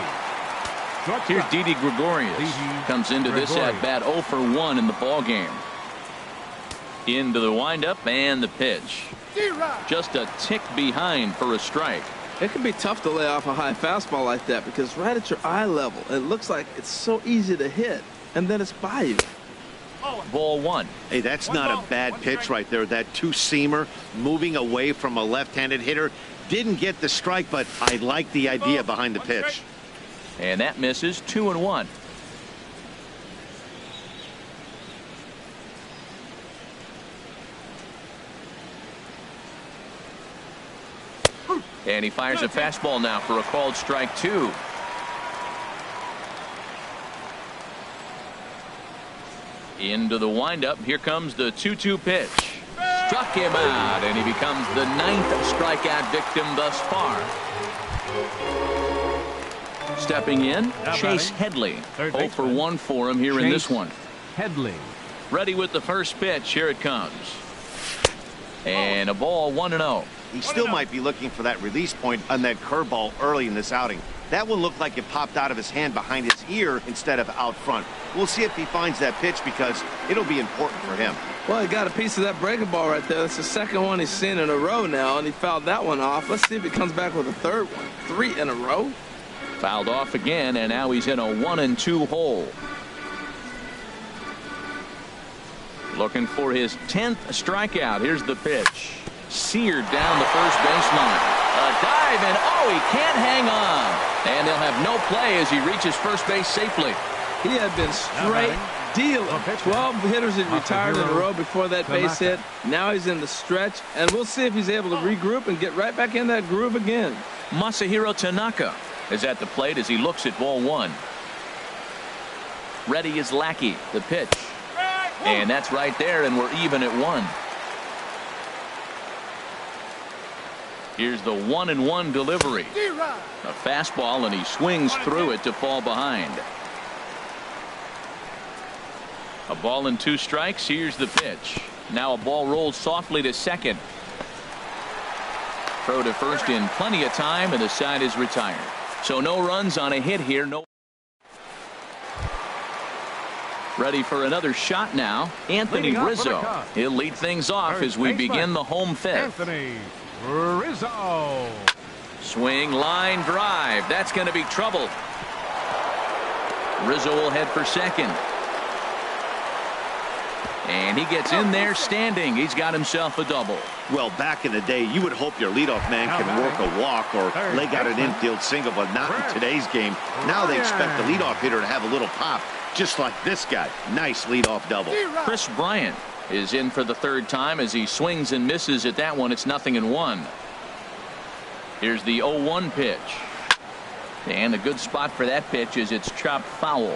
Here's Didi Gregorius. Comes into this at bat 0 for 1 in the ball game. Into the windup and the pitch. Just a tick behind for a strike. It can be tough to lay off a high fastball like that because right at your eye level, it looks like it's so easy to hit, and then it's by you. Ball 1. Hey, that's not a bad pitch right there. That two-seamer moving away from a left-handed hitter. Didn't get the strike, but I like the idea behind the pitch. And that misses. 2-1. And he fires a fastball now for a called strike 2. Into the windup. Here comes the 2-2 pitch. Struck him out, and he becomes the 9th strikeout victim thus far. Stepping in, Chase Headley. 0 for 1 for him here in this one. Headley. Ready with the first pitch. Here it comes. And a ball, 1-0. He still might be looking for that release point on that curveball early in this outing. That one looked like it popped out of his hand behind his ear instead of out front. We'll see if he finds that pitch because it'll be important for him. Well, he got a piece of that breaking ball right there. That's the second one he's seen in a row now, and he fouled that one off. Let's see if he comes back with a third one. 3 in a row. Fouled off again, and now he's in a 1-2 hole. Looking for his 10th strikeout. Here's the pitch. Seared down the first baseline. A dive, and oh, he can't hang on. And they'll have no play as he reaches first base safely. He had been straight dealing. 12 hitters had retired in a row before that base hit. Now he's in the stretch, and we'll see if he's able to regroup and get right back in that groove again. Masahiro Tanaka is at the plate as he looks at ball one. Ready is Lackey. The pitch. And that's right there, and we're even at 1. Here's the 1-1 delivery. A fastball, and he swings through it to fall behind. A ball and 2 strikes. Here's the pitch. Now a ball rolled softly to second. Throw to first in plenty of time, and the side is retired. So no runs on a hit here. No. Ready for another shot now. Anthony Rizzo. He'll lead things off as we begin the home fifth. Anthony Rizzo. Swing, line drive. That's going to be trouble. Rizzo will head for second. And he gets in there standing. He's got himself a double. Well, back in the day, you would hope your leadoff man can work a walk or leg out an infield single, but not in today's game. Now they expect the leadoff hitter to have a little pop, just like this guy. Nice leadoff double. Chris Bryant is in for the 3rd time as he swings and misses at that one. It's 0-1. Here's the 0-1 pitch. And a good spot for that pitch is it's chopped foul.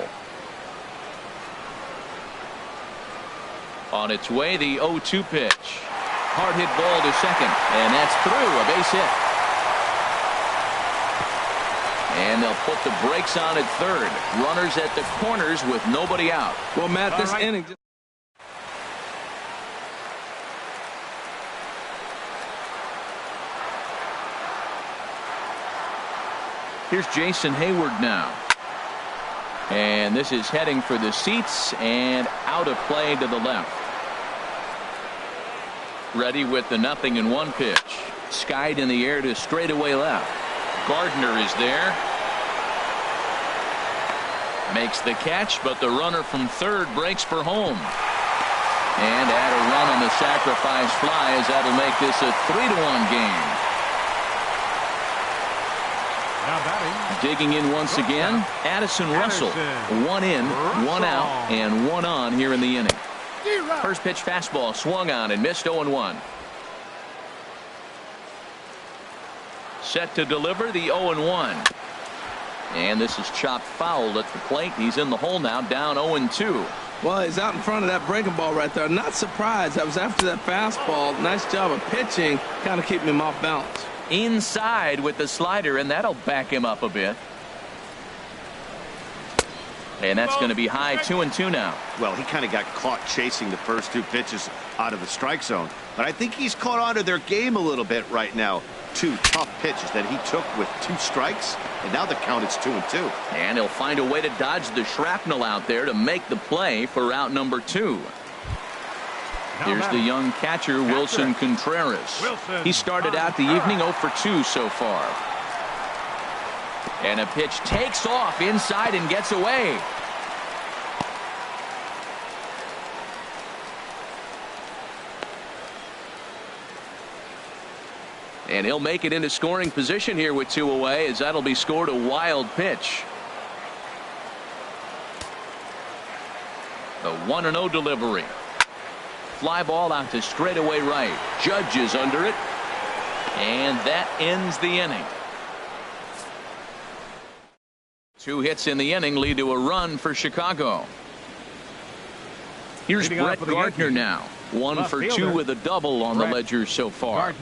On its way, the 0-2 pitch. Hard hit ball to second, and that's through. A base hit. And they'll put the brakes on at third. Runners at the corners with nobody out. Well, Matt, this inning. Here's Jason Hayward now. And this is heading for the seats and out of play to the left. Ready with the 0-1 pitch. Skied in the air to straightaway left. Gardner is there. Makes the catch, but the runner from third breaks for home. And add a run on the sacrifice fly as that'll make this a 3-1 game. Digging in once again, Addison Russell. 1 in, 1 out, and 1 on here in the inning. First pitch fastball swung on and missed. 0-1. Set to deliver the 0-1. And this is chopped foul at the plate. He's in the hole now, down 0-2. Well, he's out in front of that breaking ball right there. Not surprised. I was after that fastball. Nice job of pitching, kind of keeping him off balance. Inside with the slider, and that'll back him up a bit. And that's going to be high. 2-2 now. Well, he kind of got caught chasing the first 2 pitches out of the strike zone. But I think he's caught on to their game a little bit right now. 2 tough pitches that he took with 2 strikes. And now the count is 2-2. And he'll find a way to dodge the shrapnel out there to make the play for out number 2. Here's the young catcher, Wilson Contreras. He started out the evening 0 for 2 so far. And a pitch takes off inside and gets away. And he'll make it into scoring position here with 2 away, as that'll be scored a wild pitch. The 1-0 delivery. Fly ball out to straightaway right. Judge is under it. And that ends the inning. 2 hits in the inning lead to a run for Chicago. Here's Brett Gardner now. 1 for 2 with a double on the ledger so far.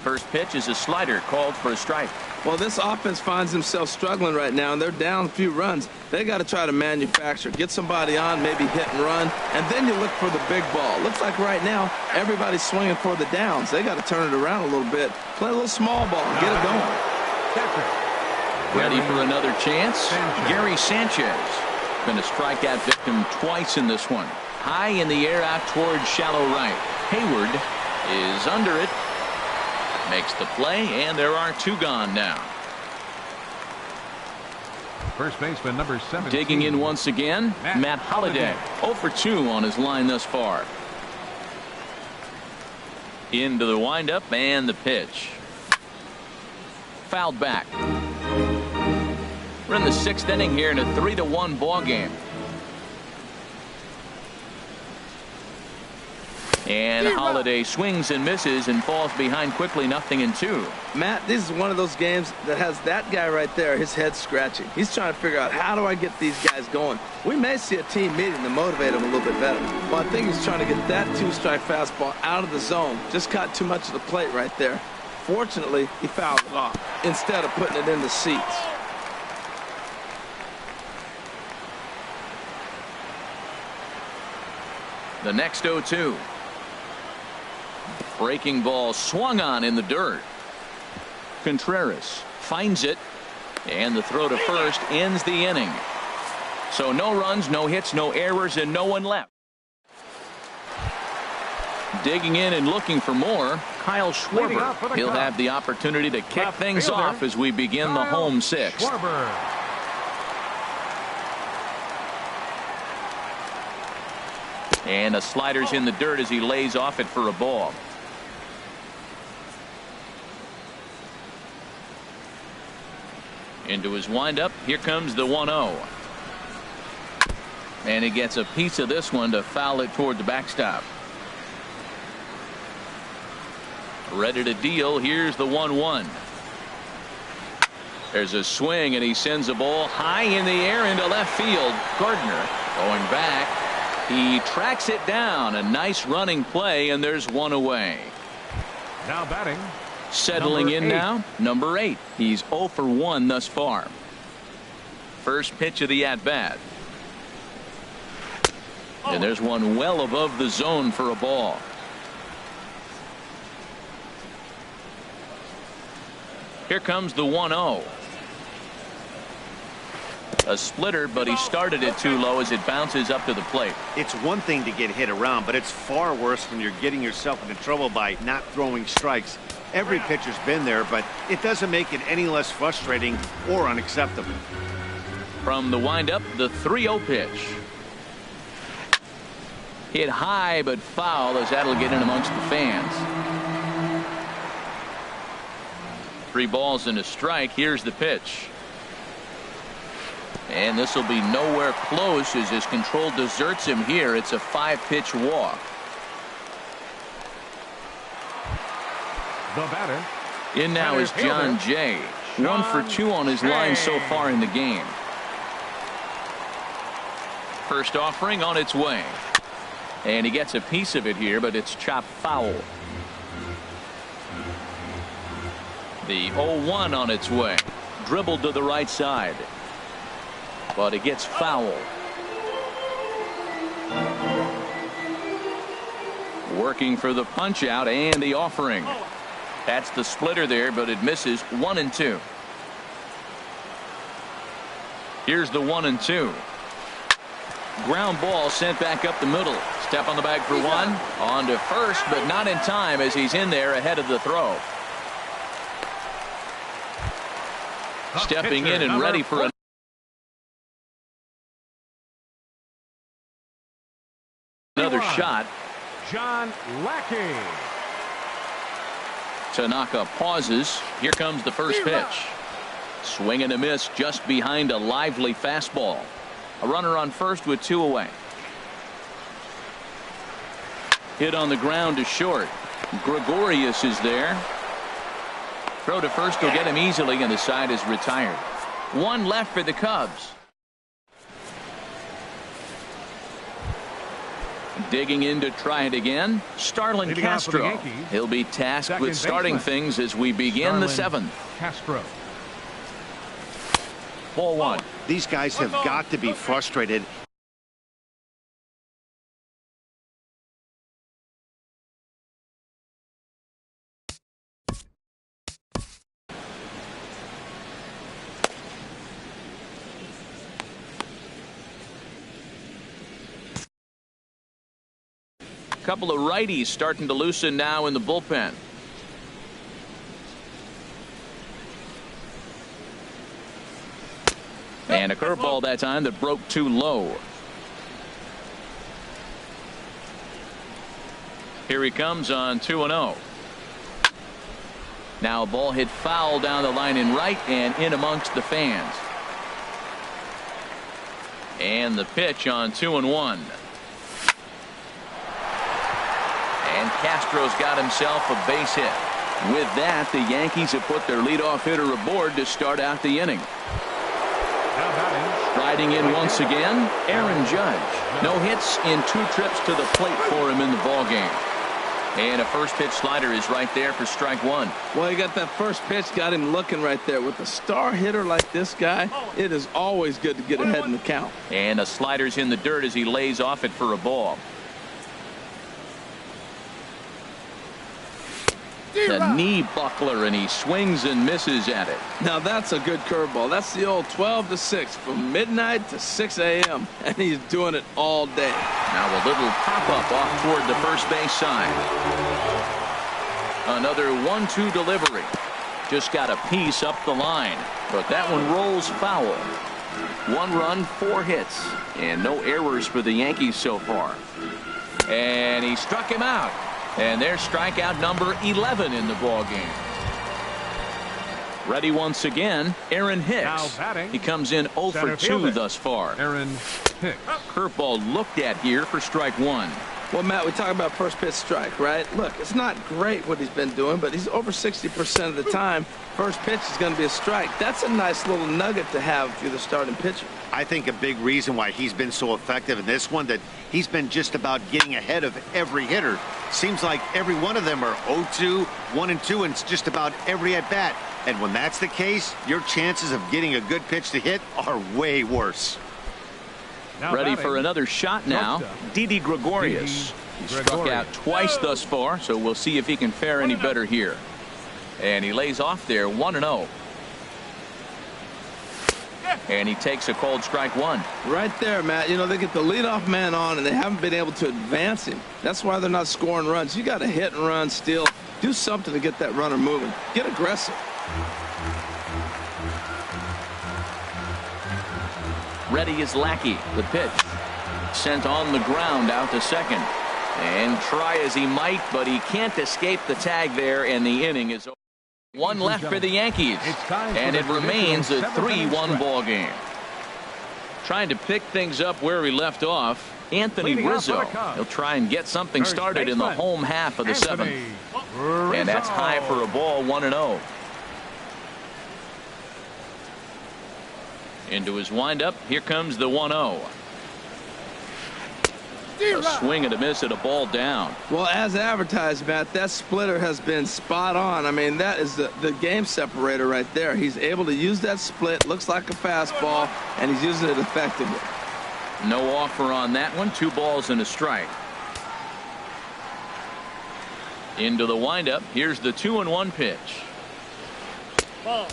First pitch is a slider called for a strike. Well, this offense finds themselves struggling right now, and they're down a few runs. They got to try to manufacture, get somebody on, maybe hit and run, and then you look for the big ball. Looks like right now everybody's swinging for the downs. They got to turn it around a little bit, play a little small ball, and get it going. Ready for another chance. Gary Sanchez going to strike out victim twice in this one. High in the air out towards shallow right. Hayward is under it. Makes the play, and there are 2 gone now. First baseman number 17. Digging in once again, Matt Holliday. 0 for 2 on his line thus far. Into the windup and the pitch. Fouled back. We're in the 6th inning here in a 3-1 ball game. And Holiday swings and misses and falls behind quickly, 0-2. Matt, this is one of those games that has that guy right there, his head scratching. He's trying to figure out, how do I get these guys going? We may see a team meeting to motivate him a little bit better. Well, I think he's trying to get that 2-strike fastball out of the zone. Just caught too much of the plate right there. Fortunately, he fouled it off instead of putting it in the seats. The next 0-2. Breaking ball swung on in the dirt. Contreras finds it, and the throw to first ends the inning. So no runs, no hits, no errors, and no one left. Digging in and looking for more, Kyle Schwarber. He'll have the opportunity to kick things off as we begin the home 6th. And a slider's in the dirt as he lays off it for a ball. Into his windup, here comes the 1-0. And he gets a piece of this one to foul it toward the backstop. Ready to deal, here's the 1-1. There's a swing and he sends a ball high in the air into left field. Gardner going back. He tracks it down. A nice running play, and there's one away. Now batting. Settling in now, number 8. He's 0 for 1 thus far. First pitch of the at-bat. And there's one well above the zone for a ball. Here comes the 1-0. A splitter, but he started it too low as it bounces up to the plate. It's one thing to get hit around, but it's far worse when you're getting yourself into trouble by not throwing strikes. Every pitcher's been there, but it doesn't make it any less frustrating or unacceptable. From the windup, the 3-0 pitch. Hit high but foul as that'll get in amongst the fans. 3 balls and a strike. Here's the pitch. And this will be nowhere close as his control deserts him here. It's a 5-pitch walk. The batter. In now is John Jay. 1 for 2 on his line so far in the game. First offering on its way. And he gets a piece of it here, but it's chopped foul. The 0-1 on its way. Dribbled to the right side. But it gets foul. Working for the punch out and the offering. That's the splitter there, but it misses. 1-2. Here's the 1-2. Ground ball sent back up the middle. Step on the bag for 1. On to first, but not in time as he's in there ahead of the throw. Stepping in and ready for another shot. John Lackey. Tanaka pauses. Here comes the first pitch. Swing and a miss just behind a lively fastball. A runner on first with 2 away. Hit on the ground to short. Gregorius is there. Throw to first will get him easily, and the side is retired. 1 left for the Cubs. Digging in to try it again. Starlin Castro. He'll be tasked with starting things as we begin the 7th. Castro. Ball 1. These guys have got to be frustrated. Couple of righties starting to loosen now in the bullpen. And a curveball that time that broke too low. Here he comes on 2-0. Now a ball hit foul down the line in right and in amongst the fans. And the pitch on 2-1. And Castro's got himself a base hit. With that, the Yankees have put their leadoff hitter aboard to start out the inning. Riding in once again, Aaron Judge. No hits in 2 trips to the plate for him in the ballgame. And a first pitch slider is right there for strike 1. Well, he got that first pitch, got him looking right there. With a star hitter like this guy, it is always good to get ahead in the count. And a slider's in the dirt as he lays off it for a ball. A knee buckler, and he swings and misses at it. Now that's a good curveball. That's the old 12-6 from midnight to 6 a.m. and he's doing it all day. Now a little pop-up off toward the first base side. Another 1-2 delivery. Just got a piece up the line, but that one rolls foul. 1 run, 4 hits, and no errors for the Yankees so far. And he struck him out. And there's strikeout number 11 in the ballgame. Ready once again, Aaron Hicks. He comes in 0 for 2 thus far. Aaron Hicks. Curveball looked at here for strike 1. Well, Matt, we talk about first pitch strike, right? Look, it's not great what he's been doing, but he's over 60% of the time. First pitch is going to be a strike. That's a nice little nugget to have if you're the starting pitcher. I think a big reason why he's been so effective in this one, that he's been just about getting ahead of every hitter. Seems like every one of them are 0-2, 1-2, and it's just about every at bat. And when that's the case, your chances of getting a good pitch to hit are way worse. Ready for another shot now, Didi Gregorius. He struck out twice thus far, so we'll see if he can fare any better here. And he lays off there 1-0. And he takes a cold strike 1. Right there, Matt. You know, they get the leadoff man on, and they haven't been able to advance him. That's why they're not scoring runs. You got to hit and run, steal. Do something to get that runner moving. Get aggressive. Ready is Lackey. The pitch sent on the ground out to second. And try as he might, but he can't escape the tag there, and the inning is over. 1 left for the Yankees, and it remains a 3-1 ball game. Trying to pick things up where he left off, Anthony Rizzo. He'll try and get something started in the home half of the 7th. And that's high for a ball, 1-0. Into his windup, here comes the 1-0. A swing and a miss at a ball down. Well, as advertised, Matt, that splitter has been spot on. I mean, that is the game separator right there. He's able to use that split, looks like a fastball, and he's using it effectively. No offer on that one. 2 balls and a strike. Into the windup. Here's the 2-1 pitch.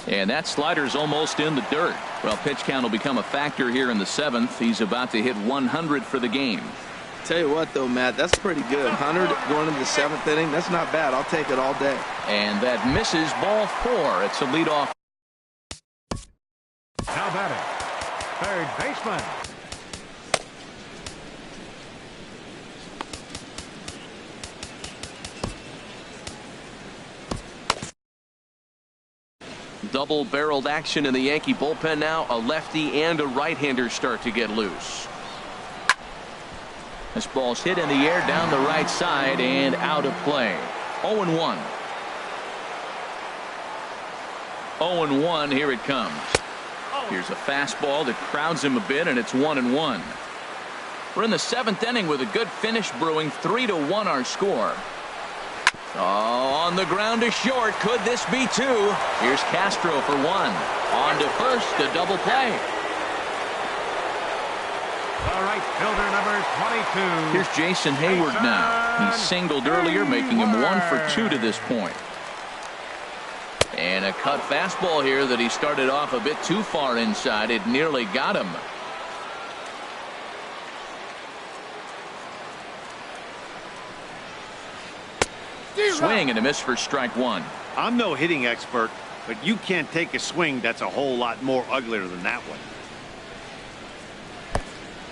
And that slider's almost in the dirt. Well, pitch count will become a factor here in the 7th. He's about to hit 100 for the game. Tell you what, though, Matt, that's pretty good. 100 going into the 7th inning. That's not bad. I'll take it all day. And that misses, ball 4. It's a leadoff. Now batting, third baseman. Double-barreled action in the Yankee bullpen now. A lefty and a right-hander start to get loose. This ball's hit in the air down the right side and out of play. 0-1. 0-1. Here it comes. Here's a fastball that crowds him a bit, and it's 1-1. We're in the 7th inning with a good finish brewing. 3-1 our score. Oh, on the ground to short. Could this be 2? Here's Castro for 1. On to first, a double play. The right fielder, number 22. Here's Jason Hayward now. He singled earlier, making him 1 for 2 to this point. And a cut fastball here that he started off a bit too far inside. It nearly got him. Swing and a miss for strike 1. I'm no hitting expert, but you can't take a swing that's a whole lot more uglier than that one.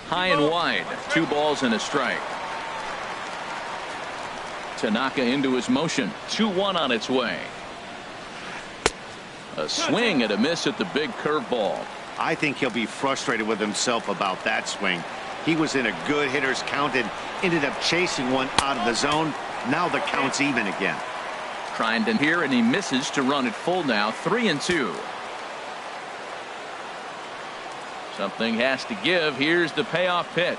High and wide. 2 balls and a strike. Tanaka into his motion. 2-1 on its way. A swing and a miss at the big curveball. I think he'll be frustrated with himself about that swing. He was in a good hitter's count and ended up chasing one out of the zone. Now the count's even again. Trying to here, and he misses to run it full now. 3-2. Something has to give. Here's the payoff pitch.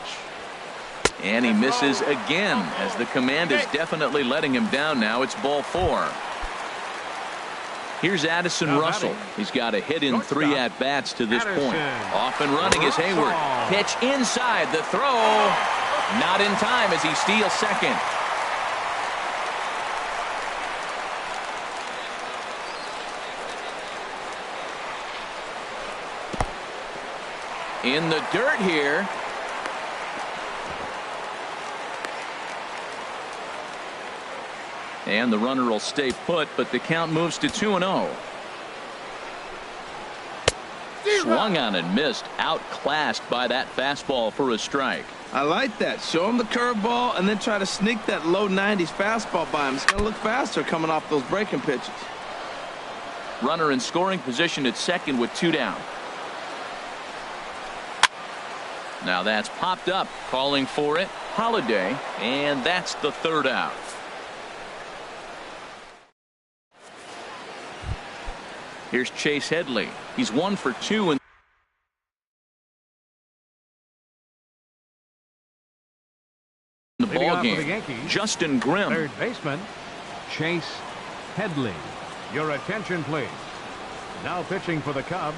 And he misses again, as the command is definitely letting him down now. It's ball 4. Here's Addison Russell. He's got a hit in 3 at-bats to this point. Off and running is Hayward. Pitch inside. The throw. Not in time as he steals second. In the dirt here. And the runner will stay put, but the count moves to 2-0. Swung on and missed. Outclassed by that fastball for a strike. I like that. Show him the curveball and then try to sneak that low 90s fastball by him. It's going to look faster coming off those breaking pitches. Runner in scoring position at second with 2 down. Now that's popped up. Calling for it, Holiday, and that's the 3rd out. Here's Chase Headley. He's 1 for 2 in the ball game. Justin Grimm. 3rd baseman, Chase Headley. Your attention, please. Now pitching for the Cubs,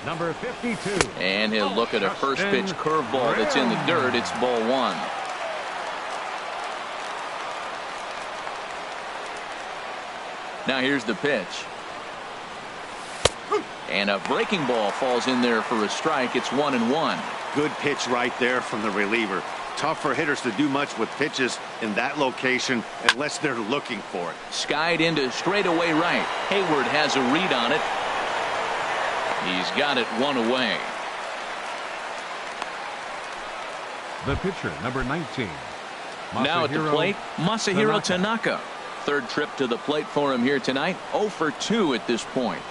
number 52. And he'll look at a first pitch curveball that's in the dirt. It's ball 1. Now here's the pitch. And a breaking ball falls in there for a strike. It's 1-1. Good pitch right there from the reliever. Tough for hitters to do much with pitches in that location unless they're looking for it. Skied into straightaway right. Hayward has a read on it. He's got it 1 away. The pitcher, number 19. Now at the plate, Masahiro Tanaka. 3rd trip to the plate for him here tonight. 0 for 2 at this point.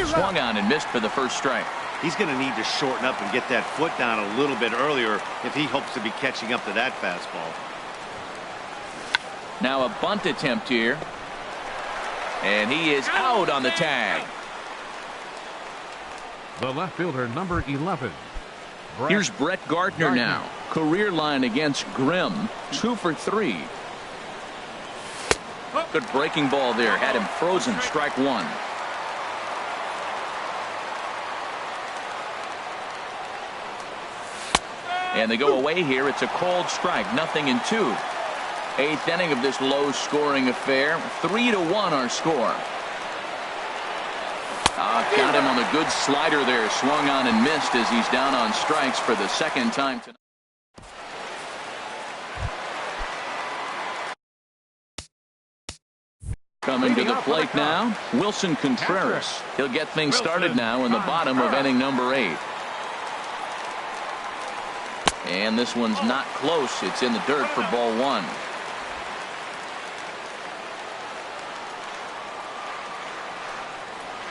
Swung on and missed for the first strike. He's going to need to shorten up and get that foot down a little bit earlier if he hopes to be catching up to that fastball. Now a bunt attempt here. And he is out on the tag. The left fielder, number 11. Here's Brett Gardner now. Career line against Grimm. 2 for 3. Good breaking ball there. Had him frozen. Strike 1. And they go away here. It's a called strike. 0-2. 8th inning of this low-scoring affair. 3-1 our score. Got him on a good slider there. Swung on and missed as he's down on strikes for the 2nd time tonight. Coming to the plate now, Wilson Contreras. He'll get things started now in the bottom of inning number 8. And this one's not close. It's in the dirt for ball 1.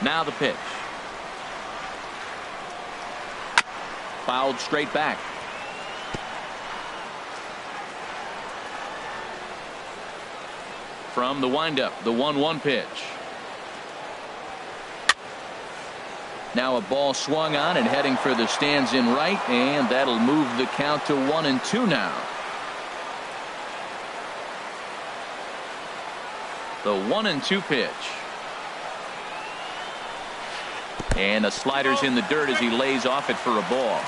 Now the pitch. Fouled straight back. From the windup, the 1-1 pitch. Now a ball swung on and heading for the stands in right, and that'll move the count to 1-2 now. The 1-2 pitch. And the slider's in the dirt as he lays off it for a ball.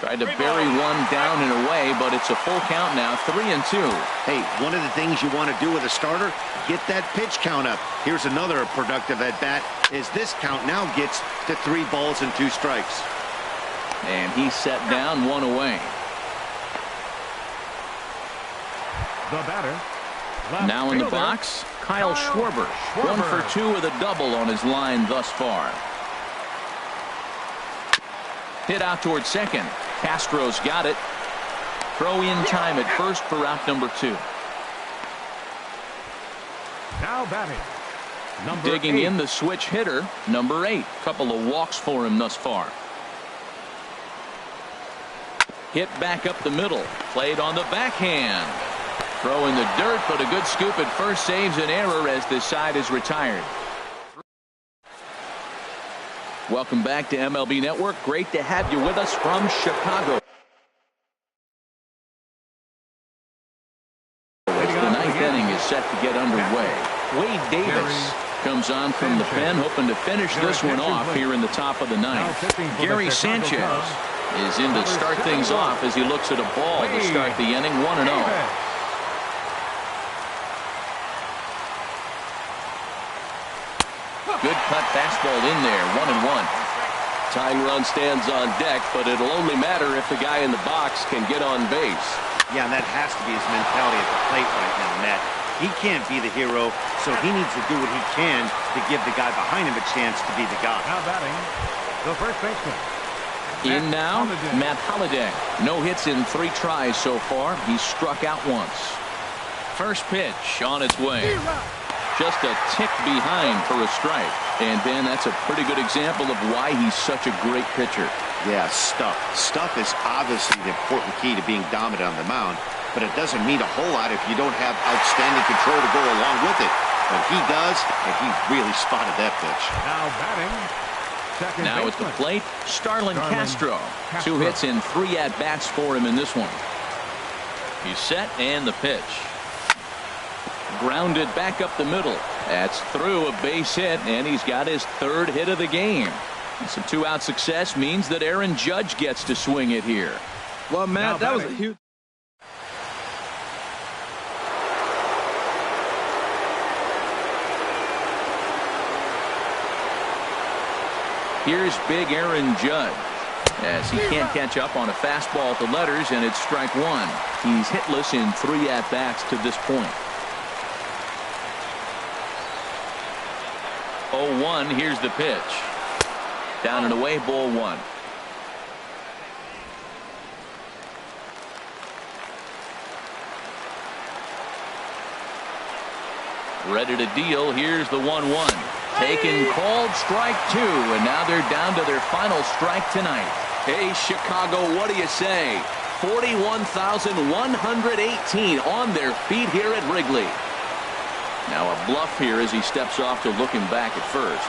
Tried to bury one down and away, but it's a full count now. 3-2. Hey, one of the things you want to do with a starter, get that pitch count up. Here's another productive at bat as this count now gets to 3 balls and 2 strikes. And he's set down, 1 away. The batter. Now in the box, Kyle Schwarber. 1 for 2 with a double on his line thus far. Hit out towards second. Castro's got it. Throw in time at first for out number 2. Now batting. Number Digging 8. in the switch hitter, number 8. Couple of walks for him thus far. Hit back up the middle. Played on the backhand. Throw in the dirt, but a good scoop at first saves an error as this side is retired. Welcome back to MLB Network. Great to have you with us from Chicago. As the 9th inning is set to get underway. Wade Davis comes on from the pen, hoping to finish this one off here in the top of the 9th. Gary Sanchez is in to start things off as he looks at a ball to start the inning, 1-0. Good cut fastball in there, 1-1. Tying run stands on deck, but it'll only matter if the guy in the box can get on base. Yeah, and that has to be his mentality at the plate right now, Matt. He can't be the hero, so he needs to do what he can to give the guy behind him a chance to be the guy. Now batting, the first baseman. In now, Matt Holliday. No hits in 3 tries so far. He's struck out once. First pitch on its way. Just a tick behind for a strike. And Ben, that's a pretty good example of why he's such a great pitcher. Yeah, stuff. Stuff is obviously the important key to being dominant on the mound, but it doesn't mean a whole lot if you don't have outstanding control to go along with it. But he does, and he really spotted that pitch. Now batting, second Now at baseman. the plate, Starlin Castro. 2 hits in 3 at-bats for him in this one. He's set, and the pitch. Grounded back up the middle. That's through a base hit, and he's got his 3rd hit of the game. And some 2-out success means that Aaron Judge gets to swing it here. Well, Matt, that was a huge. Here's big Aaron Judge as he can't catch up on a fastball at the letters, and it's strike 1. He's hitless in 3 at-bats to this point. 0-1. Here's the pitch. Down and away, ball 1. Ready to deal. Here's the 1-1. Taken, called, strike 2, and now they're down to their final strike tonight. Hey, Chicago, what do you say? 41,118 on their feet here at Wrigley. Now a bluff here as he steps off to looking back at first.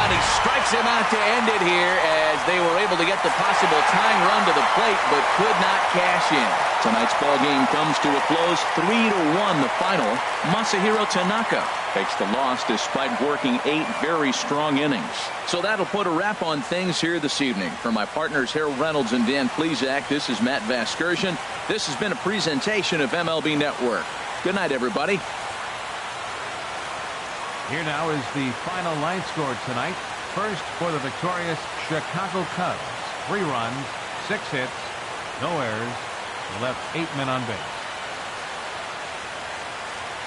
And he strikes him out to end it here as they were able to get the possible tying run to the plate but could not cash in. Tonight's ball game comes to a close, 3-1 the final. Masahiro Tanaka takes the loss despite working 8 very strong innings. So that'll put a wrap on things here this evening. For my partners Harold Reynolds and Dan Plesac, this is Matt Vasgersian. This has been a presentation of MLB Network. Good night, everybody. Here now is the final line score tonight. First for the victorious Chicago Cubs. 3 runs, 6 hits, no errors. They left 8 men on base.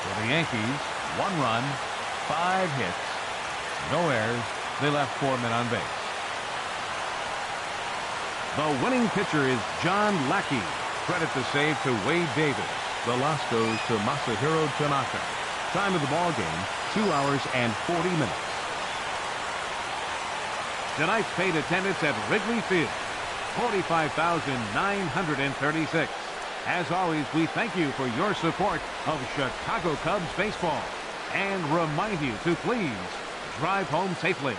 For the Yankees, 1 run, 5 hits, no errors. They left 4 men on base. The winning pitcher is John Lackey. Credit the save to Wade Davis. The loss goes to Masahiro Tanaka. Time of the ball game, 2 hours and 40 minutes. Tonight's paid attendance at Wrigley Field, 45,936. As always, we thank you for your support of Chicago Cubs baseball and remind you to please drive home safely.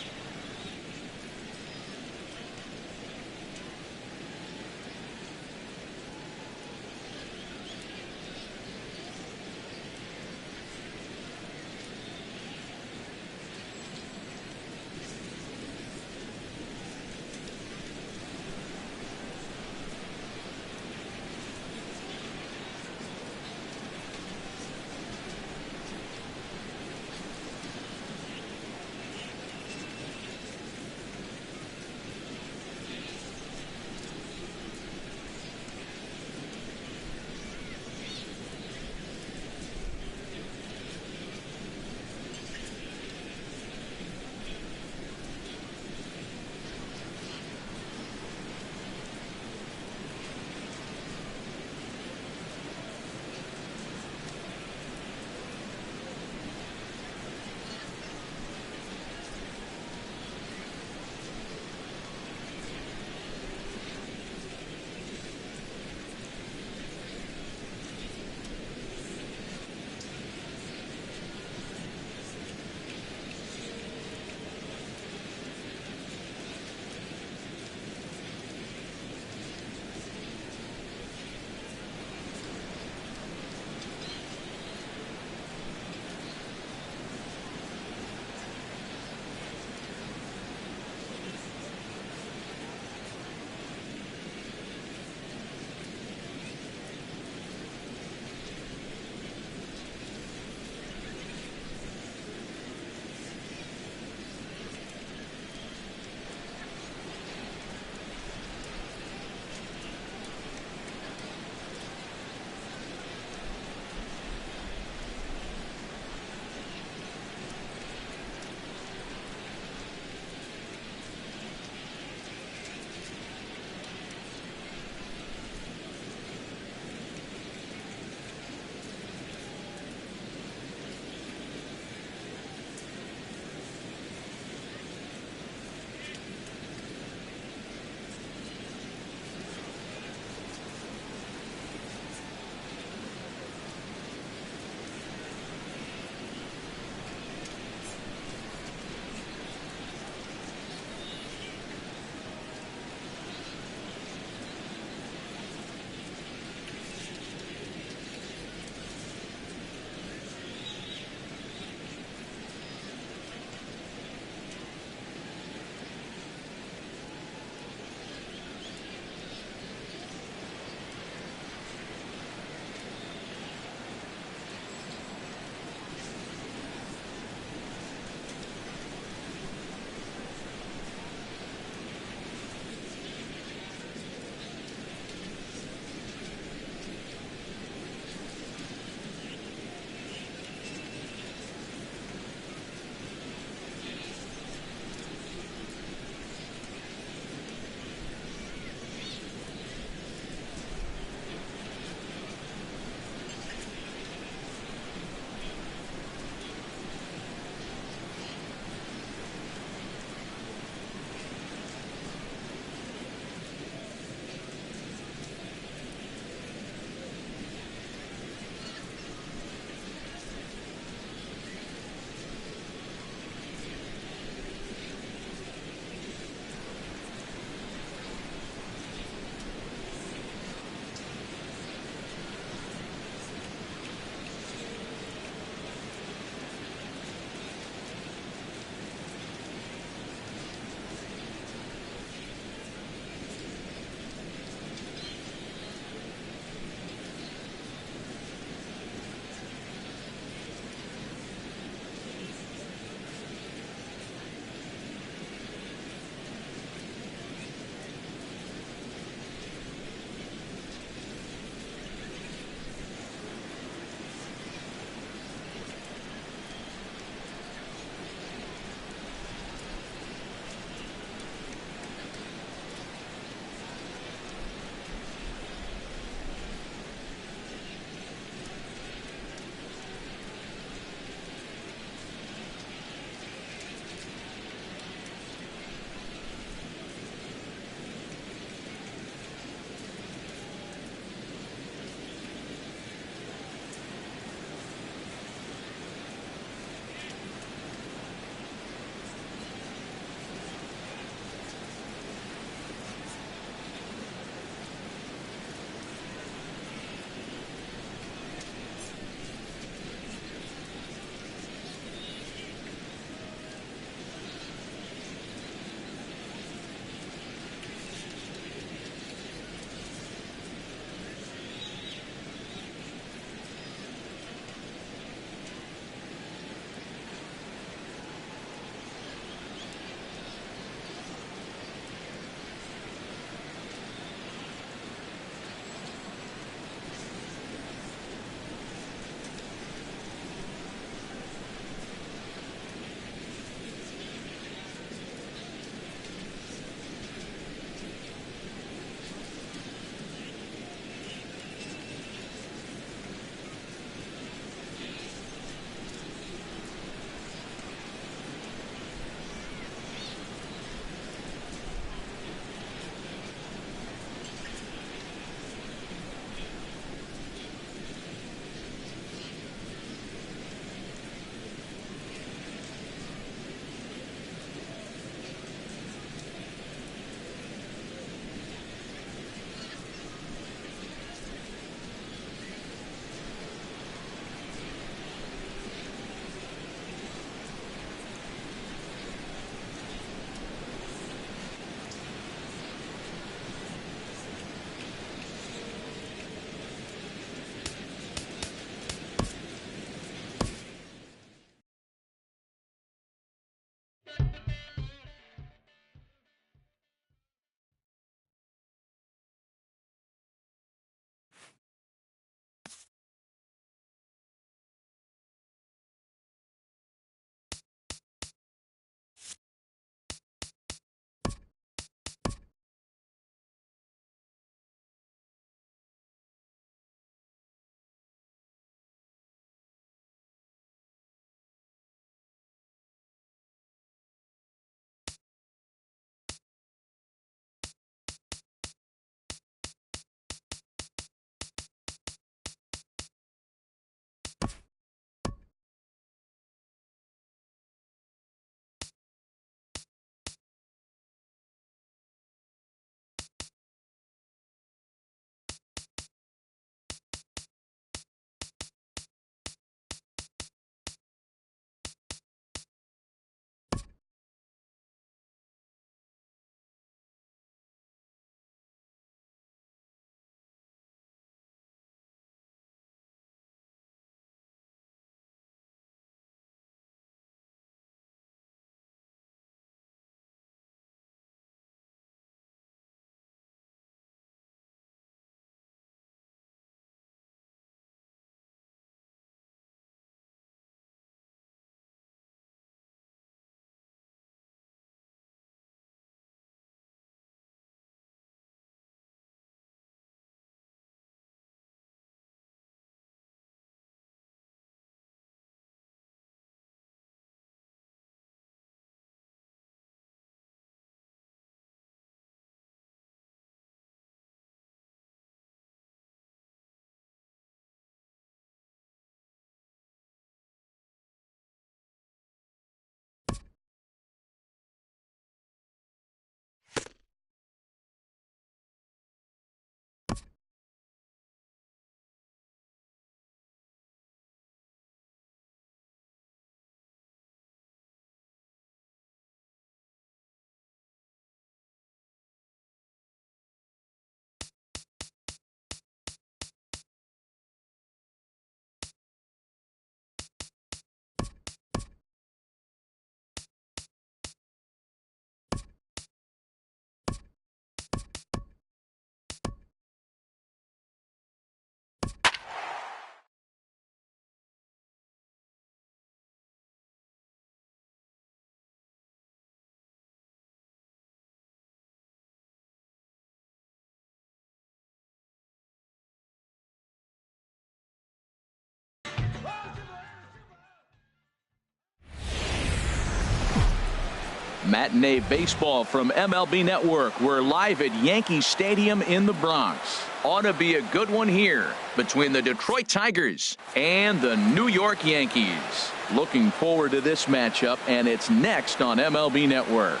Matinee baseball from MLB Network. We're live at Yankee Stadium in the Bronx. Ought to be a good one here between the Detroit Tigers and the New York Yankees. Looking forward to this matchup, and it's next on MLB Network.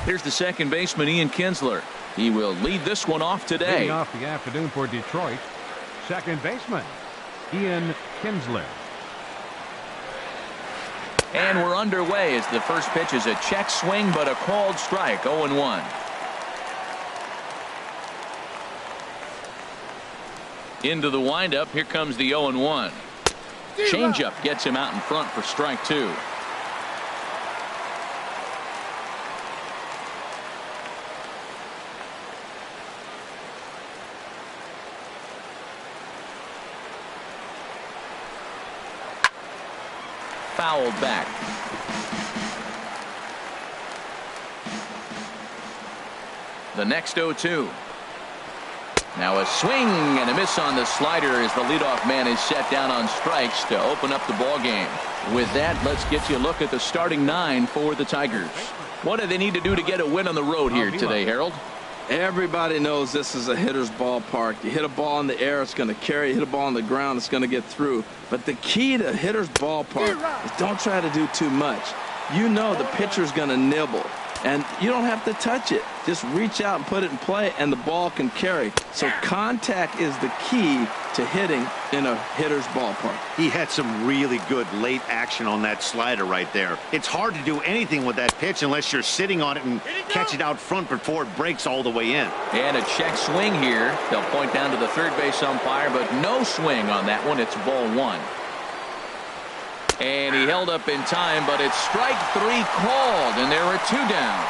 Here's the second baseman, Ian Kinsler. He will lead this one off today. Leading off the afternoon for Detroit, second baseman, Ian Kinsler. And we're underway as the first pitch is a check swing, but a called strike, 0-1. Into the windup, here comes the 0-1. Changeup gets him out in front for strike 2. Fouled back. The next 0-2. Now a swing and a miss on the slider as the leadoff man is set down on strikes to open up the ball game. With that, let's get you a look at the starting 9 for the Tigers. What do they need to do to get a win on the road here today, Harold? Everybody knows this is a hitter's ballpark. You hit a ball in the air, it's going to carry. You hit a ball on the ground, it's going to get through. But the key to hitter's ballpark is don't try to do too much. You know the pitcher's going to nibble, and you don't have to touch it. Just reach out and put it in play, and the ball can carry. So contact is the key to hitting in a hitter's ballpark. He had some really good late action on that slider right there. It's hard to do anything with that pitch unless you're sitting on it and catch it out front before it breaks all the way in. And a check swing here. They'll point down to the third base umpire, but no swing on that one. It's ball 1. And he held up in time, but it's strike 3 called, and there are 2 down.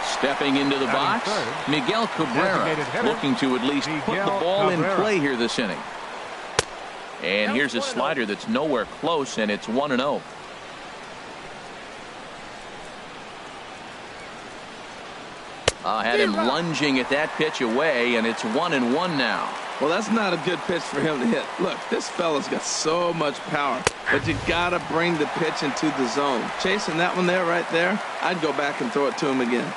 Stepping into the box, Miguel Cabrera, looking to at least put the ball in play here this inning. And here's a slider that's nowhere close, and it's 1-0. Had him lunging at that pitch away, and it's 1-1 now. Well, that's not a good pitch for him to hit. Look, this fella's got so much power, but you got to bring the pitch into the zone. Chasing that one there, right there, I'd go back and throw it to him again.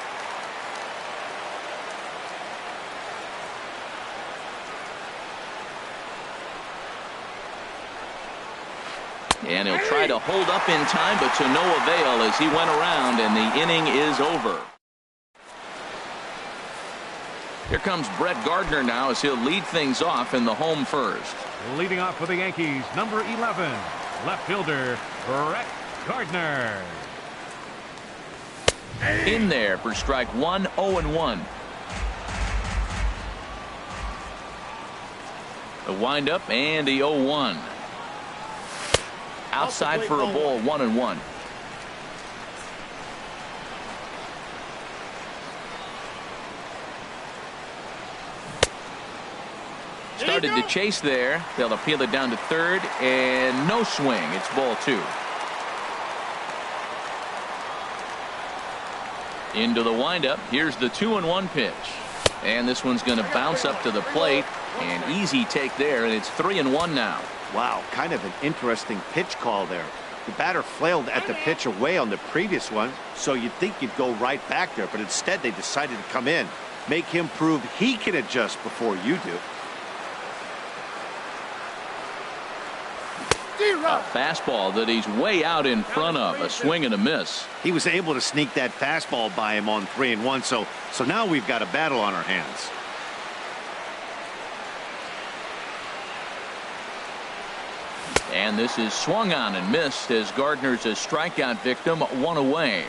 And he'll try to hold up in time, but to no avail as he went around, and the inning is over. Here comes Brett Gardner now as he'll lead things off in the home first. Leading off for the Yankees, number 11, left fielder Brett Gardner. In there for strike 1, 0-1. The windup and the 0-1. Outside for a ball, 1-1. Started to chase there. They'll appeal it down to third, and no swing. It's ball 2. Into the windup. Here's the 2-1 pitch. And this one's going to bounce up to the plate. An easy take there, and it's 3-1 now. Wow, kind of an interesting pitch call there. The batter flailed at the pitch away on the previous one, so you'd think you'd go right back there, but instead they decided to come in. Make him prove he can adjust before you do. A fastball that he's way out in front of. A swing and a miss. He was able to sneak that fastball by him on 3-1, so now we've got a battle on our hands. And this is swung on and missed as Gardner's a strikeout victim, 1 away.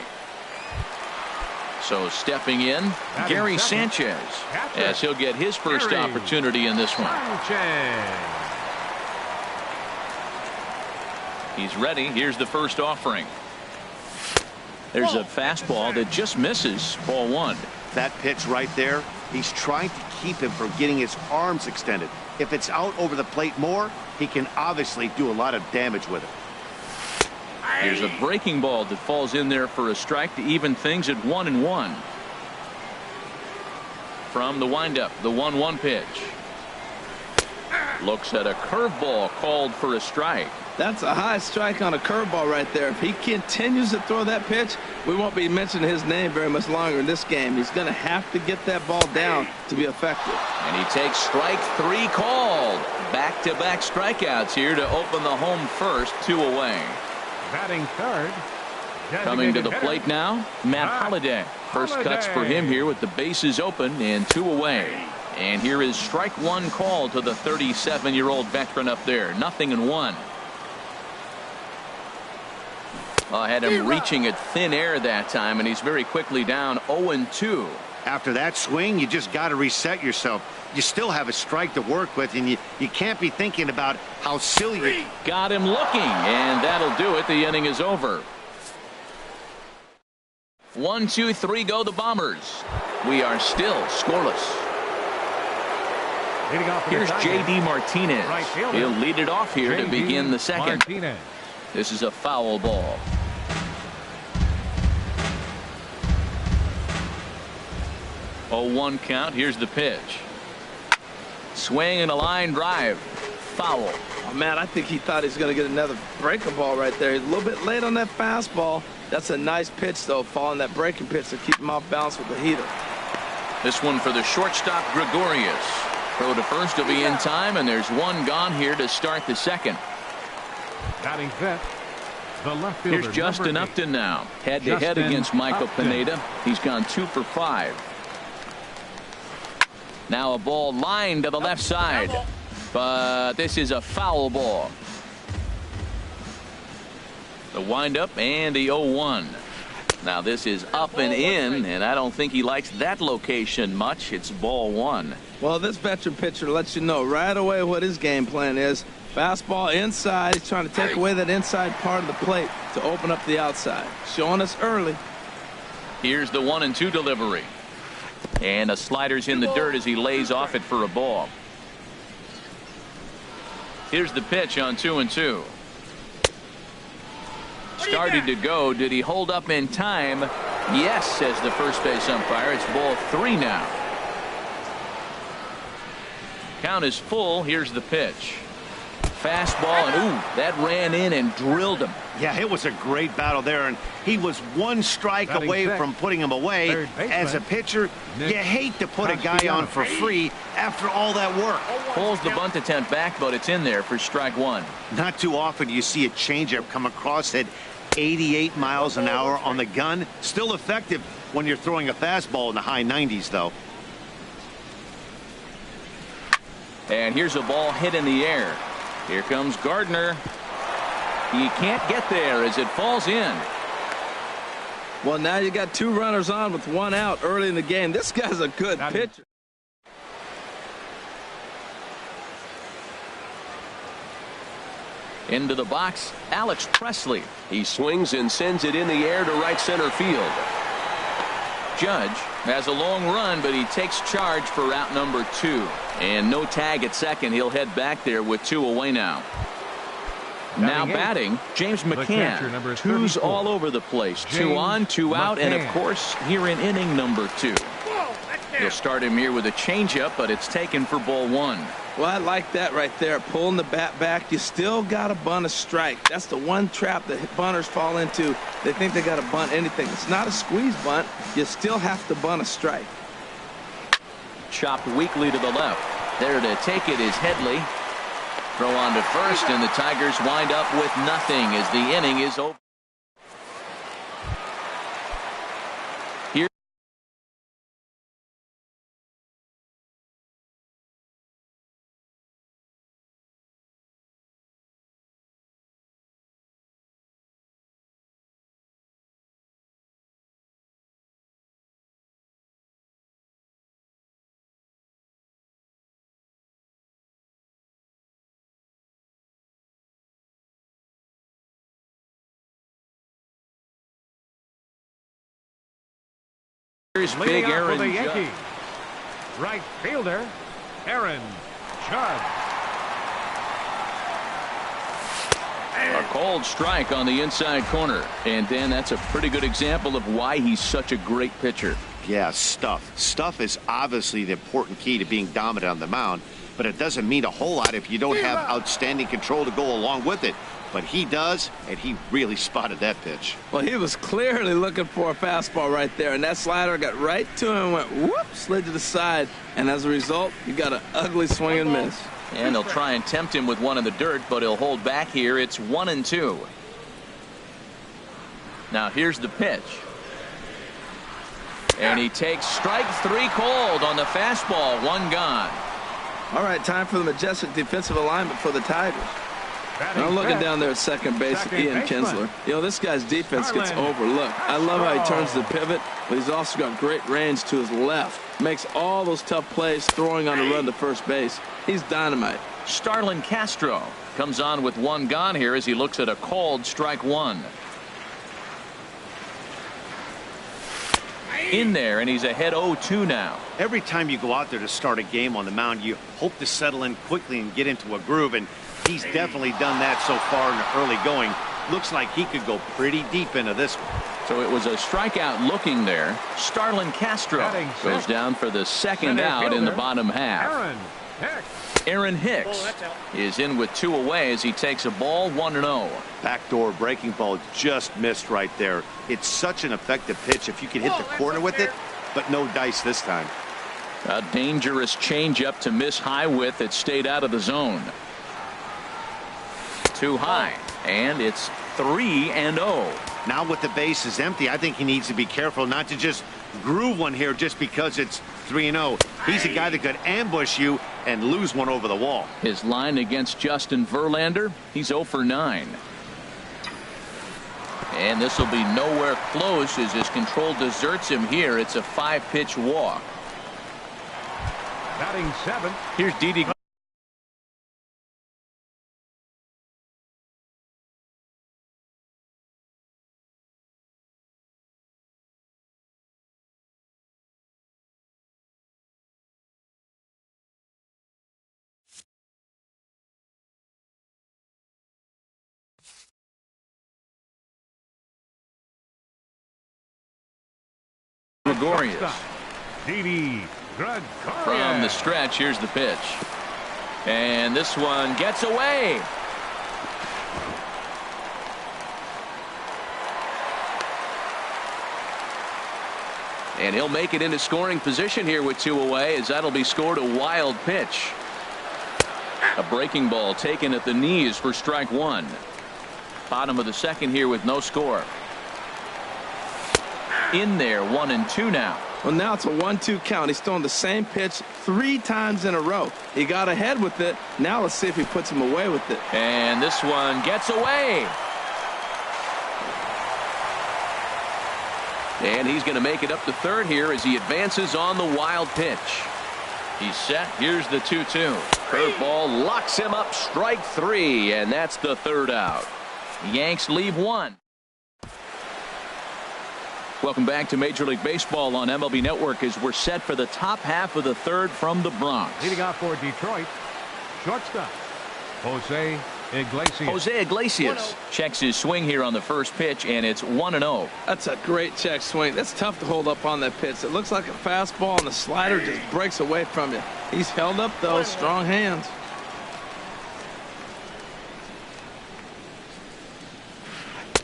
So stepping in, Gary Sanchez, as he'll get his first opportunity in this one. He's ready. Here's the first offering. There's a fastball that just misses, ball 1. That pitch right there, he's trying to keep him from getting his arms extended. If it's out over the plate more, he can obviously do a lot of damage with it. Here's a breaking ball that falls in there for a strike to even things at 1-1. From the windup, the 1-1 pitch. Looks at a curveball called for a strike. That's a high strike on a curveball right there. If he continues to throw that pitch, we won't be mentioning his name very much longer in this game. He's going to have to get that ball down to be effective. And he takes strike 3 called. Back-to-back strikeouts here to open the home first, 2 away. Batting third. Coming to the plate now, Matt Holliday. First cuts for him here with the bases open and 2 away. And here is strike 1 called to the 37-year-old veteran up there. 0-1. Had him reaching at thin air that time, and he's very quickly down 0-2. After that swing, you just got to reset yourself. You still have a strike to work with, and you can't be thinking about how silly you... Got him looking, and that'll do it. The inning is over. 1, 2, 3 go the Bombers. We are still scoreless. Here's J.D. Martinez. He'll lead it off here to begin the second. This is a foul ball. Oh, 1 count. Here's the pitch. Swing and a line drive. Foul. Oh, man, I think he thought he was going to get another breaking ball right there. He's a little bit late on that fastball. That's a nice pitch, though, following that breaking pitch to keep him off balance with the heater. This one for the shortstop, Gregorius. Throw to first will be in time, and there's 1 gone here to start the second. Batting fifth, the left fielder. Here's Justin Upton now. Head-to-head against Michael Pineda. He's gone 2 for 5. Now a ball lined to the left side. But this is a foul ball. The windup and the 0-1. Now this is up and in, and I don't think he likes that location much. It's ball one. Well, this veteran pitcher lets you know right away what his game plan is. Fastball inside. He's trying to take away that inside part of the plate to open up the outside. Showing us early. Here's the 1-2 delivery. And a slider's in the dirt as he lays off it for a ball. Here's the pitch on 2-2. Started to go. Did he hold up in time? Yes, says the first base umpire. It's ball 3 now. Count is full. Here's the pitch. Fastball, and ooh, that ran in and drilled him. Yeah, it was a great battle there, and he was one strike away from putting him away. As a pitcher, you hate to put a guy on for free after all that work. Pulls the bunt attempt back, but it's in there for strike one. Not too often you see a changeup come across at 88 miles an hour on the gun. Still effective when you're throwing a fastball in the high 90s, though. And here's a ball hit in the air. Here comes Gardner. He can't get there as it falls in. Well, now you got 2 runners on with 1 out early in the game. This guy's a good pitcher. Into the box, Alex Presley. He swings and sends it in the air to right center field. Judge has a long run, but he takes charge for out number 2. And no tag at second. He'll head back there with 2 away now. Now batting, James McCann. 2's all over the place. 2 on, 2 out, and of course, here in inning number 2. He'll start him here with a changeup, but it's taken for ball 1. Well, I like that right there. Pulling the bat back. You still got to bunt a strike. That's the one trap that bunters fall into. They think they got to bunt anything. It's not a squeeze bunt. You still have to bunt a strike. Chopped weakly to the left. There to take it is Headley. Throw on to first, and the Tigers wind up with nothing as the inning is over. Here. Here's big Aaron Judge. Right fielder, Aaron Judge. A cold strike on the inside corner. And Dan, that's a pretty good example of why he's such a great pitcher. Yeah, stuff. Stuff is obviously the important key to being dominant on the mound, but it doesn't mean a whole lot if you don't have outstanding control to go along with it. But he does, and he really spotted that pitch. Well, he was clearly looking for a fastball right there, and that slider got right to him and went whoop, slid to the side, and as a result, you got an ugly swing and miss. And they'll try and tempt him with one in the dirt, but he'll hold back here. It's 1-2. Now here's the pitch. And he takes strike 3 cold on the fastball. 1 gone. All right, time for the majestic defensive alignment for the Tigers. I'm looking down there at second base at Ian Kinsler. You know, this guy's defense gets overlooked. I love how he turns the pivot, but he's also got great range to his left. Makes all those tough plays throwing on the run to first base. He's dynamite. Starlin Castro comes on with 1 gone here as he looks at a called strike 1. In there, and he's ahead 0-2 now. Every time you go out there to start a game on the mound, you hope to settle in quickly and get into a groove, and he's definitely done that so far in the early going. Looks like he could go pretty deep into this one. So it was a strikeout looking there. Starlin Castro goes down for the second out in the bottom half. Aaron Hicks is in with 2 away as he takes a ball 1-0. Backdoor breaking ball just missed right there. It's such an effective pitch if you can hit the corner with it, but no dice this time. A dangerous changeup to miss high with. It stayed out of the zone. Too high, and it's 3-0. Now with the bases empty, I think he needs to be careful not to just groove one here just because it's 3-0. He's a guy that could ambush you and lose one over the wall. His line against Justin Verlander, he's 0 for 9. And this will be nowhere close as his control deserts him here. It's a 5-pitch walk. Batting 7. Here's Didi. Gregorius. Didi Gregorius. From the stretch, here's the pitch. And this one gets away. And he'll make it into scoring position here with 2 away, as that'll be scored a wild pitch. A breaking ball taken at the knees for strike 1. Bottom of the second here with no score. In there, 1-2 now. Well, now it's a 1-2 count. He's throwing the same pitch 3 times in a row. He got ahead with it. Now let's see if he puts him away with it. And this one gets away. And he's going to make it up to third here as he advances on the wild pitch. He's set. Here's the 2-2. Curveball locks him up. Strike 3, and that's the third out. Yanks leave 1. Welcome back to Major League Baseball on MLB Network as we're set for the top half of the third from the Bronx. Leading off for Detroit, shortstop, Jose Iglesias. Jose Iglesias checks his swing here on the first pitch, and it's 1-0. That's a great check swing. That's tough to hold up on that pitch. It looks like a fastball, and the slider just breaks away from you. He's held up, though. Strong hands.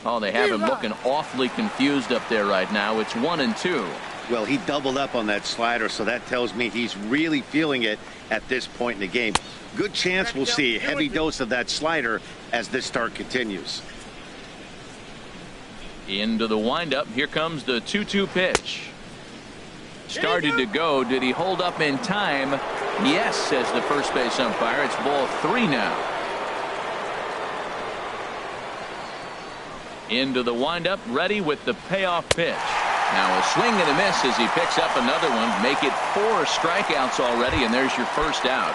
Oh, they have him looking awfully confused up there right now. It's 1-2. Well, he doubled up on that slider, so that tells me he's really feeling it at this point in the game. Good chance we'll see a heavy dose of that slider as this start continues. Into the windup. Here comes the 2-2 pitch. Started to go. Did he hold up in time? Yes, says the first base umpire. It's ball 3 now. Into the windup, ready with the payoff pitch. Now a swing and a miss as he picks up another one. Make it 4 strikeouts already, and there's your first out.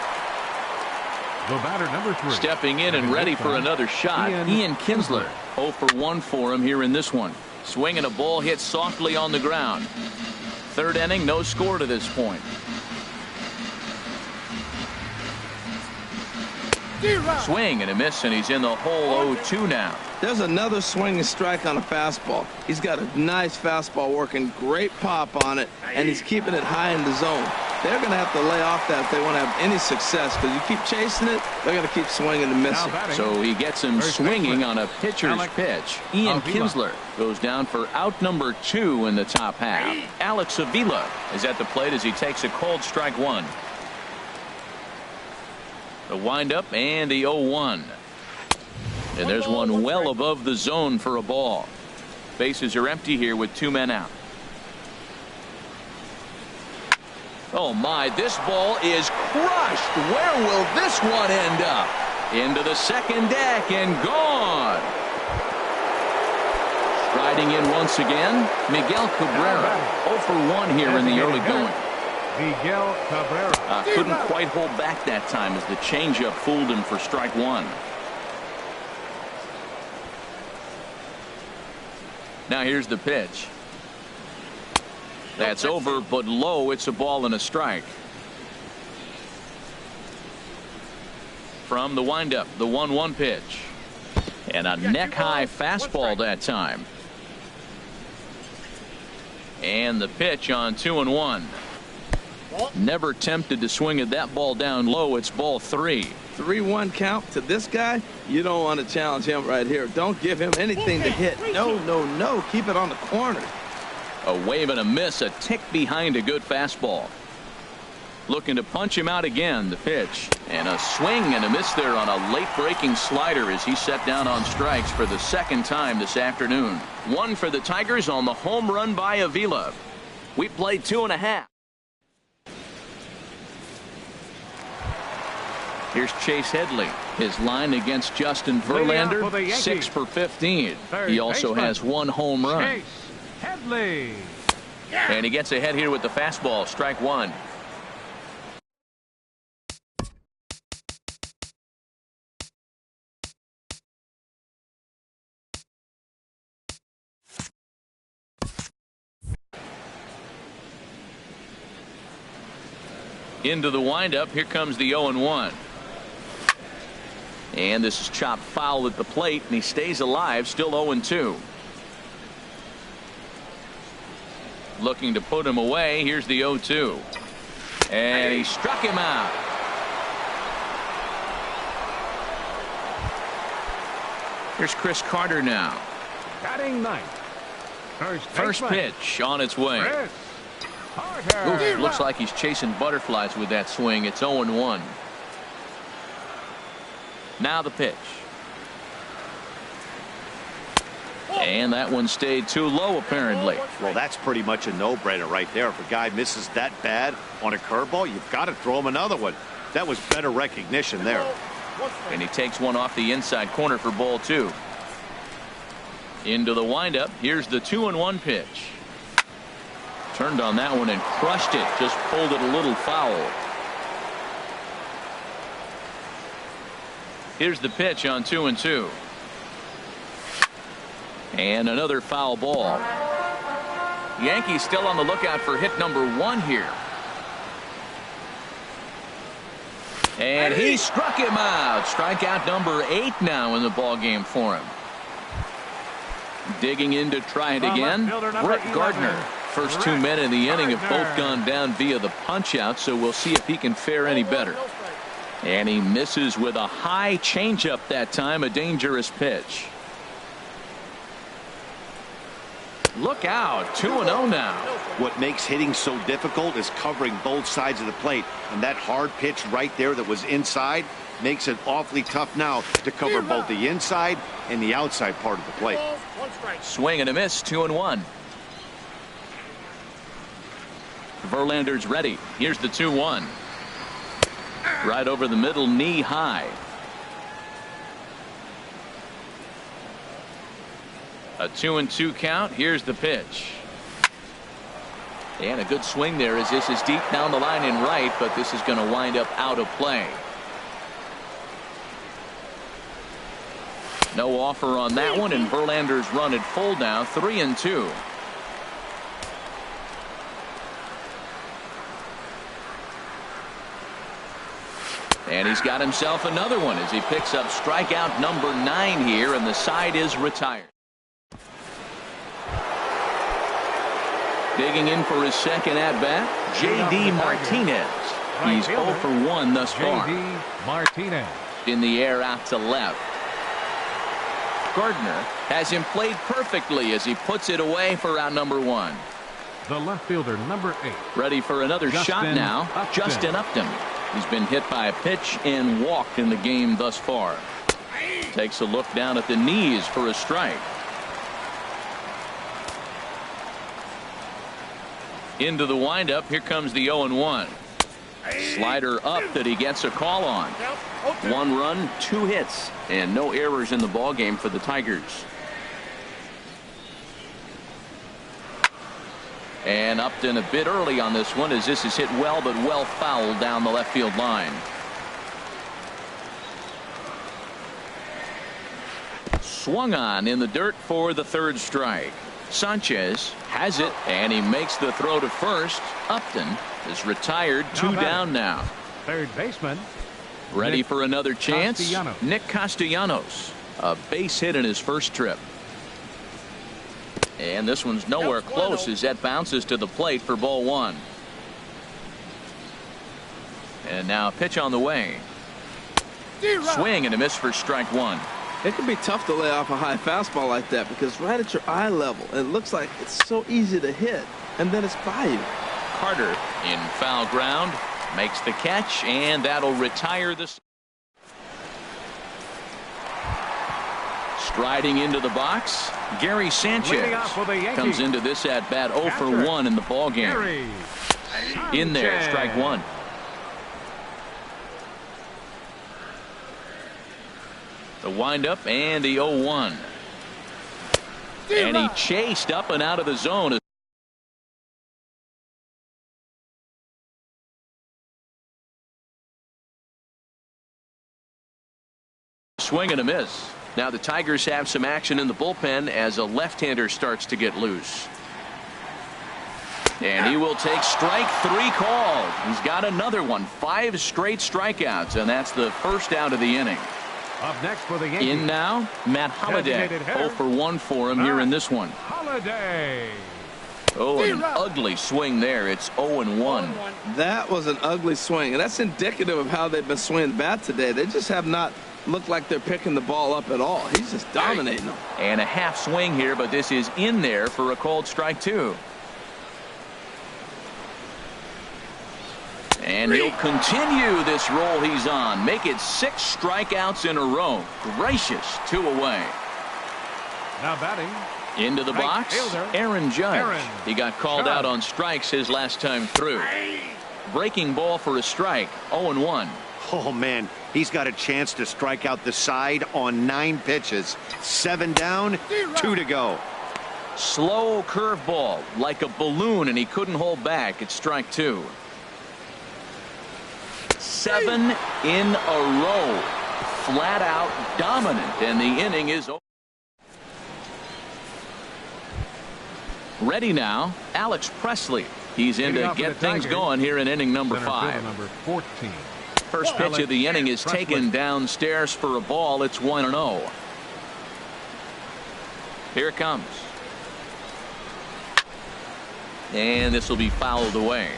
The batter, number 3. Stepping in and ready for another shot, Ian Kinsler. 0 for 1 for him here in this one. Swinging a ball hit softly on the ground. Third inning, no score to this point. Swing and a miss, and he's in the hole 0-2 now. There's another swing and strike on a fastball. He's got a nice fastball working, great pop on it, and he's keeping it high in the zone. They're going to have to lay off that if they want to have any success, because you keep chasing it, they're going to keep swinging and missing. So he gets him swinging on a pitcher's pitch. Ian Kinsler goes down for out number 2 in the top half. Alex Avila is at the plate as he takes a cold strike 1. The windup and the 0-1. And there's one well above the zone for a ball. Bases are empty here with 2 men out. Oh my, this ball is crushed. Where will this one end up? Into the second deck and gone. Striding in once again, Miguel Cabrera. 0 for 1 here in the early going. Miguel Cabrera. Couldn't quite hold back that time as the changeup fooled him for strike 1. Now here's the pitch. That's over, but low. It's a ball and a strike. From the windup, the 1-1 pitch. And a neck-high fastball that time. And the pitch on 2-1. Never tempted to swing at that ball down low. It's ball 3. 3-1 count to this guy. You don't want to challenge him right here. Don't give him anything to hit. No, no, no. Keep it on the corner. A wave and a miss, a tick behind a good fastball. Looking to punch him out again. The pitch and a swing and a miss there on a late breaking slider as he set down on strikes for the second time this afternoon. 1 for the Tigers on the home run by Avila. We played 2.5. Here's Chase Headley. His line against Justin Verlander, 6 for 15. He also has 1 home run. Chase Headley. And he gets ahead here with the fastball. Strike 1. Into the windup. Here comes the 0-1. And this is chopped foul at the plate, and he stays alive, still 0-2. Looking to put him away. Here's the 0-2. And he struck him out. Here's Chris Carter now. Batting ninth. First pitch on its way. Chris Carter. Oof, looks like he's chasing butterflies with that swing. It's 0-1. Now the pitch. And that one stayed too low, apparently. Well, that's pretty much a no-brainer right there. If a guy misses that bad on a curveball, you've got to throw him another one. That was better recognition there. And he takes one off the inside corner for ball 2. Into the windup. Here's the 2-1 pitch. Turned on that one and crushed it. Just pulled it a little foul. Here's the pitch on 2-2. And another foul ball. Yankees still on the lookout for hit number 1 here. And he struck him out. Strikeout number 8 now in the ball game for him. Digging in to try it again. Brett Gardner. First 2 men in the inning have both gone down via the punch out, so we'll see if he can fare any better. And he misses with a high changeup that time, a dangerous pitch. Look out, 2-0 now. What makes hitting so difficult is covering both sides of the plate, and that hard pitch right there that was inside makes it awfully tough now to cover both the inside and the outside part of the plate. Swing and a miss, 2-1. Verlander's ready. Here's the 2-1. Right over the middle, knee high. A 2-2 count. Here's the pitch. And a good swing there as this is deep down the line in right, but this is going to wind up out of play. No offer on that one, and Verlander's run at full now, 3-2. And he's got himself another one as he picks up strikeout number 9 here, and the side is retired. Digging in for his second at-bat, J.D. Martinez. He's 0 for 1 thus far. J.D. Martinez. In the air out to left. Gardner has him played perfectly as he puts it away for out number 1. The left fielder, number 8. Ready for another shot now. Upton. Justin Upton. He's been hit by a pitch and walked in the game thus far. Takes a look down at the knees for a strike. Into the windup. Here comes the 0-1. Slider up that he gets a call on. 1 run, 2 hits, and no errors in the ball game for the Tigers. And Upton a bit early on this one as this is hit well, but well fouled down the left field line. Swung on in the dirt for the 3rd strike. Sanchez has it, and he makes the throw to first. Upton is retired, 2 down now. Third baseman. Ready Nick for another chance. Castellanos. Nick Castellanos, a base hit in his first trip. And this one's nowhere close as that bounces to the plate for ball 1. And now a pitch on the way. Swing and a miss for strike 1. It can be tough to lay off a high fastball like that because right at your eye level, it looks like it's so easy to hit, and then it's by you. Carter in foul ground makes the catch, and that'll retire this. Striding into the box, Gary Sanchez comes into this at bat 0 for 1 in the ball game. In there, strike 1. The windup and the 0-1. And he chased up and out of the zone. Swing and a miss. Now the Tigers have some action in the bullpen as a left-hander starts to get loose. And he will take strike 3 called. He's got another one. 5 straight strikeouts, and that's the first out of the inning. Up next for the Yankees. In now, Matt Holliday. 0 for 1 for him here in this one. Holliday. Oh, an ugly swing there. It's 0-1. That was an ugly swing, and that's indicative of how they've been swinging the bat today. They just have not looked like they're picking the ball up at all. He's just dominating them. And a half swing here, but this is in there for a called strike 2. And he'll continue this roll he's on. Make it 6 strikeouts in a row. Gracious, 2 away. Now batting. Into the box, Aaron Judge. He got called out on strikes his last time through. Breaking ball for a strike, 0-1. Oh, man, he's got a chance to strike out the side on 9 pitches. 7 down, 2 to go. Slow curveball, like a balloon, and he couldn't hold back. It's strike 2. 7 in a row. Flat out dominant, and the inning is over. Ready now, Alex Presley. He's in to get things going here in inning number 5. Number 14. First pitch of the inning is taken downstairs for a ball. It's 1-0. Here it comes. And this will be fouled away.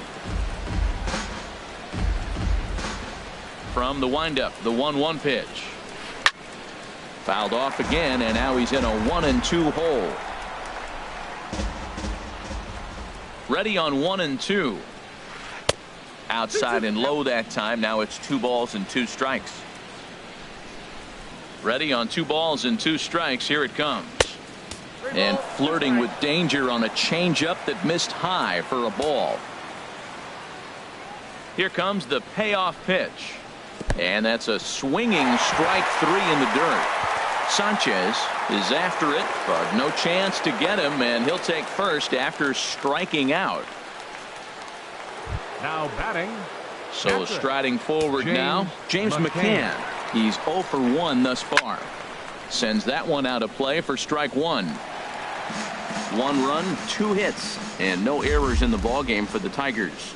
From the windup, the 1-1 pitch. Fouled off again, and now he's in a 1-2 hole. Ready on 1-2. Outside and low that time. Now it's 2 balls and 2 strikes. Ready on 2 balls and 2 strikes. Here it comes. And flirting with danger on a changeup that missed high for a ball. Here comes the payoff pitch. And that's a swinging strike 3 in the dirt. Sanchez is after it, but no chance to get him, and he'll take first after striking out. Now batting. So striding forward now, James McCann. He's 0 for 1 thus far. Sends that one out of play for strike 1. 1 run, 2 hits, and no errors in the ballgame for the Tigers.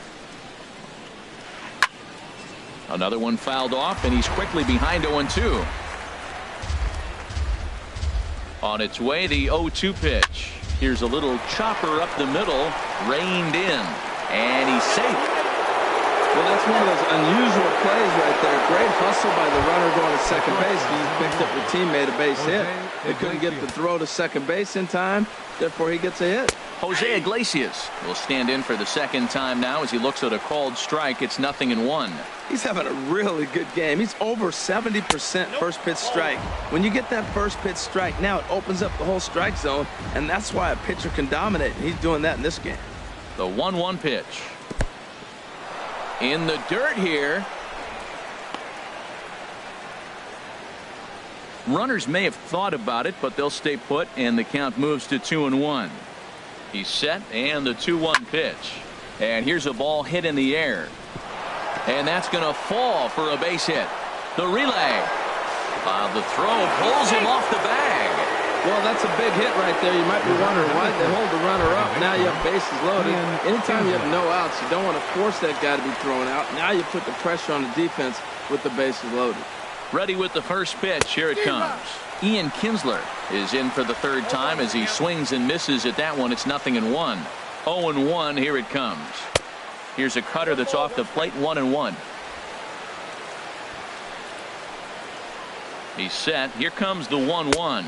Another one fouled off, and he's quickly behind 0-2. On its way, the 0-2 pitch. Here's a little chopper up the middle, reined in, and he's safe. Well, that's one of those unusual plays right there. Great hustle by the runner going to second base. He picked up the teammate a base hit. They couldn't get the throw to second base in time. Therefore, he gets a hit. Jose Iglesias will stand in for the second time now as he looks at a called strike. It's 0-1. He's having a really good game. He's over 70% first pitch strike. When you get that first pitch strike, now it opens up the whole strike zone, and that's why a pitcher can dominate. And he's doing that in this game. The 1-1 pitch. In the dirt here. Runners may have thought about it, but they'll stay put, and the count moves to 2-1. He's set, and the 2-1 pitch. And here's a ball hit in the air. And that's going to fall for a base hit. The relay. The throw pulls him off the bag. Well, that's a big hit right there. You might be wondering why they hold the runner up. Now you have bases loaded. Anytime you have no outs, you don't want to force that guy to be thrown out. Now you put the pressure on the defense with the bases loaded. Ready with the first pitch. Here it comes. Ian Kinsler is in for the 3rd time as he swings and misses at that one. It's 0-1. 0-1. Here it comes. Here's a cutter that's off the plate. 1-1. He's set. Here comes the 1-1.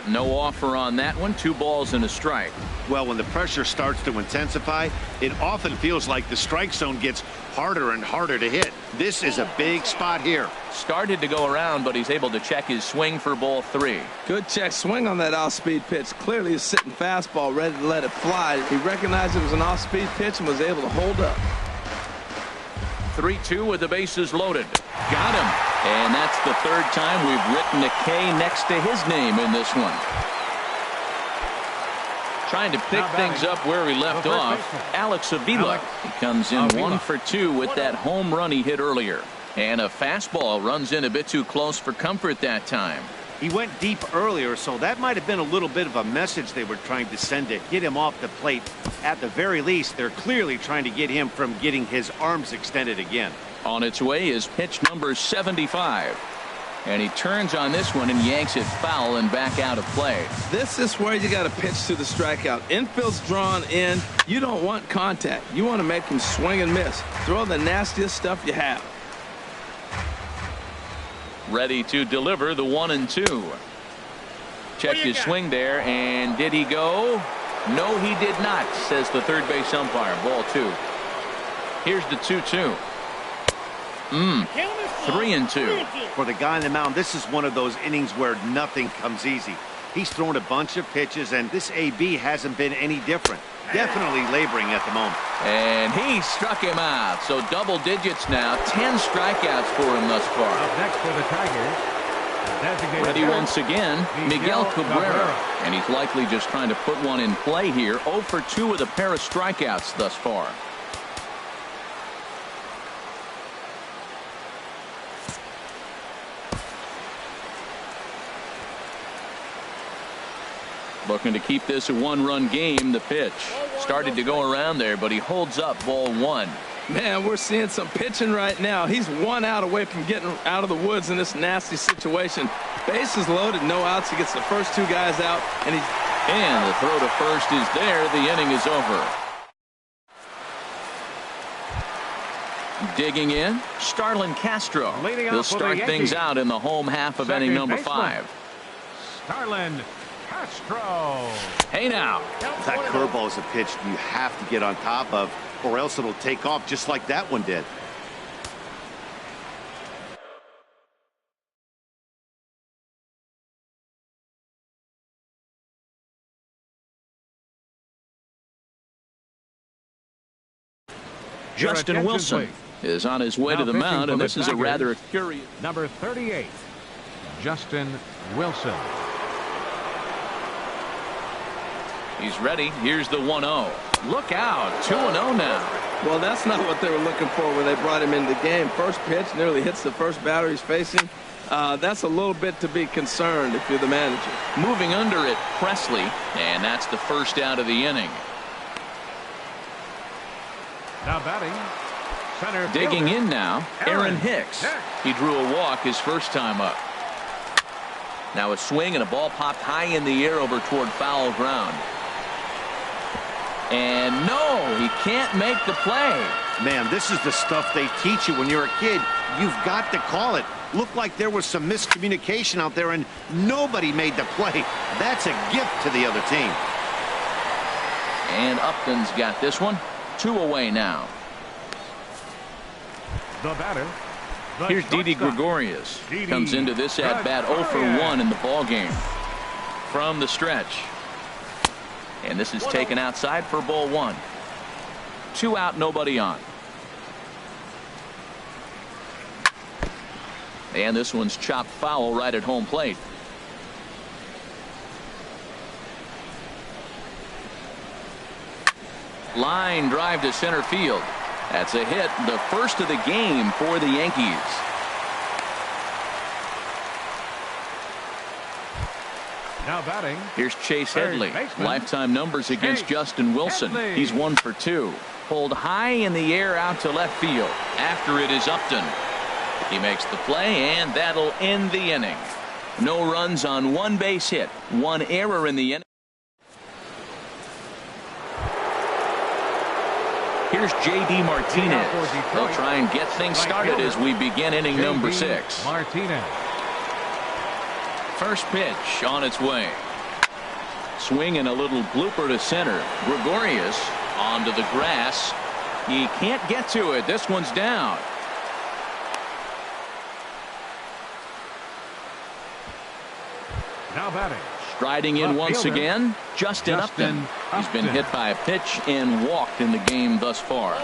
No offer on that one. 2 balls and a strike. Well, when the pressure starts to intensify, it often feels like the strike zone gets harder and harder to hit. This is a big spot here. Started to go around, but he's able to check his swing for ball 3. Good check swing on that off-speed pitch. Clearly a sitting fastball ready to let it fly. He recognized it was an off-speed pitch and was able to hold up. 3-2 with the bases loaded. Got him. And that's the third time we've written a K next to his name in this one. Trying to pick things up where we left off. Alex Avila. He comes in 1 for 2 with that home run he hit earlier. And a fastball runs in a bit too close for comfort that time. He went deep earlier, so that might have been a little bit of a message they were trying to send to get him off the plate. At the very least, they're clearly trying to get him from getting his arms extended again. On its way is pitch number 75. And he turns on this one and yanks it foul and back out of play. This is where you got to pitch to the strikeout. Infield's drawn in. You don't want contact. You want to make him swing and miss. Throw the nastiest stuff you have. Ready to deliver the 1-2. Check his swing there, and did he go? No, he did not, says the third base umpire. Ball 2. Here's the 2-2. 3-2. For the guy on the mound, this is one of those innings where nothing comes easy. He's thrown a bunch of pitches, and this AB hasn't been any different. Definitely laboring at the moment. And he struck him out. So double digits now. 10 strikeouts for him thus far. Up next for the Tigers. Ready once again, Miguel Cabrera. And he's likely just trying to put one in play here. 0 for 2 with a pair of strikeouts thus far. Looking to keep this a one-run game. The pitch started to go around there, but he holds up. Ball 1. Man, we're seeing some pitching right now. He's 1 out away from getting out of the woods in this nasty situation. Bases loaded, no outs. He gets the first 2 guys out, and the throw to first is there. The inning is over. Digging in, Starlin Castro. He'll start things out in the home half of inning number 5. Starlin Castro. Hey now. That curveball is a pitch you have to get on top of, or else it'll take off just like that one did. Justin Wilson is on his way to the mound, and this is a rather curious. Number 38, Justin Wilson. He's ready. Here's the 1-0. Look out. 2-0 now. well, that's not what they were looking for when they brought him into the game. First pitch nearly hits the first batter he's facing. That's a little bit to be concerned if you're the manager. Moving under it, Presley, and that's the first out of the inning. Now batting, center digging fielder, in now, Aaron Hicks. He drew a walk his first time up. Now a swing and a ball popped high in the air over toward foul ground. And no, he can't make the play. Man, this is the stuff they teach you when you're a kid. You've got to call it. Looked like there was some miscommunication out there and nobody made the play. That's a gift to the other team. And Upton's got this one. 2 away now. The batter. Here's Didi Gregorius. Comes into this at bat 0 for 1 in the ball game. From the stretch. And this is taken outside for ball 1. 2 out, nobody on. And this one's chopped foul right at home plate. Line drive to center field. That's a hit, the first of the game for the Yankees. Now batting. Here's Chase Headley. Lifetime numbers against Justin Wilson. He's 1 for 2. Pulled high in the air out to left field. After it is Upton. He makes the play, and that'll end the inning. No runs on 1 base hit. 1 error in the inning. Here's J.D. Martinez. They'll try and get things started as we begin inning number 6. Martinez. First pitch on its way. Swing and a little blooper to center. Gregorius onto the grass. He can't get to it. This one's down. Now batting. Striding in once again, Justin Upton. He's been hit by a pitch and walked in the game thus far.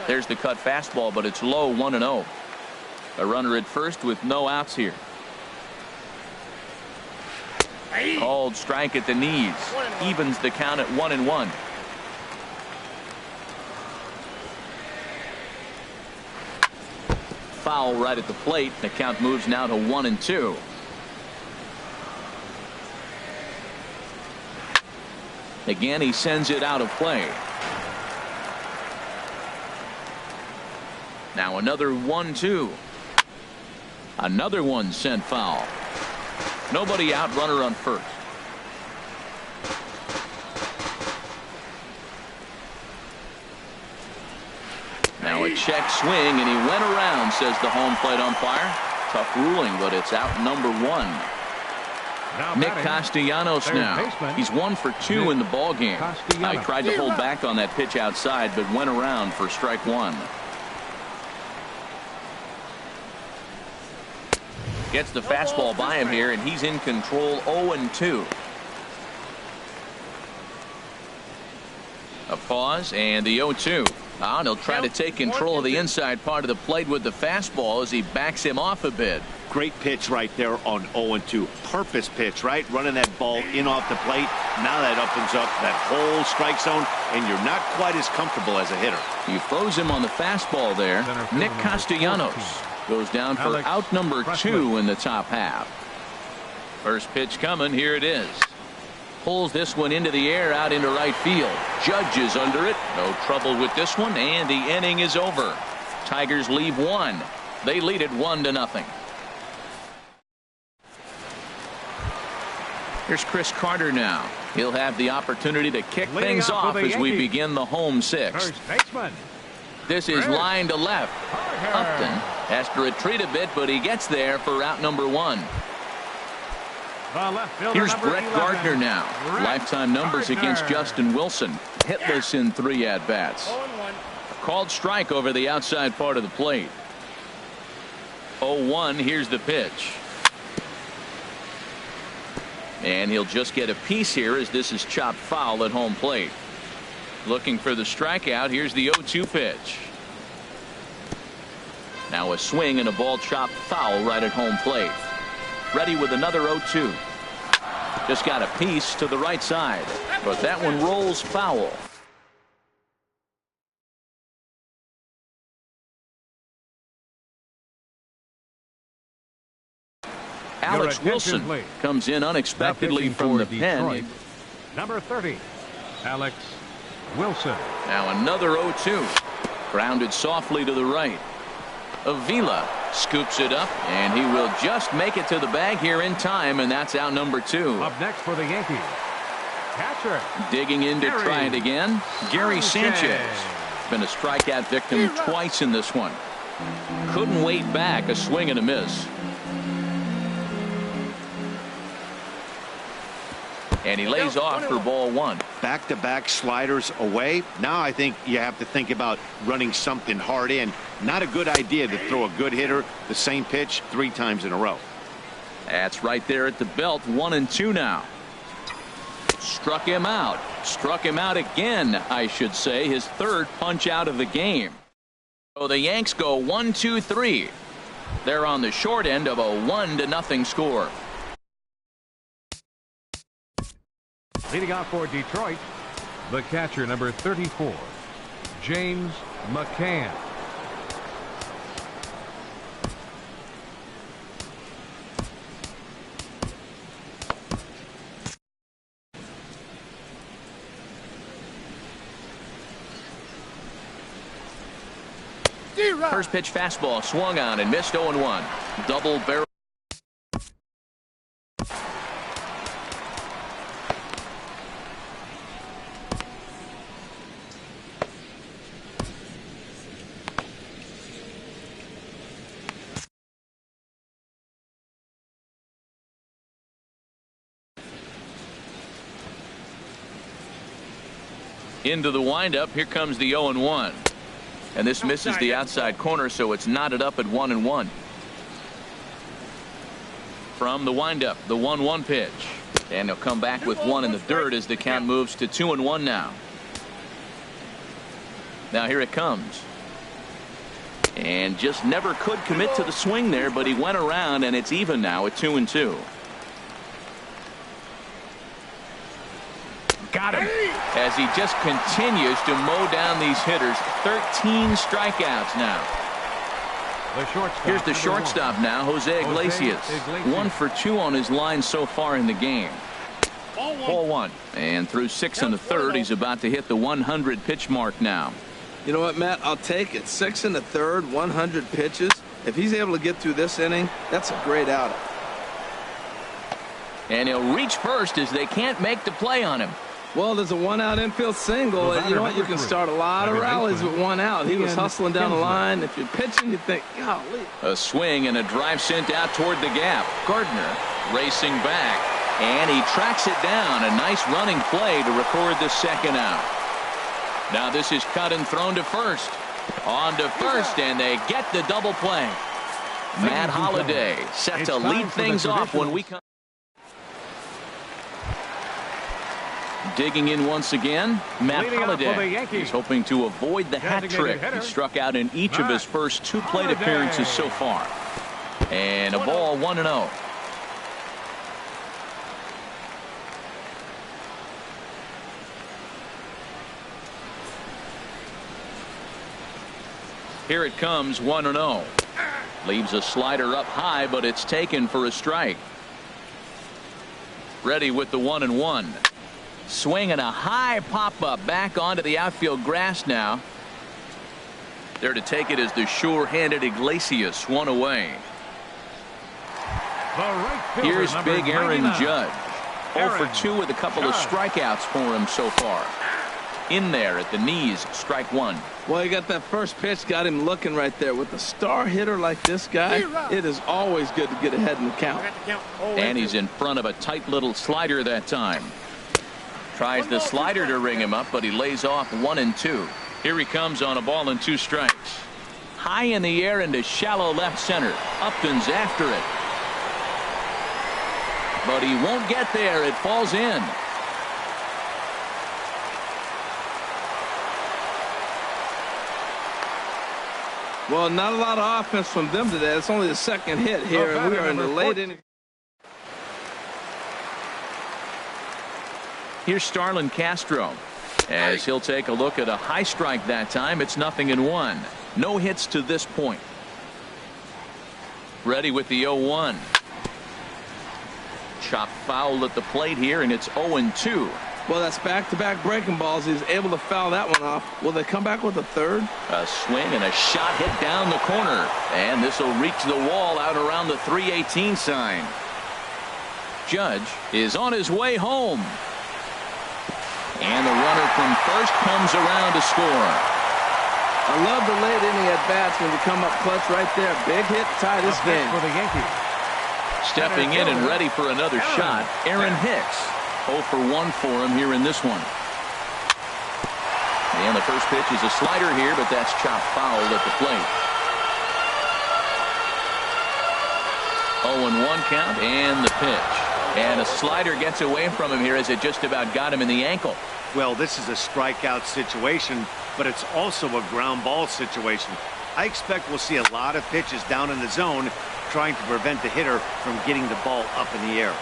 There's the cut fastball, but it's low, 1-0. A runner at first with no outs here. Called strike at the knees. Evens the count at 1-1. Foul right at the plate. The count moves now to 1-2. Again, he sends it out of play. Now another 1-2. Another one sent foul. Nobody out, runner on first. Now a check swing, and he went around, says the home plate umpire. Tough ruling, but it's out number 1. Nick Castellanos now. He's 1 for 2 in the ball game. He tried to hold back on that pitch outside, but went around for strike 1. Gets the fastball by him here, and he's in control. 0-2. A pause and the 0-2. He'll try to take control of the inside part of the plate with the fastball as he backs him off a bit. Great pitch right there on 0-2. Purpose pitch, right? Running that ball in off the plate. Now that opens up that whole strike zone, and you're not quite as comfortable as a hitter. He froze him on the fastball there. Nick Castellanos goes down for out number 2 in the top half. First pitch coming. Here it is. Pulls this one into the air out into right field. Judge is under it. No trouble with this one, and the inning is over. Tigers leave 1. They lead it 1-0. Here's Chris Carter now. He'll have the opportunity to kick things off as we begin the home 6th. This is line to left. Upton has to retreat a bit, but he gets there for out number 1. Here's Brett Gardner now. Lifetime numbers against Justin Wilson. Hitless in 3 at-bats. Called strike over the outside part of the plate. 0-1. Here's the pitch. And he'll just get a piece here as this is chopped foul at home plate. Looking for the strikeout. Here's the 0-2 pitch. Now a swing and a ball chopped foul right at home plate. Ready with another 0-2. Just got a piece to the right side, but that one rolls foul. Alex Wilson comes in unexpectedly from the pen. Number 30, Alex Wilson. Now another 0-2. Grounded softly to the right. Avila scoops it up, and he will just make it to the bag here in time, and that's out number 2. Up next for the Yankees, catcher. Digging in to try it again. Gary Sanchez. Been a strikeout victim twice in this one. Couldn't wait back. A swing and a miss. And he lays off for ball 1. Back-to-back sliders away. Now I think you have to think about running something hard in. Not a good idea to throw a good hitter the same pitch 3 times in a row. That's right there at the belt. 1-2 now. Struck him out. Struck him out again, I should say. His 3rd punch out of the game. So the Yanks go 1-2-3. They're on the short end of a 1-0 score. Leading off for Detroit, the catcher, number 34, James McCann. First pitch fastball swung on and missed. 0-1. Double barrel. Into the windup. Here comes the 0-1. And this misses the outside corner, so it's knotted up at 1-1. From the windup, the 1-1 pitch. And he'll come back with 1 in the dirt as the count moves to 2-1 now. Now here it comes. And just never could commit to the swing there, but he went around, and it's even now at 2-2. Got him. As he just continues to mow down these hitters. 13 strikeouts now. Here's the shortstop now, Jose Iglesias. 1 for 2 on his line so far in the game. Ball 1. And through 6 in the third, he's about to hit the 100 pitch mark now. You know what, Matt? I'll take it. 6 in the third, 100 pitches. If he's able to get through this inning, that's a great outing. And he'll reach first as they can't make the play on him. Well, there's a 1-out infield single, and you know what? You can start a lot of rallies with 1 out. He was hustling down the line. If you're pitching, you think, golly. A swing and a drive sent out toward the gap. Gardner racing back, and he tracks it down. A nice running play to record the 2nd out. Now this is cut and thrown to first. On to first, and they get the double play. Matt Holliday set to lead things off when we come. Digging in once again, Matt Holliday. He's hoping to avoid the hat trick. He struck out in each of his first 2 plate appearances so far. And a ball 1-0. Here it comes, 1-0. Leaves a slider up high, but it's taken for a strike. Ready with the 1-1. Swing and a high pop-up back onto the outfield grass now. There to take it is the sure-handed Iglesias, 1 away. Here's big Aaron Judge. 0 for 2 with a couple of strikeouts for him so far. In there at the knees, strike 1. Well, you got that first pitch, got him looking right there. With a star hitter like this guy, it is always good to get ahead in the count. And he's in front of a tight little slider that time. Tries the slider to ring him up, but he lays off 1 and 2. Here he comes on a ball and 2 strikes. High in the air into shallow left center. Upton's after it. But he won't get there. It falls in. Well, not a lot of offense from them today. It's only the 2nd hit here, and we are in the late inning. Here's Starlin Castro as he'll take a look at a high strike that time. It's 0-1. No hits to this point. Ready with the 0-1. Chop foul at the plate here, and it's 0-2. Well, that's back-to-back breaking balls. He's able to foul that one off. Will they come back with a 3rd? A swing and a shot hit down the corner. And this will reach the wall out around the 318 sign. Judge is on his way home. And the runner from first comes around to score. I love the late inning at-bats when you come up clutch right there. Big hit, tie this game. For the Yankees. Stepping in and ready for another shot, Aaron Hicks. 0 for 1 for him here in this one. And the first pitch is a slider here, but that's chopped foul at the plate. 0-1 count and the pitch. And a slider gets away from him here as it just about got him in the ankle. Well, this is a strikeout situation, but it's also a ground ball situation. I expect we'll see a lot of pitches down in the zone trying to prevent the hitter from getting the ball up in the air.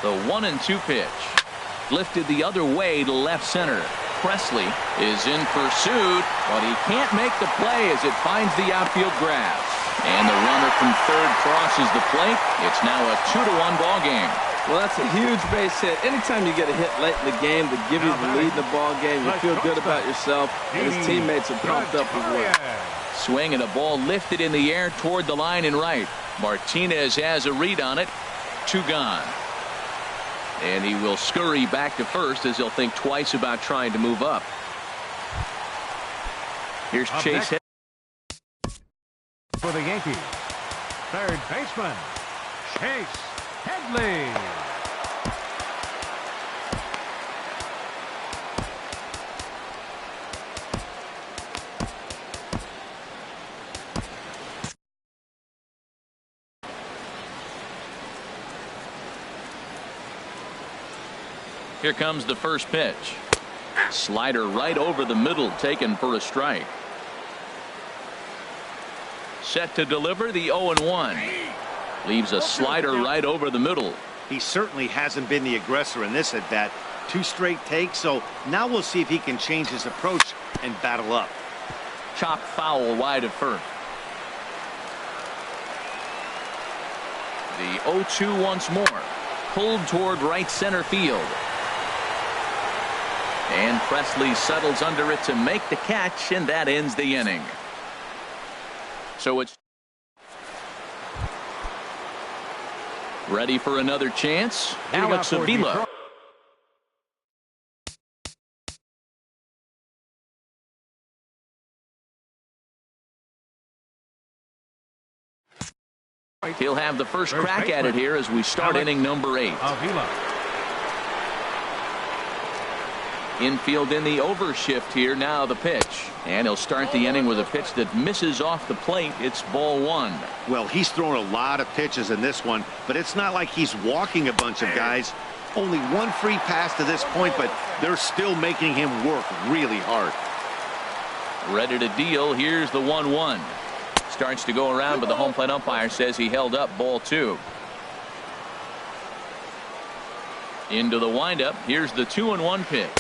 The 1-2 pitch lifted the other way to left center. Presley is in pursuit, but he can't make the play as it finds the outfield grass. And the runner from third crosses the plate. It's now a 2-1 ball game. Well, that's a huge base hit. Anytime you get a hit late in the game to give you the lead in the ball game, you feel good about yourself, and his teammates are pumped up as well. Swing and a ball lifted in the air toward the line and right. Martinez has a read on it. 2 gone. And he will scurry back to first as he'll think twice about trying to move up. Here's Chase Headley. For the Yankees, third baseman, Chase Headley. Here comes the first pitch. Slider right over the middle, taken for a strike. Set to deliver the 0-1. Leaves a slider right over the middle. He certainly hasn't been the aggressor in this at bat. 2 straight takes, so now we'll see if he can change his approach and battle up. Chopped foul wide of first. The 0-2 once more. Pulled toward right center field. And Presley settles under it to make the catch, and that ends the inning. So it's ready for another chance. Alex Avila. He'll have the first crack at it here as we start inning number 8. Avila. Infield in the overshift here. Now the pitch. And he'll start the inning with a pitch that misses off the plate. It's ball 1. Well, he's thrown a lot of pitches in this one, but it's not like he's walking a bunch of guys. Only 1 free pass to this point, but they're still making him work really hard. Ready to deal. Here's the 1-1. Starts to go around, but the home plate umpire says he held up ball 2. Into the windup. Here's the 2-1 pitch.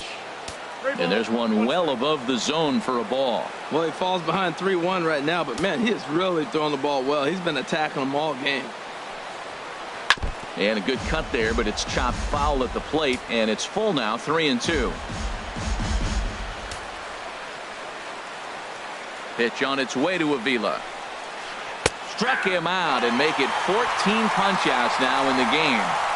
And there's one well above the zone for a ball. Well, he falls behind 3-1 right now, but man, he is really throwing the ball well. He's been attacking them all game. And a good cut there, but it's chopped foul at the plate, and it's full now, 3-2. Pitch on its way to Avila. Struck him out and make it 14 punch-outs now in the game.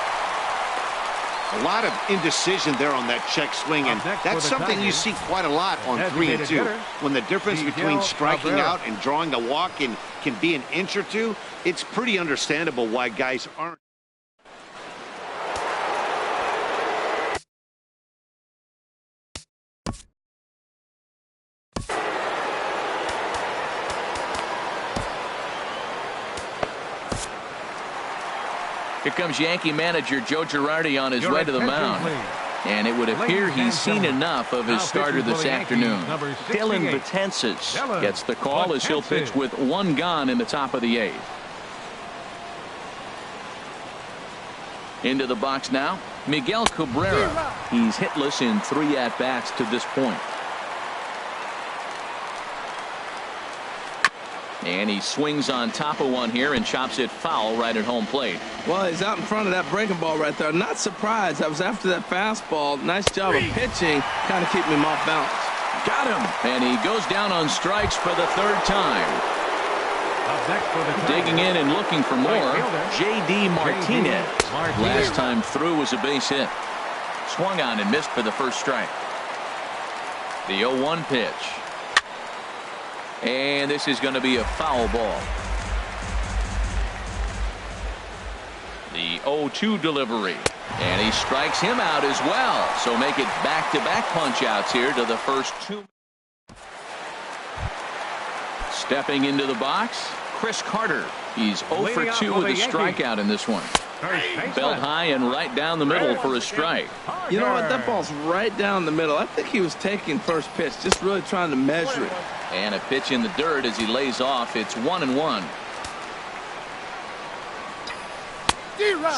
A lot of indecision there on that check swing, and that's something you see quite a lot on 3-2. When the difference between striking out and drawing the walk can be an inch or two, it's pretty understandable why guys aren't. Here comes Yankee manager Joe Girardi on his way to the mound. And it would appear he's seen enough of his starter this afternoon. Dylan Betances gets the call as he'll pitch with 1 gone in the top of the 8th. Into the box now, Miguel Cabrera. He's hitless in 3 at-bats to this point. And he swings on top of one here and chops it foul right at home plate. Well, he's out in front of that breaking ball right there. Not surprised. I was after that fastball. Nice job of pitching. Kind of keep him off balance. Got him. And he goes down on strikes for the 3rd time. Digging in and looking for more, J.D. Martinez. Last time through was a base hit. Swung on and missed for the first strike. The 0-1 pitch. And this is going to be a foul ball. The 0-2 delivery. And he strikes him out as well. So make it back-to-back punch-outs here to the first 2. Stepping into the box, Chris Carter. He's 0 for 2 with a strikeout in this one. Belt high and right down the middle for a strike. You know what? That ball's right down the middle. I think he was taking first pitch, just really trying to measure it. And a pitch in the dirt as he lays off. It's 1-1.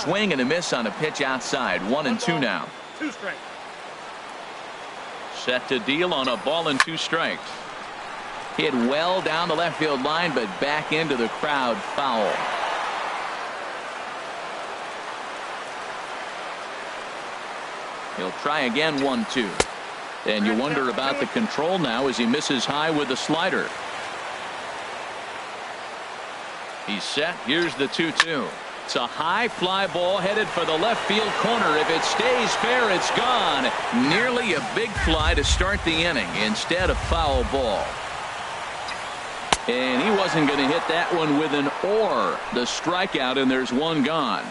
Swing and a miss on a pitch outside. 1-2 now. 2 strikes. Set to deal on a ball and 2 strikes. Hit well down the left field line, but back into the crowd, foul. He'll try again, 1-2. And you wonder about the control now as he misses high with the slider. He's set. Here's the 2-2. It's a high fly ball headed for the left field corner. If it stays fair, it's gone. Nearly a big fly to start the inning. Instead, a foul ball. And he wasn't going to hit that one with an or. The strikeout, and there's 1 gone.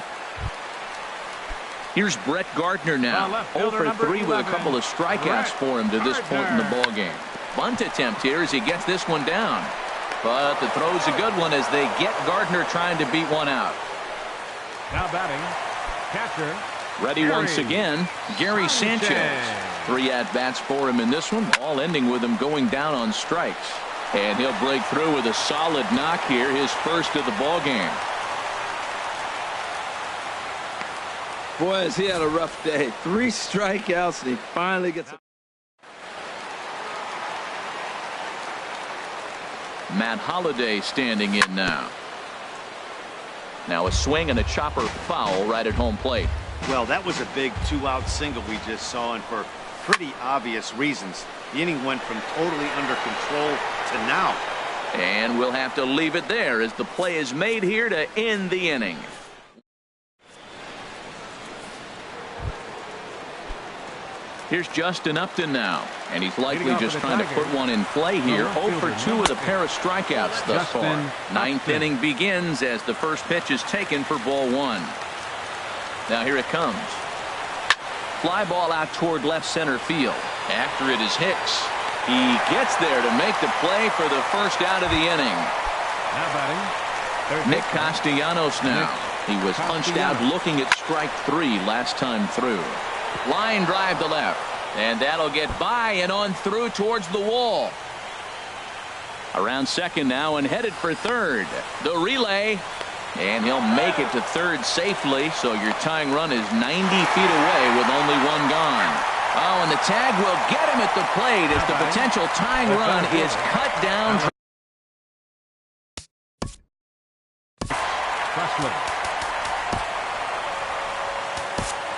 Here's Brett Gardner now. 0 for 3 with a couple of strikeouts for him to this point in the ball game. Bunt attempt here as he gets this one down. But the throw's a good one as they get Gardner trying to beat one out. Now batting, catcher. Ready once again, Gary Sanchez. 3 at-bats for him in this one, all ending with him going down on strikes. And he'll break through with a solid knock here, his first of the ball game. Boy, has he had a rough day. 3 strikeouts, and he finally gets a... Matt Holliday standing in now. Now a swing and a chopper foul right at home plate. Well, that was a big 2-out single we just saw, and for pretty obvious reasons. The inning went from totally under control to now. And we'll have to leave it there as the play is made here to end the inning. Here's Justin Upton now, and he's likely just trying to put one in play here. 0 for 2 with a pair of strikeouts thus far. Ninth inning begins as the first pitch is taken for ball 1. Now here it comes. Fly ball out toward left center field. After it is Hicks. He gets there to make the play for the first out of the inning. Now batting, Nick Castellanos now. He was punched out looking at strike 3 last time through. Line drive to left, and that'll get by and on through towards the wall. Around second now and headed for third. The relay, and he'll make it to third safely, so your tying run is 90 feet away with only 1 gone. Oh, and the tag will get him at the plate as the potential tying run is cut down.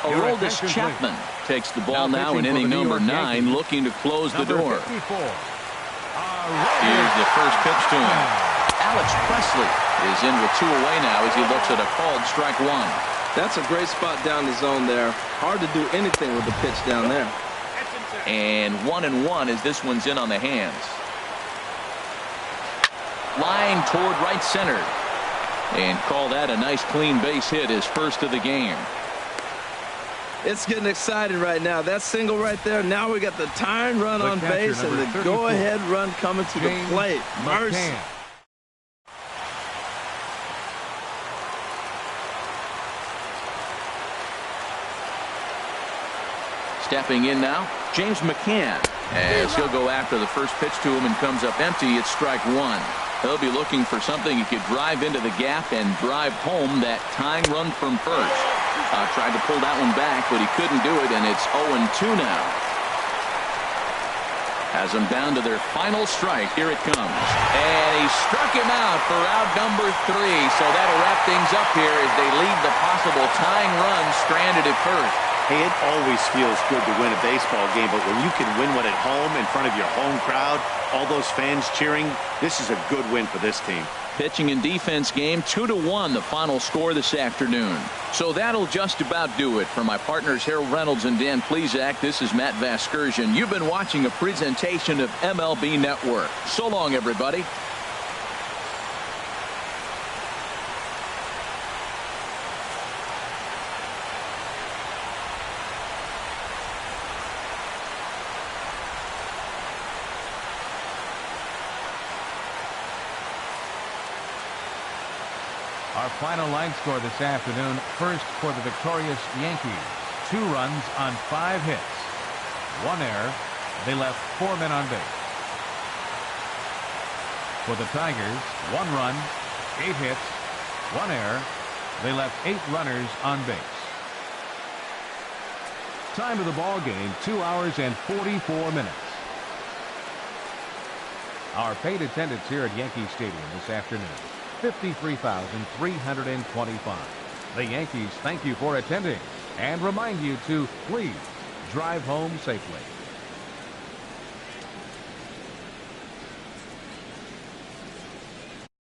Aroldis Chapman takes the ball now in inning number 9, looking to close the door. Here's the first pitch to him. Alex Presley is in with 2 away now as he looks at a called strike 1. That's a great spot down the zone there. Hard to do anything with the pitch down there. And 1-1 as this one's in on the hands. Line toward right center. And call that a nice clean base hit, his first of the game. It's getting exciting right now. That single right there. Now we got the tying run on base and the go-ahead run coming to the plate. Mercy. Stepping in now, James McCann, as he'll go after the first pitch to him and comes up empty. It's strike 1. He'll be looking for something he could drive into the gap and drive home that tying run from first. Tried to pull that one back, but he couldn't do it, and it's 0-2 now. Has them down to their final strike. Here it comes. And he struck him out for out number 3, so that'll wrap things up here as they leave the possible tying run stranded at first. Hey, it always feels good to win a baseball game, but when you can win one at home in front of your home crowd, all those fans cheering, this is a good win for this team. Pitching and defense game, 2-1 the final score this afternoon. So that'll just about do it. For my partners Harold Reynolds and Dan Plesac, this is Matt Vasgersian. You've been watching a presentation of MLB Network. So long, everybody. Our final line score this afternoon. First for the victorious Yankees. 2 runs on 5 hits. 1 error. They left 4 men on base. For the Tigers, 1 run, 8 hits, 1 error. They left 8 runners on base. Time of the ball game, 2 hours and 44 minutes. Our paid attendance here at Yankee Stadium this afternoon, 53,325. The Yankees thank you for attending and remind you to please drive home safely.